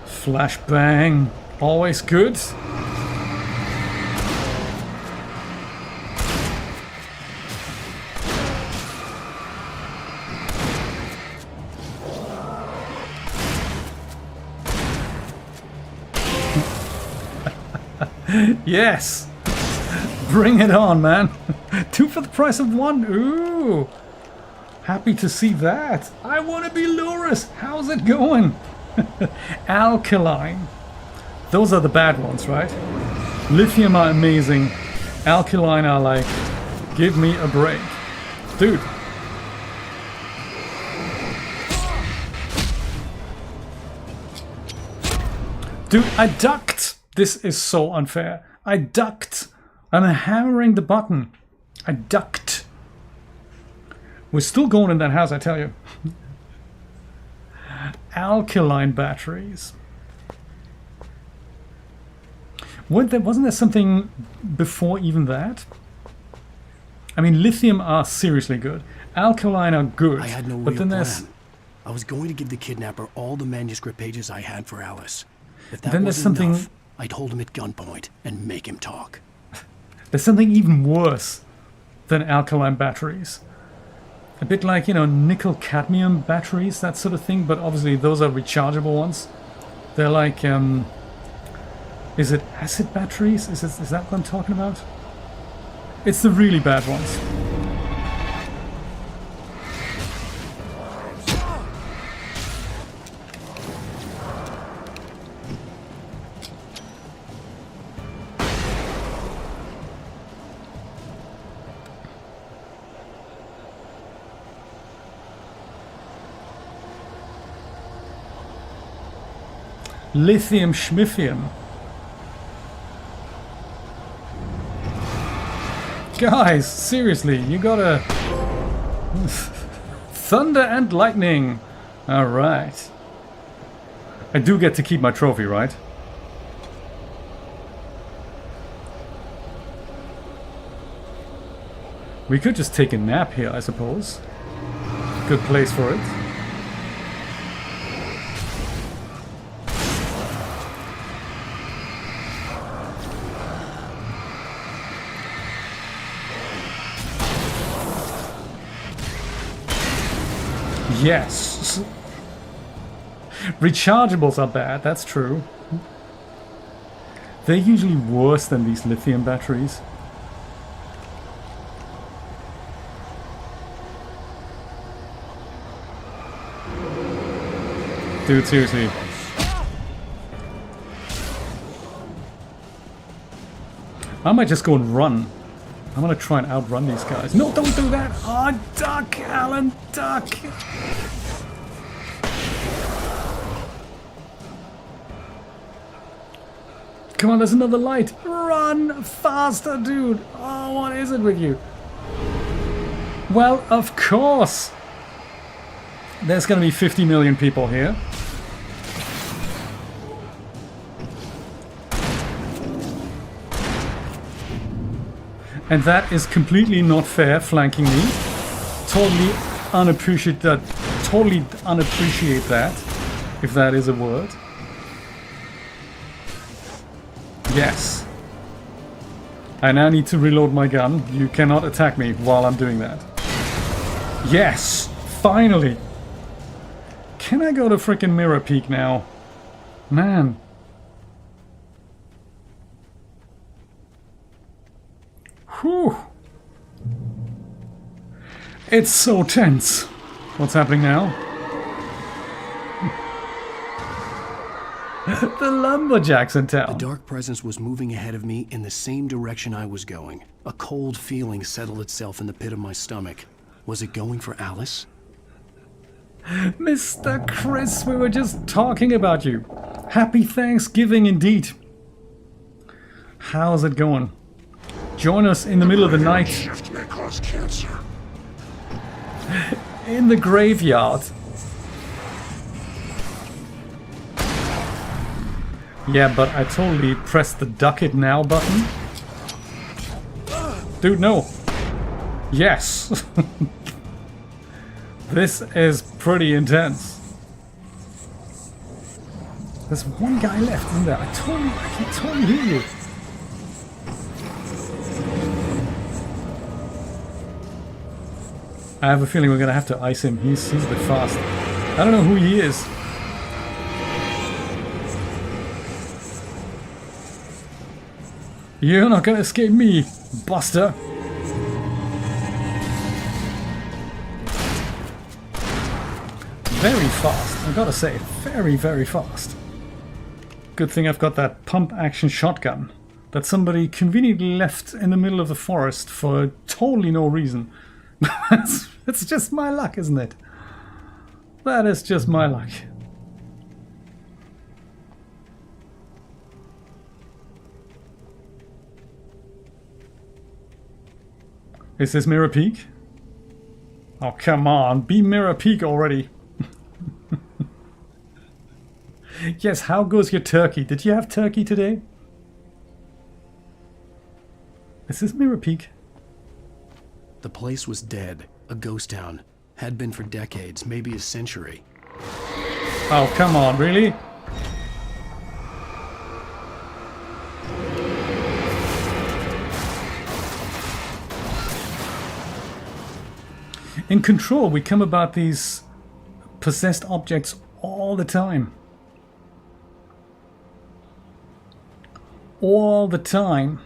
Flashbang. Always good. Yes! Bring it on, man! 2 for the price of 1! Ooh! Happy to see that! I want to be Luris! How's it going? Alkaline. Those are the bad ones, right? Lithium are amazing. Alkaline are like, give me a break. Dude! Dude, I ducked! This is so unfair. I ducked. I'm hammering the button. I ducked. We're still going in that house, I tell you. Alkaline batteries. Wasn't there something before even that? I mean, lithium are seriously good. Alkaline are good. I had no but real then plan. there's I was going to give the kidnapper all the manuscript pages I had for Alice. If that Then there's wasn't something- enough, I'd hold him at gunpoint and make him talk. There's something even worse than alkaline batteries. A bit like, you know, nickel cadmium batteries, that sort of thing, but obviously those are rechargeable ones. They're like, is it acid batteries? Is that what I'm talking about? It's the really bad ones. Lithium schmithium. Guys, seriously, you gotta... Thunder and lightning. Alright. I do get to keep my trophy, right? We could just take a nap here, I suppose. Good place for it. Yes. Rechargeables are bad, that's true. They're usually worse than these lithium batteries. Dude, seriously. I might just go and run. I'm gonna try and outrun these guys. No, don't do that! Oh, duck, Alan, duck! Come on, there's another light! Run faster, dude! Oh, what is it with you? Well, of course! There's gonna be 50 million people here. And that is completely not fair, flanking me. Totally unappreciate that. Totally unappreciate that, if that is a word. Yes. I now need to reload my gun. You cannot attack me while I'm doing that. Yes! Finally! Can I go to frickin' Mirror Peak now? Man. Whew. It's so tense. What's happening now? The lumberjacks in town. The dark presence was moving ahead of me in the same direction I was going. A cold feeling settled itself in the pit of my stomach. Was it going for Alice? Mr. Chris, we were just talking about you. Happy Thanksgiving indeed. How's it going? Join us in the middle of the night. Shift may cause cancer. In the graveyard. Yeah, but I totally pressed the duck it now button. Dude, no. Yes. This is pretty intense. There's one guy left, isn't there? I can totally hear you. I have a feeling we're gonna have to ice him. He's a bit fast. I don't know who he is. You're not gonna escape me, Buster. Very fast, I gotta say, very, very fast. Good thing I've got that pump action shotgun that somebody conveniently left in the middle of the forest for totally no reason. It's just my luck, isn't it? That is just my luck. Is this Mirror Peak? Oh, come on, be Mirror Peak already. Yes, how goes your turkey? Did you have turkey today? Is this Mirror Peak? The place was dead. A ghost town. Had been for decades, maybe a century. Oh, come on, really? In Control, we come about these possessed objects all the time. All the time.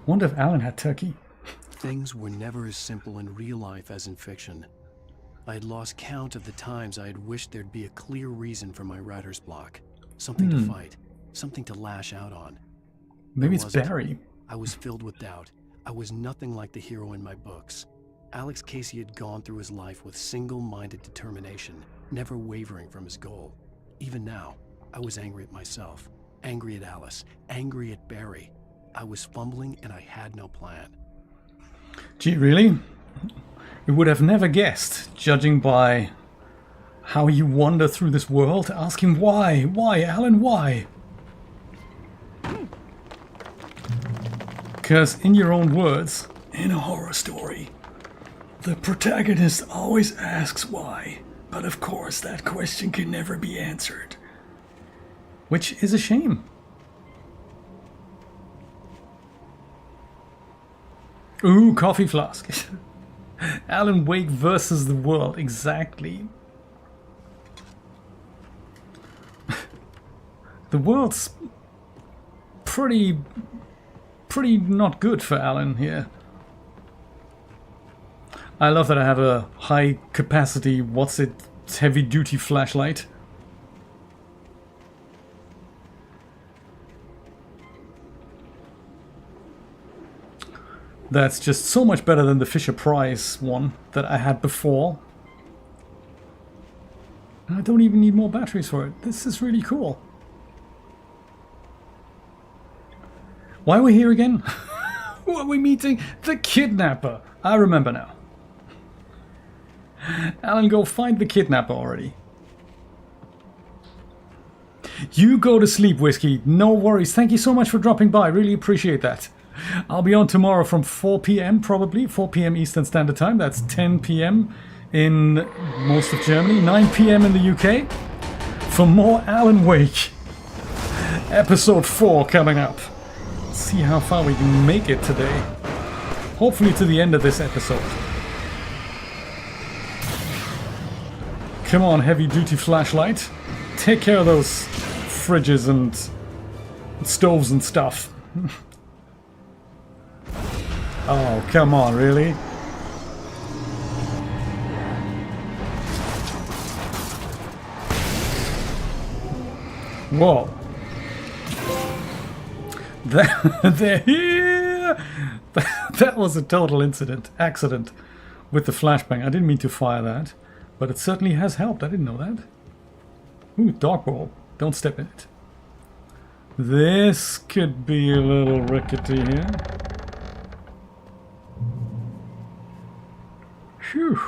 Wonder if Alan had turkey. Things were never as simple in real life as in fiction. I had lost count of the times I had wished there'd be a clear reason for my writer's block. Something to fight. Something to lash out on. Maybe it's Barry. I was filled with doubt. I was nothing like the hero in my books. Alex Casey had gone through his life with single-minded determination, never wavering from his goal. Even now, I was angry at myself, angry at Alice, angry at Barry. I was fumbling and I had no plan. Gee, really? We would have never guessed, judging by how you wander through this world, asking why? Why, Alan, why? Because in your own words, in a horror story, the protagonist always asks why, but of course that question can never be answered. Which is a shame. Ooh, coffee flask. Alan Wake versus the world, exactly. The world's pretty not good for Alan here. I love that I have a high capacity, heavy duty flashlight. That's just so much better than the Fisher-Price one that I had before. And I don't even need more batteries for it. This is really cool. Why are we here again? Who are we meeting? The kidnapper. I remember now. Alan, go find the kidnapper already. You go to sleep, Whiskey. No worries. Thank you so much for dropping by. Really appreciate that. I'll be on tomorrow from 4 p.m. probably. 4 p.m. Eastern Standard Time. That's 10 p.m. in most of Germany. 9 p.m. in the UK. For more Alan Wake. Episode 4 coming up. See how far we can make it today. Hopefully to the end of this episode. Come on, heavy duty flashlight. Take care of those fridges and stoves and stuff. Oh, come on, really? Whoa. They're here! That was a total accident with the flashbang. I didn't mean to fire that, but it certainly has helped. I didn't know that. Ooh, dark ball. Don't step in it. This could be a little rickety here. Phew.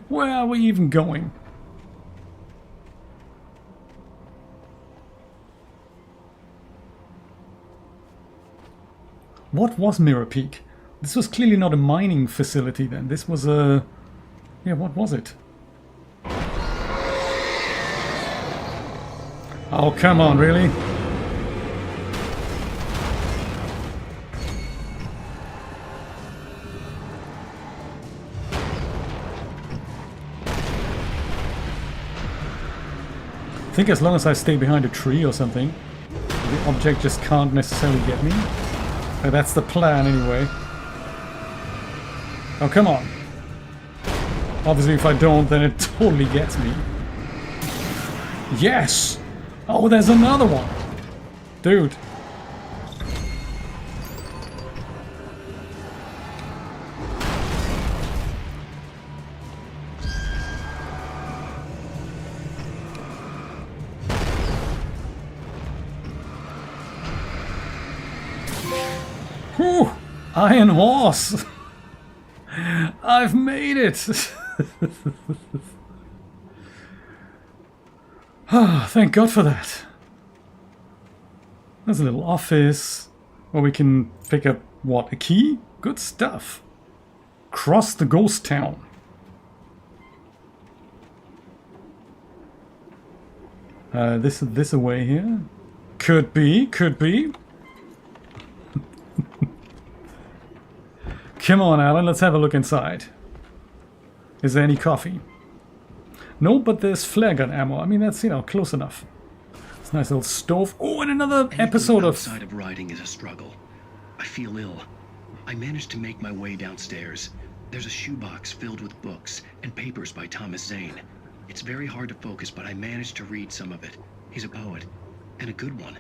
Where are we even going? What was Mirror Peak? This was clearly not a mining facility then. This was a... Yeah, what was it? Oh, come on, really? I think as long as I stay behind a tree or something, the object just can't necessarily get me. That's the plan anyway. Oh, come on. Obviously, if I don't, then it totally gets me. Yes! Oh, there's another one! Dude. Whew! Iron Horse! I've made it! Ah, thank God for that. There's a little office where we can pick up, what, a key? Good stuff. Cross the ghost town. This away here? Could be, could be. Come on, Alan, let's have a look inside. Is there any coffee? No, but there's flare gun ammo. I mean, that's, you know, close enough. It's a nice little stove. Oh, and another episode of... Outside of writing is a struggle. I feel ill. I managed to make my way downstairs. There's a shoebox filled with books and papers by Thomas Zane. It's very hard to focus, but I managed to read some of it. He's a poet, and a good one.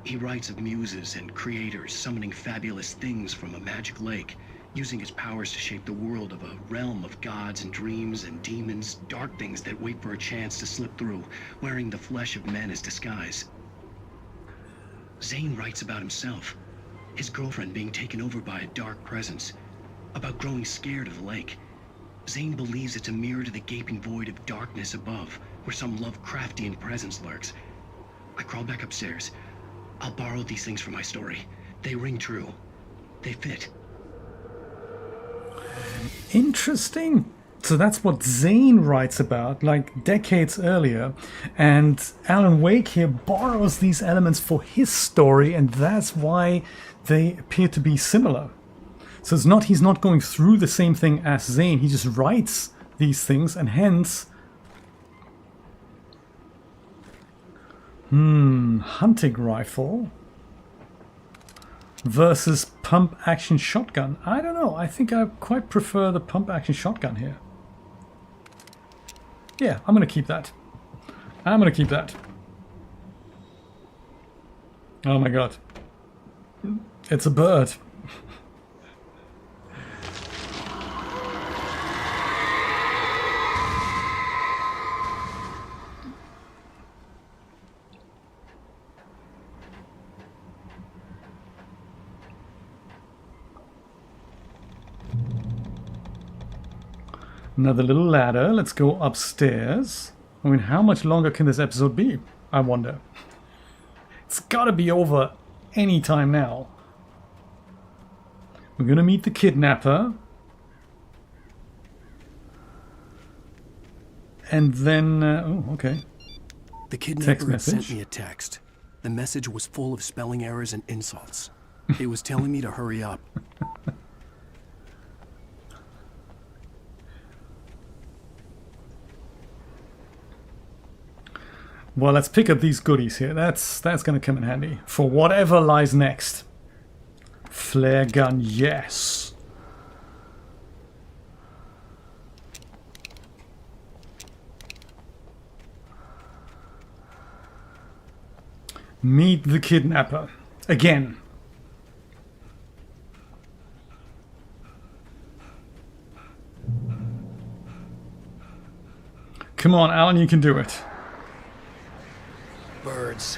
He writes of muses and creators summoning fabulous things from a magic lake, using his powers to shape the world of a realm of gods and dreams and demons, dark things that wait for a chance to slip through, wearing the flesh of men as disguise. Zane writes about himself, his girlfriend being taken over by a dark presence, about growing scared of the lake. Zane believes it's a mirror to the gaping void of darkness above, where some Lovecraftian presence lurks. I crawl back upstairs. I'll borrow these things for my story. They ring true. They fit. Interesting. So that's what Zane writes about, like decades earlier, and Alan Wake here borrows these elements for his story, and that's why they appear to be similar. So it's not, he's not going through the same thing as Zane, he just writes these things, and hence... hunting rifle versus pump action shotgun. I don't know, I think I quite prefer the pump action shotgun here. Yeah, I'm gonna keep that. I'm gonna keep that. Oh my god. It's a bird. Another little ladder. Let's go upstairs. I mean, how much longer can this episode be? I wonder. It's gotta be over any time now. We're gonna meet the kidnapper. And then... oh, okay. The kidnapper had sent me a text. The message was full of spelling errors and insults. It was telling me to hurry up. Well, let's pick up these goodies here. That's gonna come in handy for whatever lies next. Flare gun, yes. Meet the kidnapper. Again. Come on, Alan, you can do it. Birds.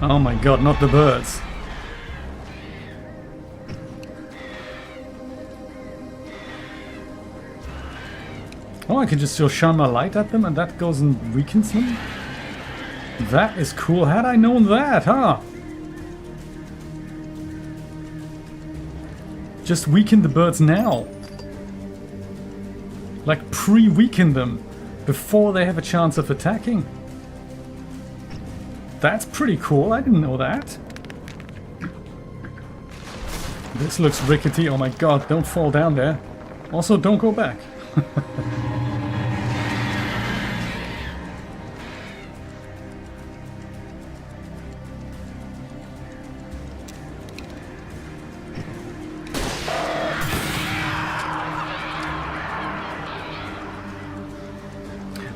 Oh my god, not the birds. Oh, I can just still shine my light at them and that goes and weakens them? That is cool. Had I known that, huh? Just weaken the birds now. Like pre-weaken them before they have a chance of attacking. That's pretty cool. I didn't know that. This looks rickety. Oh my god, don't fall down there. Also, don't go back.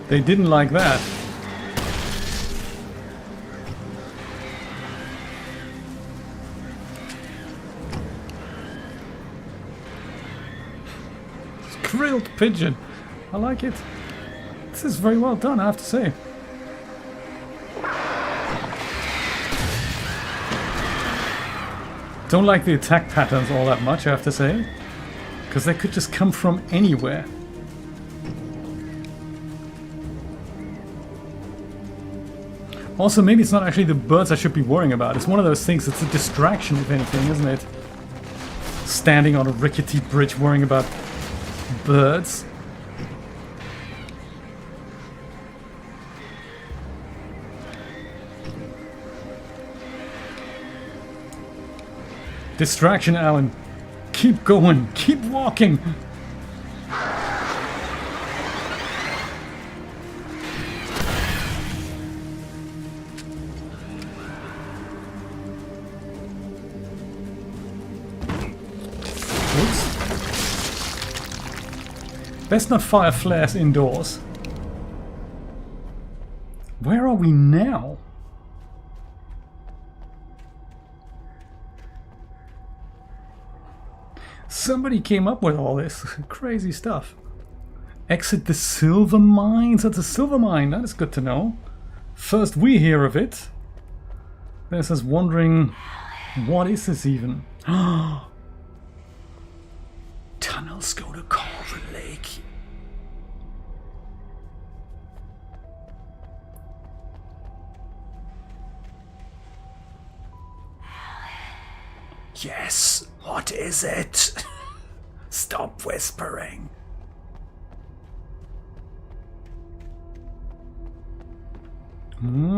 They didn't like that. Grilled pigeon. I like it. This is very well done, I have to say. Don't like the attack patterns all that much, I have to say. Because they could just come from anywhere. Also, maybe it's not actually the birds I should be worrying about. It's one of those things that's a distraction, if anything, isn't it? Standing on a rickety bridge worrying about birds. Distraction, Alan. Keep going. Keep walking. Best not fire flares indoors. Where are we now? Somebody came up with all this crazy stuff. Exit the silver mines. That's a silver mine. That is good to know. First we hear of it. There's us wondering, what is this even? Tunnels go to Cauldron Lake. Yes, what is it? Stop whispering.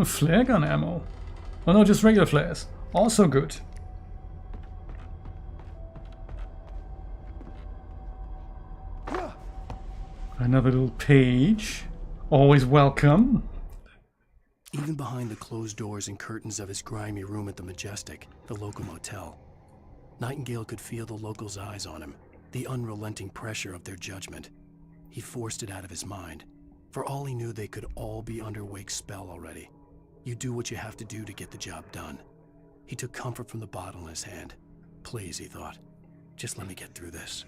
Flare gun ammo. Oh no, just regular flares. Also good. Another little page. Always welcome. Even behind the closed doors and curtains of his grimy room at the Majestic, the local motel, Nightingale could feel the locals' eyes on him, the unrelenting pressure of their judgment. He forced it out of his mind. For all he knew, they could all be under Wake's spell already. You do what you have to do to get the job done. He took comfort from the bottle in his hand. Please, he thought, just let me get through this.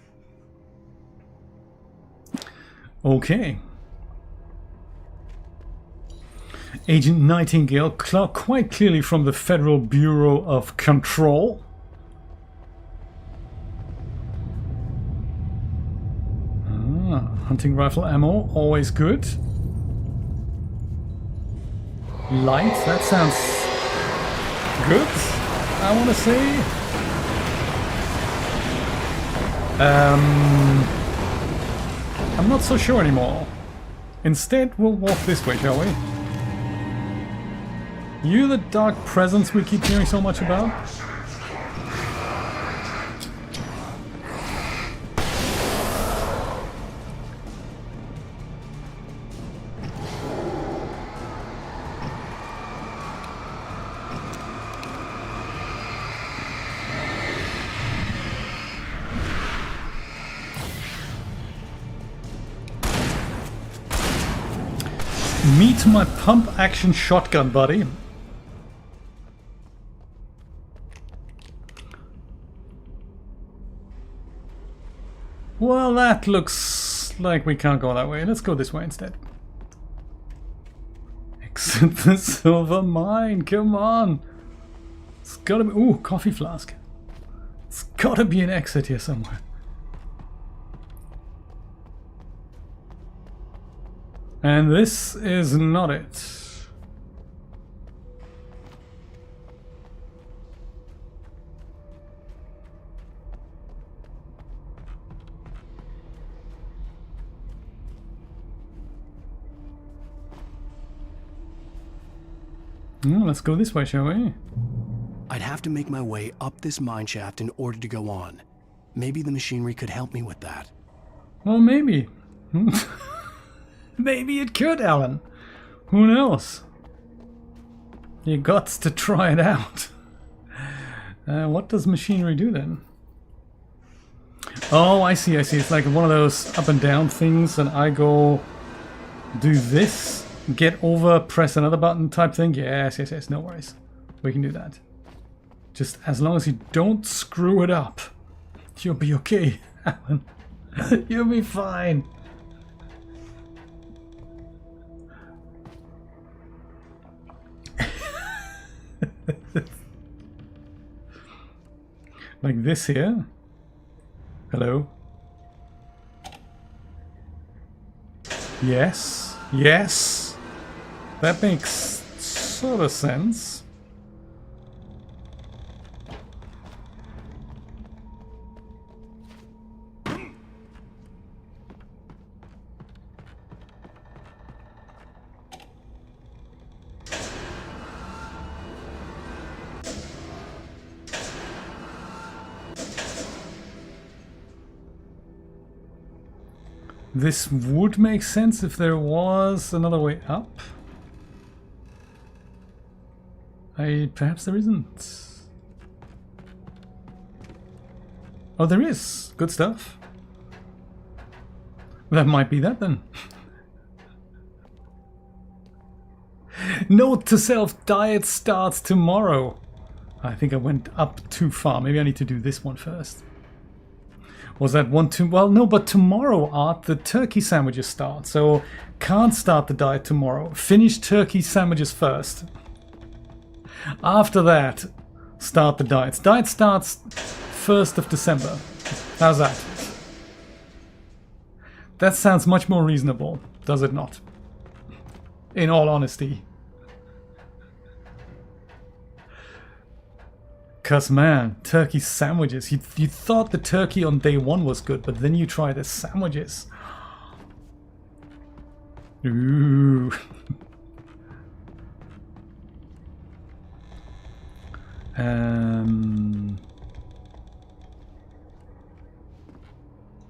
Okay. Agent Nightingale, quite clearly from the Federal Bureau of Control. Hunting rifle ammo, always good. Light, that sounds good, I want to say. I'm not so sure anymore. Instead, we'll walk this way, shall we? You the dark presence we keep hearing so much about? Meet my pump-action shotgun, buddy. Well, that looks like we can't go that way. Let's go this way instead. Exit the silver mine. Come on. It's gotta be... Ooh, coffee flask. It's gotta be an exit here somewhere. And this is not it. Let's go this way, shall we? I'd have to make my way up this mine shaft in order to go on. Maybe the machinery could help me with that. Well, maybe. Maybe it could, Alan. Who knows? You got to try it out. What does machinery do then? Oh, I see, I see. It's like one of those up and down things, and I go do this, get over, press another button type thing. Yes, yes, yes, no worries. We can do that. Just as long as you don't screw it up, you'll be okay, Alan. You'll be fine. Like this here. Hello. Yes. Yes. That makes sort of sense. This would make sense if there was another way up. Perhaps there isn't. Oh, there is. Good stuff. That might be that then. Note to self, diet starts tomorrow. I think I went up too far. Maybe I need to do this one first. Was that one too... Well, no, but tomorrow, Art, the turkey sandwiches start. So, can't start the diet tomorrow. Finish turkey sandwiches first. After that, start the diets. Diet starts 1st of December. How's that? That sounds much more reasonable, does it not? In all honesty. Cause man, turkey sandwiches. You thought the turkey on day one was good, but then you try the sandwiches. Ooh.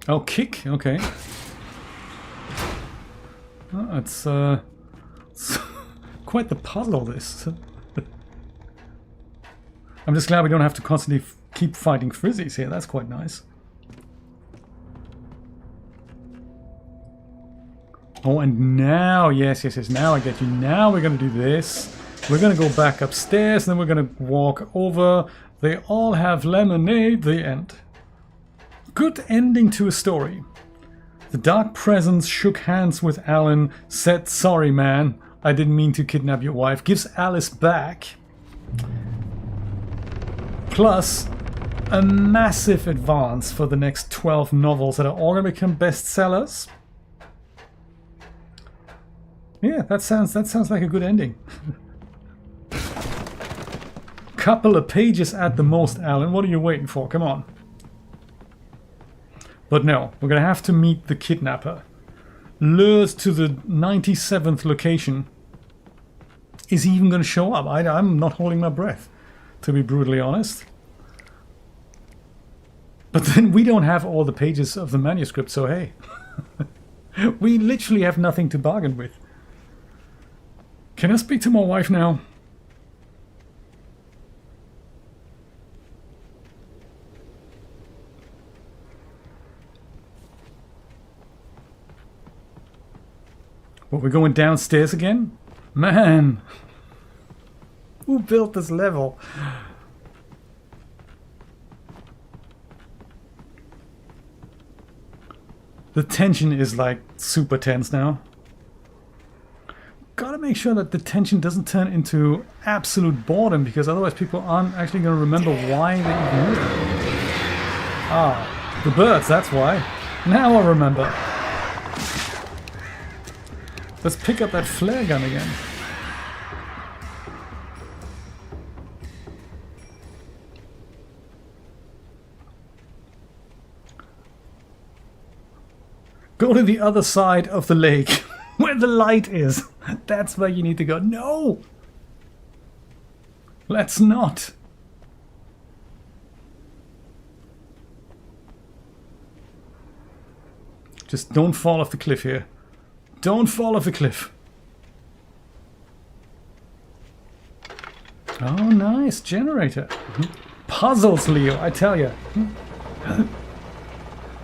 Oh, kick. Okay. Oh, it's quite the puzzle, this. I'm just glad we don't have to constantly keep fighting frizzies here. That's quite nice. Oh, and now, yes, yes, yes, now I get you. Now we're going to do this. We're going to go back upstairs, and then we're going to walk over. They all have lemonade. The end. Good ending to a story. The dark presence shook hands with Alan, said, "Sorry, man, I didn't mean to kidnap your wife." Gives Alice back. Plus, a massive advance for the next 12 novels that are all going to become bestsellers. Yeah, that sounds like a good ending. Couple of pages at the most, Alan. What are you waiting for? Come on. But no, we're going to have to meet the kidnapper. Lured to the 97th location. Is he even going to show up? I'm not holding my breath, to be brutally honest. But then we don't have all the pages of the manuscript, so hey. We literally have nothing to bargain with. Can I speak to my wife now? But we're going downstairs again? Man! Who built this level? The tension is like super tense now. Gotta make sure that the tension doesn't turn into absolute boredom, because otherwise people aren't actually going to remember why they even moved. Ah, the birds, that's why. Now I remember. Let's pick up that flare gun again. Go to the other side of the lake, where the light is. That's where you need to go. No! Let's not. Just don't fall off the cliff here. Don't fall off the cliff. Oh, nice. Generator. Puzzles, Leo, I tell you.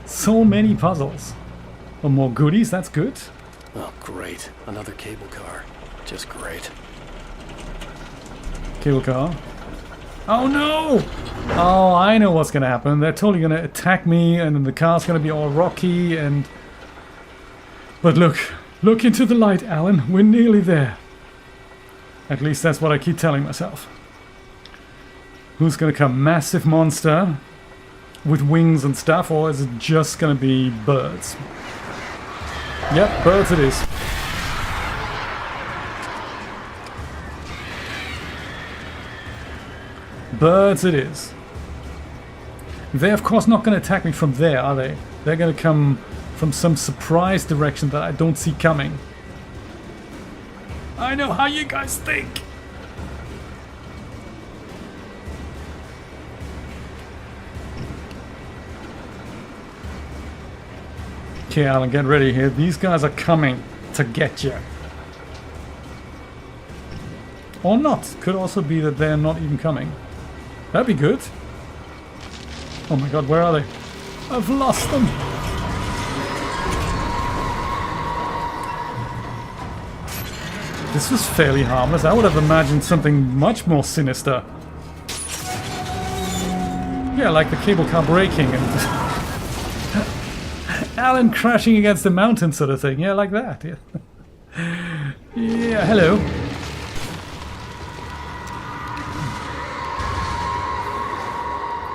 So many puzzles. Oh, more goodies, that's good. Oh, great. Another cable car. Just great. Cable car. Oh no! Oh, I know what's gonna happen. They're totally gonna attack me, and then the car's gonna be all rocky, and... But look into the light, Alan. We're nearly there. At least that's what I keep telling myself. Who's gonna come? Massive monster with wings and stuff, or is it just gonna be birds? Yep, birds it is. Birds it is. They're of course not going to attack me from there, are they? They're going to come from some surprise direction that I don't see coming. I know how you guys think. Okay, Alan, get ready here. These guys are coming to get you. Or not. Could also be that they're not even coming. That'd be good. Oh my god, where are they? I've lost them. This was fairly harmless. I would have imagined something much more sinister. Yeah, like the cable car breaking and... Alan crashing against the mountain sort of thing. Yeah, like that. Yeah, yeah, hello.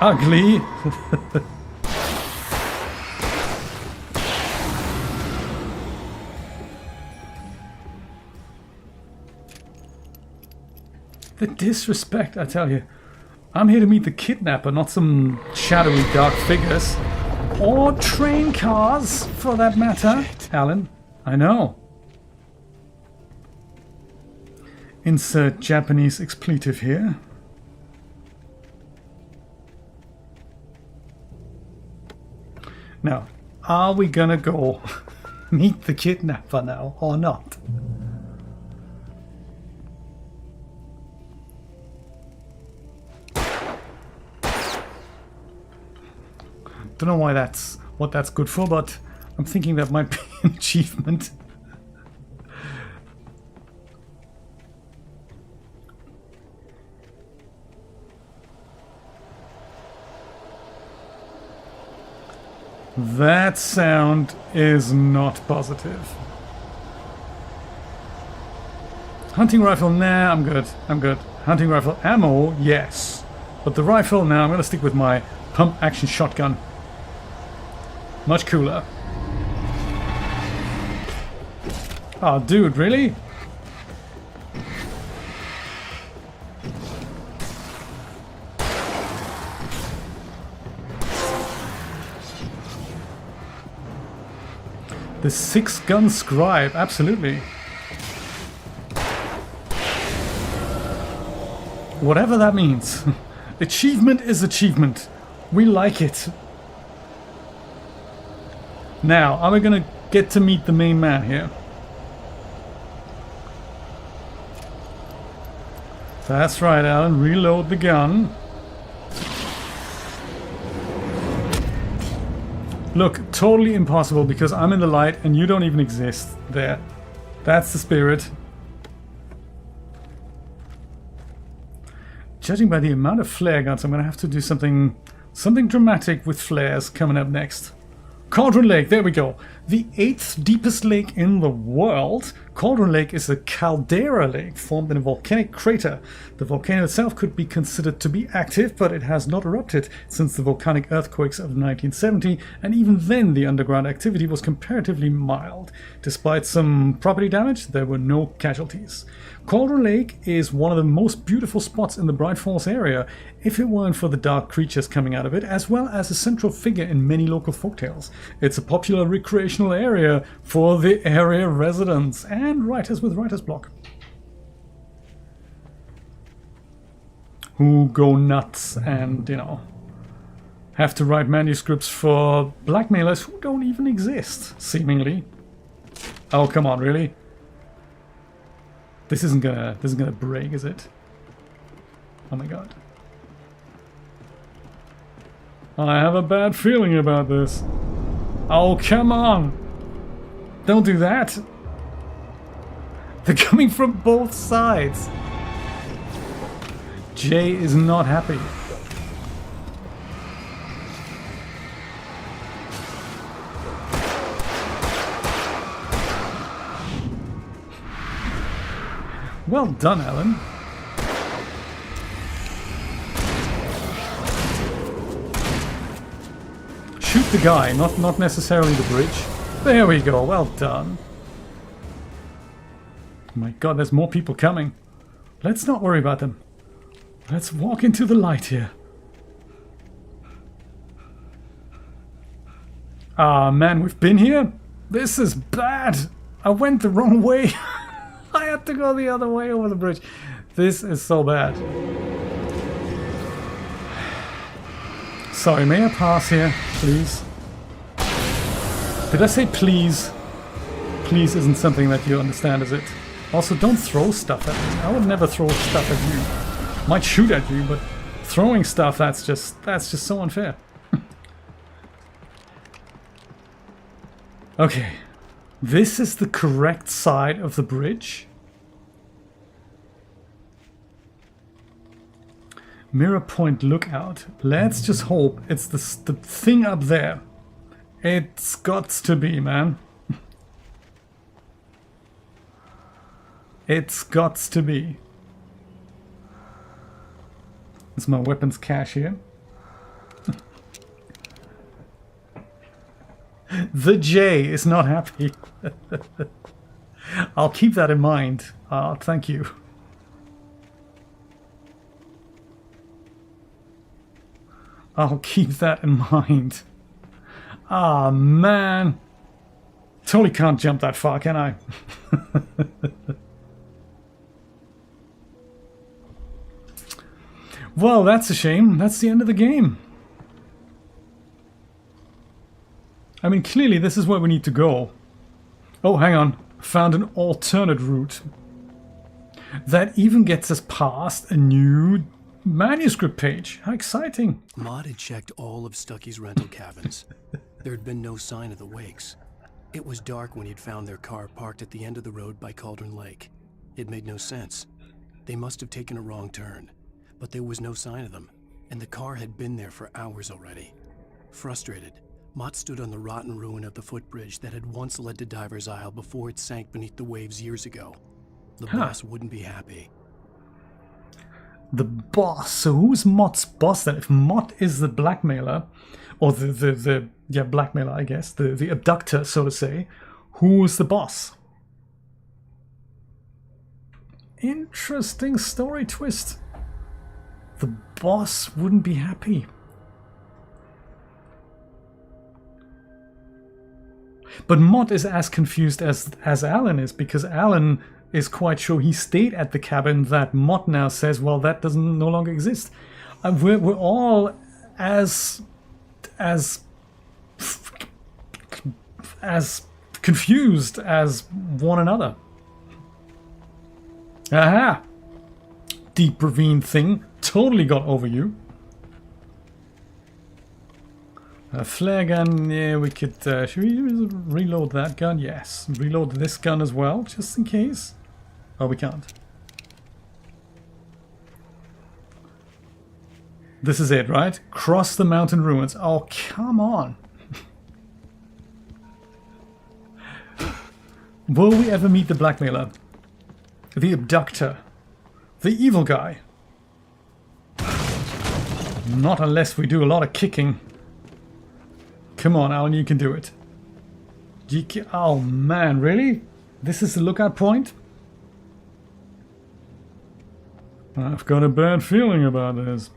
Ugly. The disrespect, I tell you. I'm here to meet the kidnapper, not some shadowy dark figures. Or train cars, for that matter. Shit. Alan, I know. Insert Japanese expletive here. Now, are we gonna go meet the kidnapper now, or not? Don't know why what that's good for, but I'm thinking that might be an achievement. That sound is not positive. Hunting rifle, nah, I'm good. I'm good. Hunting rifle ammo, yes. But the rifle, now I'm gonna stick with my pump action shotgun. Much cooler. Oh, dude, really? The 6-gun scribe, absolutely. Whatever that means. Achievement is achievement. We like it. Now, are we gonna get to meet the main man here? That's right, Alan. Reload the gun. Look, totally impossible because I'm in the light and you don't even exist there. That's the spirit. Judging by the amount of flare guns, I'm gonna have to do something dramatic with flares coming up next. Cauldron Lake, there we go. The 8th deepest lake in the world. Cauldron Lake is a caldera lake formed in a volcanic crater. The volcano itself could be considered to be active, but it has not erupted since the volcanic earthquakes of 1970, and even then the underground activity was comparatively mild. Despite some property damage, there were no casualties. Cauldron Lake is one of the most beautiful spots in the Bright Falls area, if it weren't for the dark creatures coming out of it, as well as a central figure in many local folktales. It's a popular recreational area for the area residents and writers with writer's block, who go nuts and, you know, have to write manuscripts for blackmailers who don't even exist, seemingly. Oh, come on, really? This isn't gonna break, is it? Oh my god. I have a bad feeling about this. Oh, come on! Don't do that! They're coming from both sides! Jay is not happy. Well done, Alan. Shoot the guy, not necessarily the bridge. There we go, well done. Oh my god, there's more people coming. Let's not worry about them. Let's walk into the light here. Ah man, we've been here? This is bad. I went the wrong way. I had to go the other way over the bridge. This is so bad. Sorry, may I pass here, please? Did I say please? Please isn't something that you understand, is it? Also, don't throw stuff at me. I would never throw stuff at you. Might shoot at you, but throwing stuff, that's just so unfair. Okay. This is the correct side of the bridge. Mirror Point Lookout. Let's just hope it's the thing up there. It's got to be, man. It's got to be. It's my weapons cache here. The J is not happy. I'll keep that in mind. Thank you. I'll keep that in mind. Ah, man. Totally can't jump that far, can I? Well, that's a shame. That's the end of the game. I mean, clearly this is where we need to go. Oh, hang on. Found an alternate route. That even gets us past a new manuscript page. How exciting. Maud had checked all of Stucky's rental cabins. There had been no sign of the Wakes. It was dark when he'd found their car parked at the end of the road by Cauldron Lake. It made no sense. They must have taken a wrong turn. But there was no sign of them, and the car had been there for hours already. Frustrated, Mott stood on the rotten ruin of the footbridge that had once led to Diver's Isle before it sank beneath the waves years ago. The boss wouldn't be happy. The boss? So who's Mott's boss then? If Mott is the blackmailer, or the blackmailer, I guess, the abductor, so to say, who's the boss? Interesting story twist. The boss wouldn't be happy. But Mott is as confused as Alan is, because Alan is quite sure he stayed at the cabin that Mott now says, well, that doesn't no longer exist. We're all as confused as one another. Aha! Deep ravine thing totally got over you. A flare gun, yeah, we could... should we reload that gun? Yes. Reload this gun as well, just in case. Oh, we can't. This is it, right? Cross the mountain ruins. Oh, come on. Will we ever meet the blackmailer? The abductor? The evil guy? Not unless we do a lot of kicking. Come on, Alan, you can do it. Oh man, really? This is the lookout point? I've got a bad feeling about this.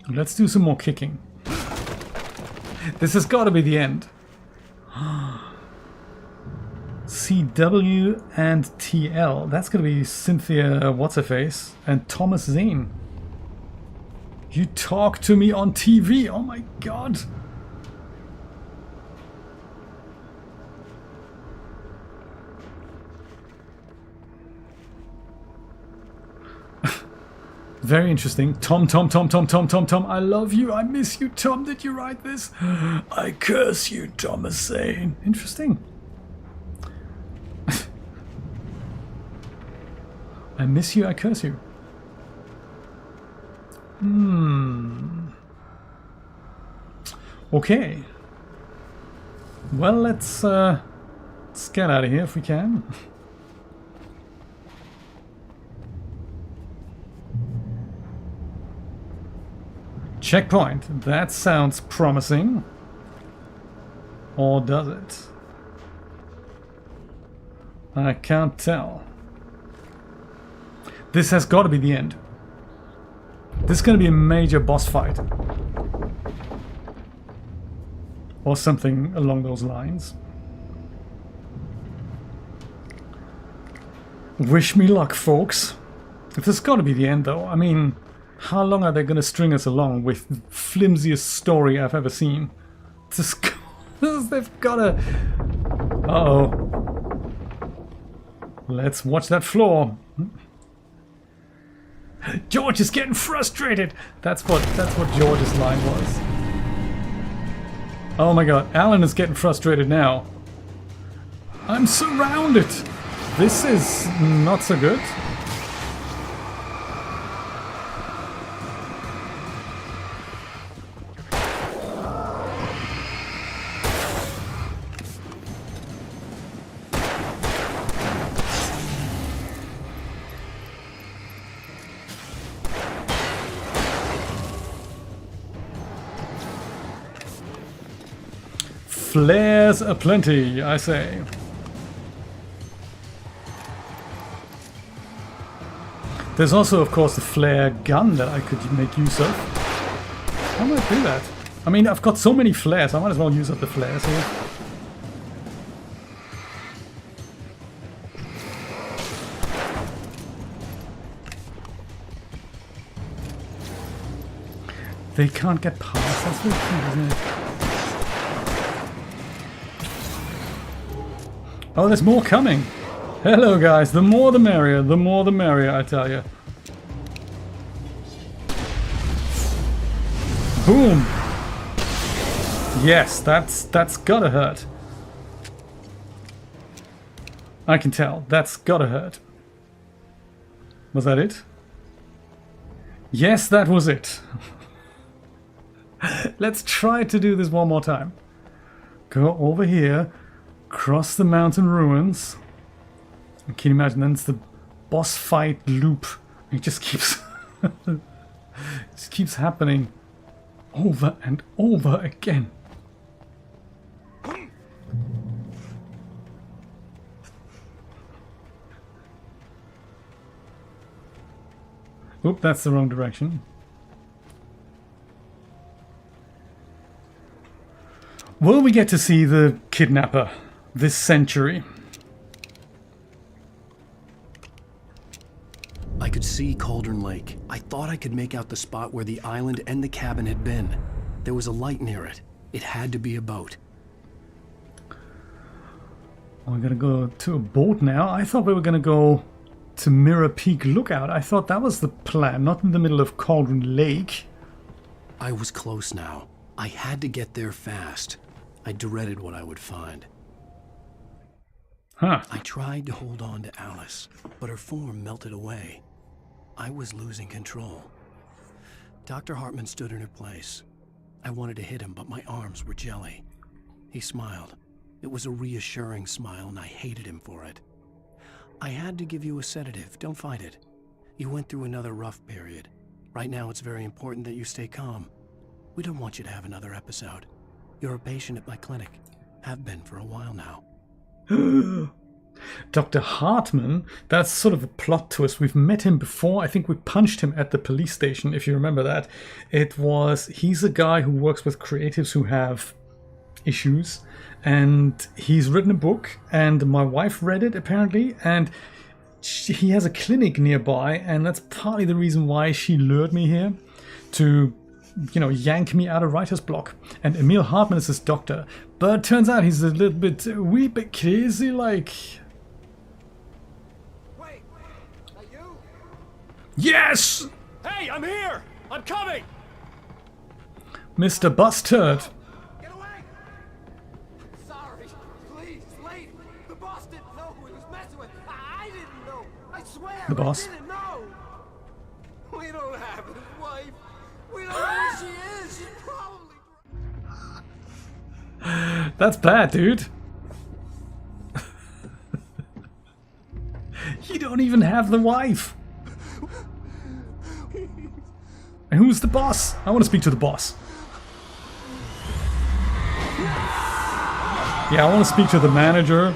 Let's do some more kicking. This has got to be the end. CW and TL. That's going to be Cynthia What's-Her-Face and Thomas Zane. You talk to me on TV. Oh my god. Very interesting. Tom. I love you. I miss you, Tom. Did you write this? I curse you, Thomas Zane. Interesting. I miss you. I curse you. Okay. Well, let's get out of here if we can. Checkpoint. That sounds promising. Or does it? I can't tell. This has got to be the end. This is going to be a major boss fight. Or something along those lines. Wish me luck, folks. This has got to be the end, though. I mean, how long are they going to string us along with the flimsiest story I've ever seen? They've got to... Uh-oh. Let's watch that floor. George is getting frustrated. That's what George's line was. Oh my god, Alan is getting frustrated now. I'm surrounded. This is not so good. Flares aplenty, I say. There's also, of course, the flare gun that I could make use of. How might I do that? I mean, I've got so many flares, I might as well use up the flares here. They can't get past, that's really cool, isn't it? Oh, there's more coming. Hello, guys. The more the merrier. The more the merrier, I tell you. Boom. Yes, that's gotta hurt. I can tell. That's gotta hurt. Was that it? Yes, that was it. Let's try to do this one more time. Go over here. Cross the mountain ruins. Can you imagine? Then it's the boss fight loop. It just keeps, just keeps happening, over and over again. Oop, that's the wrong direction. Will we get to see the kidnapper this century? I could see Cauldron Lake. I thought I could make out the spot where the island and the cabin had been. There was a light near it. It had to be a boat. We're gonna go to a boat now. I thought we were gonna go to Mirror Peak Lookout. I thought that was the plan, not in the middle of Cauldron Lake. I was close now. I had to get there fast. I dreaded what I would find. Huh. I tried to hold on to Alice, but her form melted away. I was losing control. Dr. Hartman stood in her place. I wanted to hit him, but my arms were jelly. He smiled. It was a reassuring smile, and I hated him for it. I had to give you a sedative. Don't fight it. You went through another rough period. Right now, it's very important that you stay calm. We don't want you to have another episode. You're a patient at my clinic. Have been for a while now. Dr. Hartman, that's sort of a plot twist. We've met him before. I think we punched him at the police station, if you remember that. He's a guy who works with creatives who have issues, and he's written a book, and my wife read it apparently, and he has a clinic nearby, and that's partly the reason why she lured me here to, yank me out of writer's block. And Emil Hartman is his doctor, but it turns out he's a wee bit crazy, like. Wait, are you? Yes! Hey, I'm here! I'm coming! Mr. Bustard. Get away! Sorry, please, lady. The boss didn't know who he was messing with. I didn't know. I swear. The boss. I didn't know. We don't have his wife. We don't know where she is. She's probably. That's bad, dude. You don't even have the wife. And who's the boss? I want to speak to the boss. Yeah, I want to speak to the manager.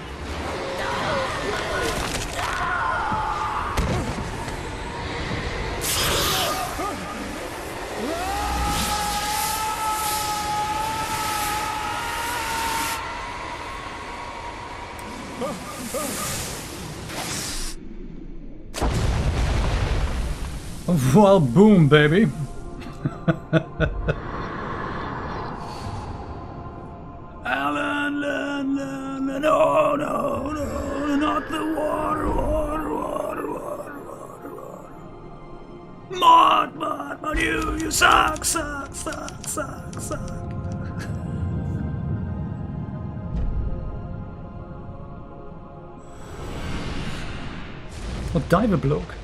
Well, boom, baby. Alan, no, not the water. Mod, you suck. What diver bloke?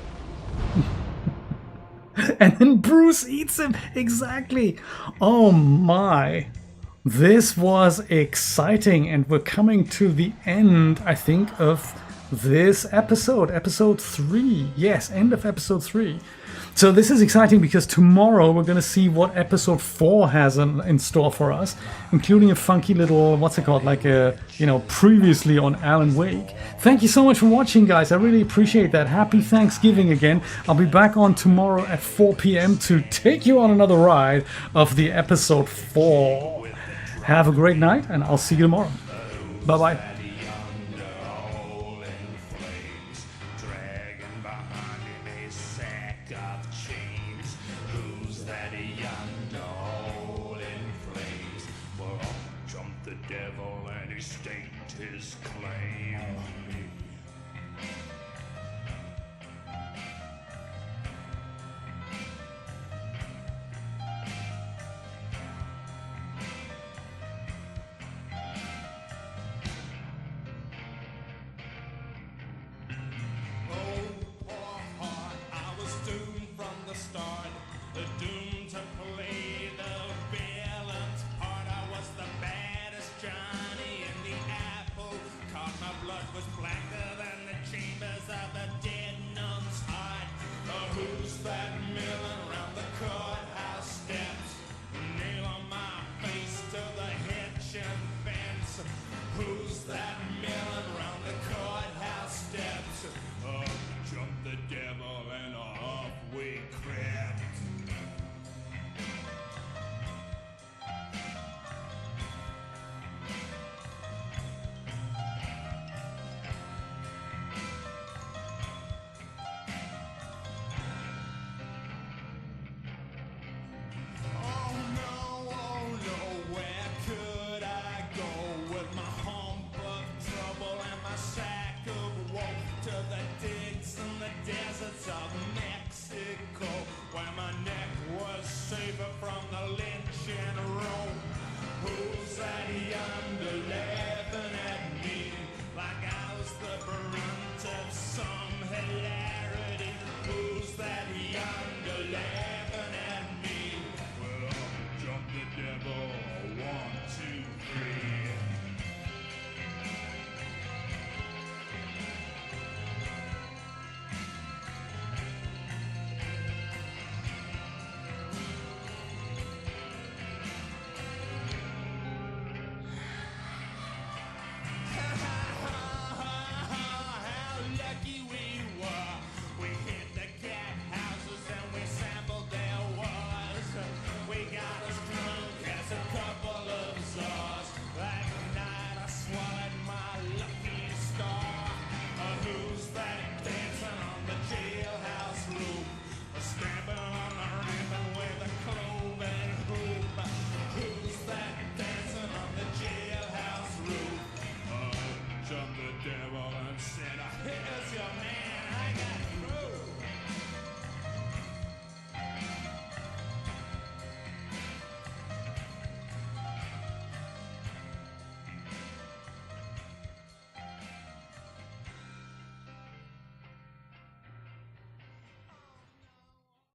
And then Bruce eats him. Exactly. Oh my. This was exciting, and we're coming to the end, I think, of this episode. Episode 3. Yes, end of episode 3. So this is exciting because tomorrow we're going to see what episode 4 has in store for us, including a funky little, what's it called, like a, previously on Alan Wake. Thank you so much for watching, guys. I really appreciate that. Happy Thanksgiving again. I'll be back on tomorrow at 4 p.m. to take you on another ride of the episode 4. Have a great night, and I'll see you tomorrow. Bye-bye. Was from the lynching room? Who's that yonder laughing at me like I was the brunt of some hilarity? Who's that yonder laughing?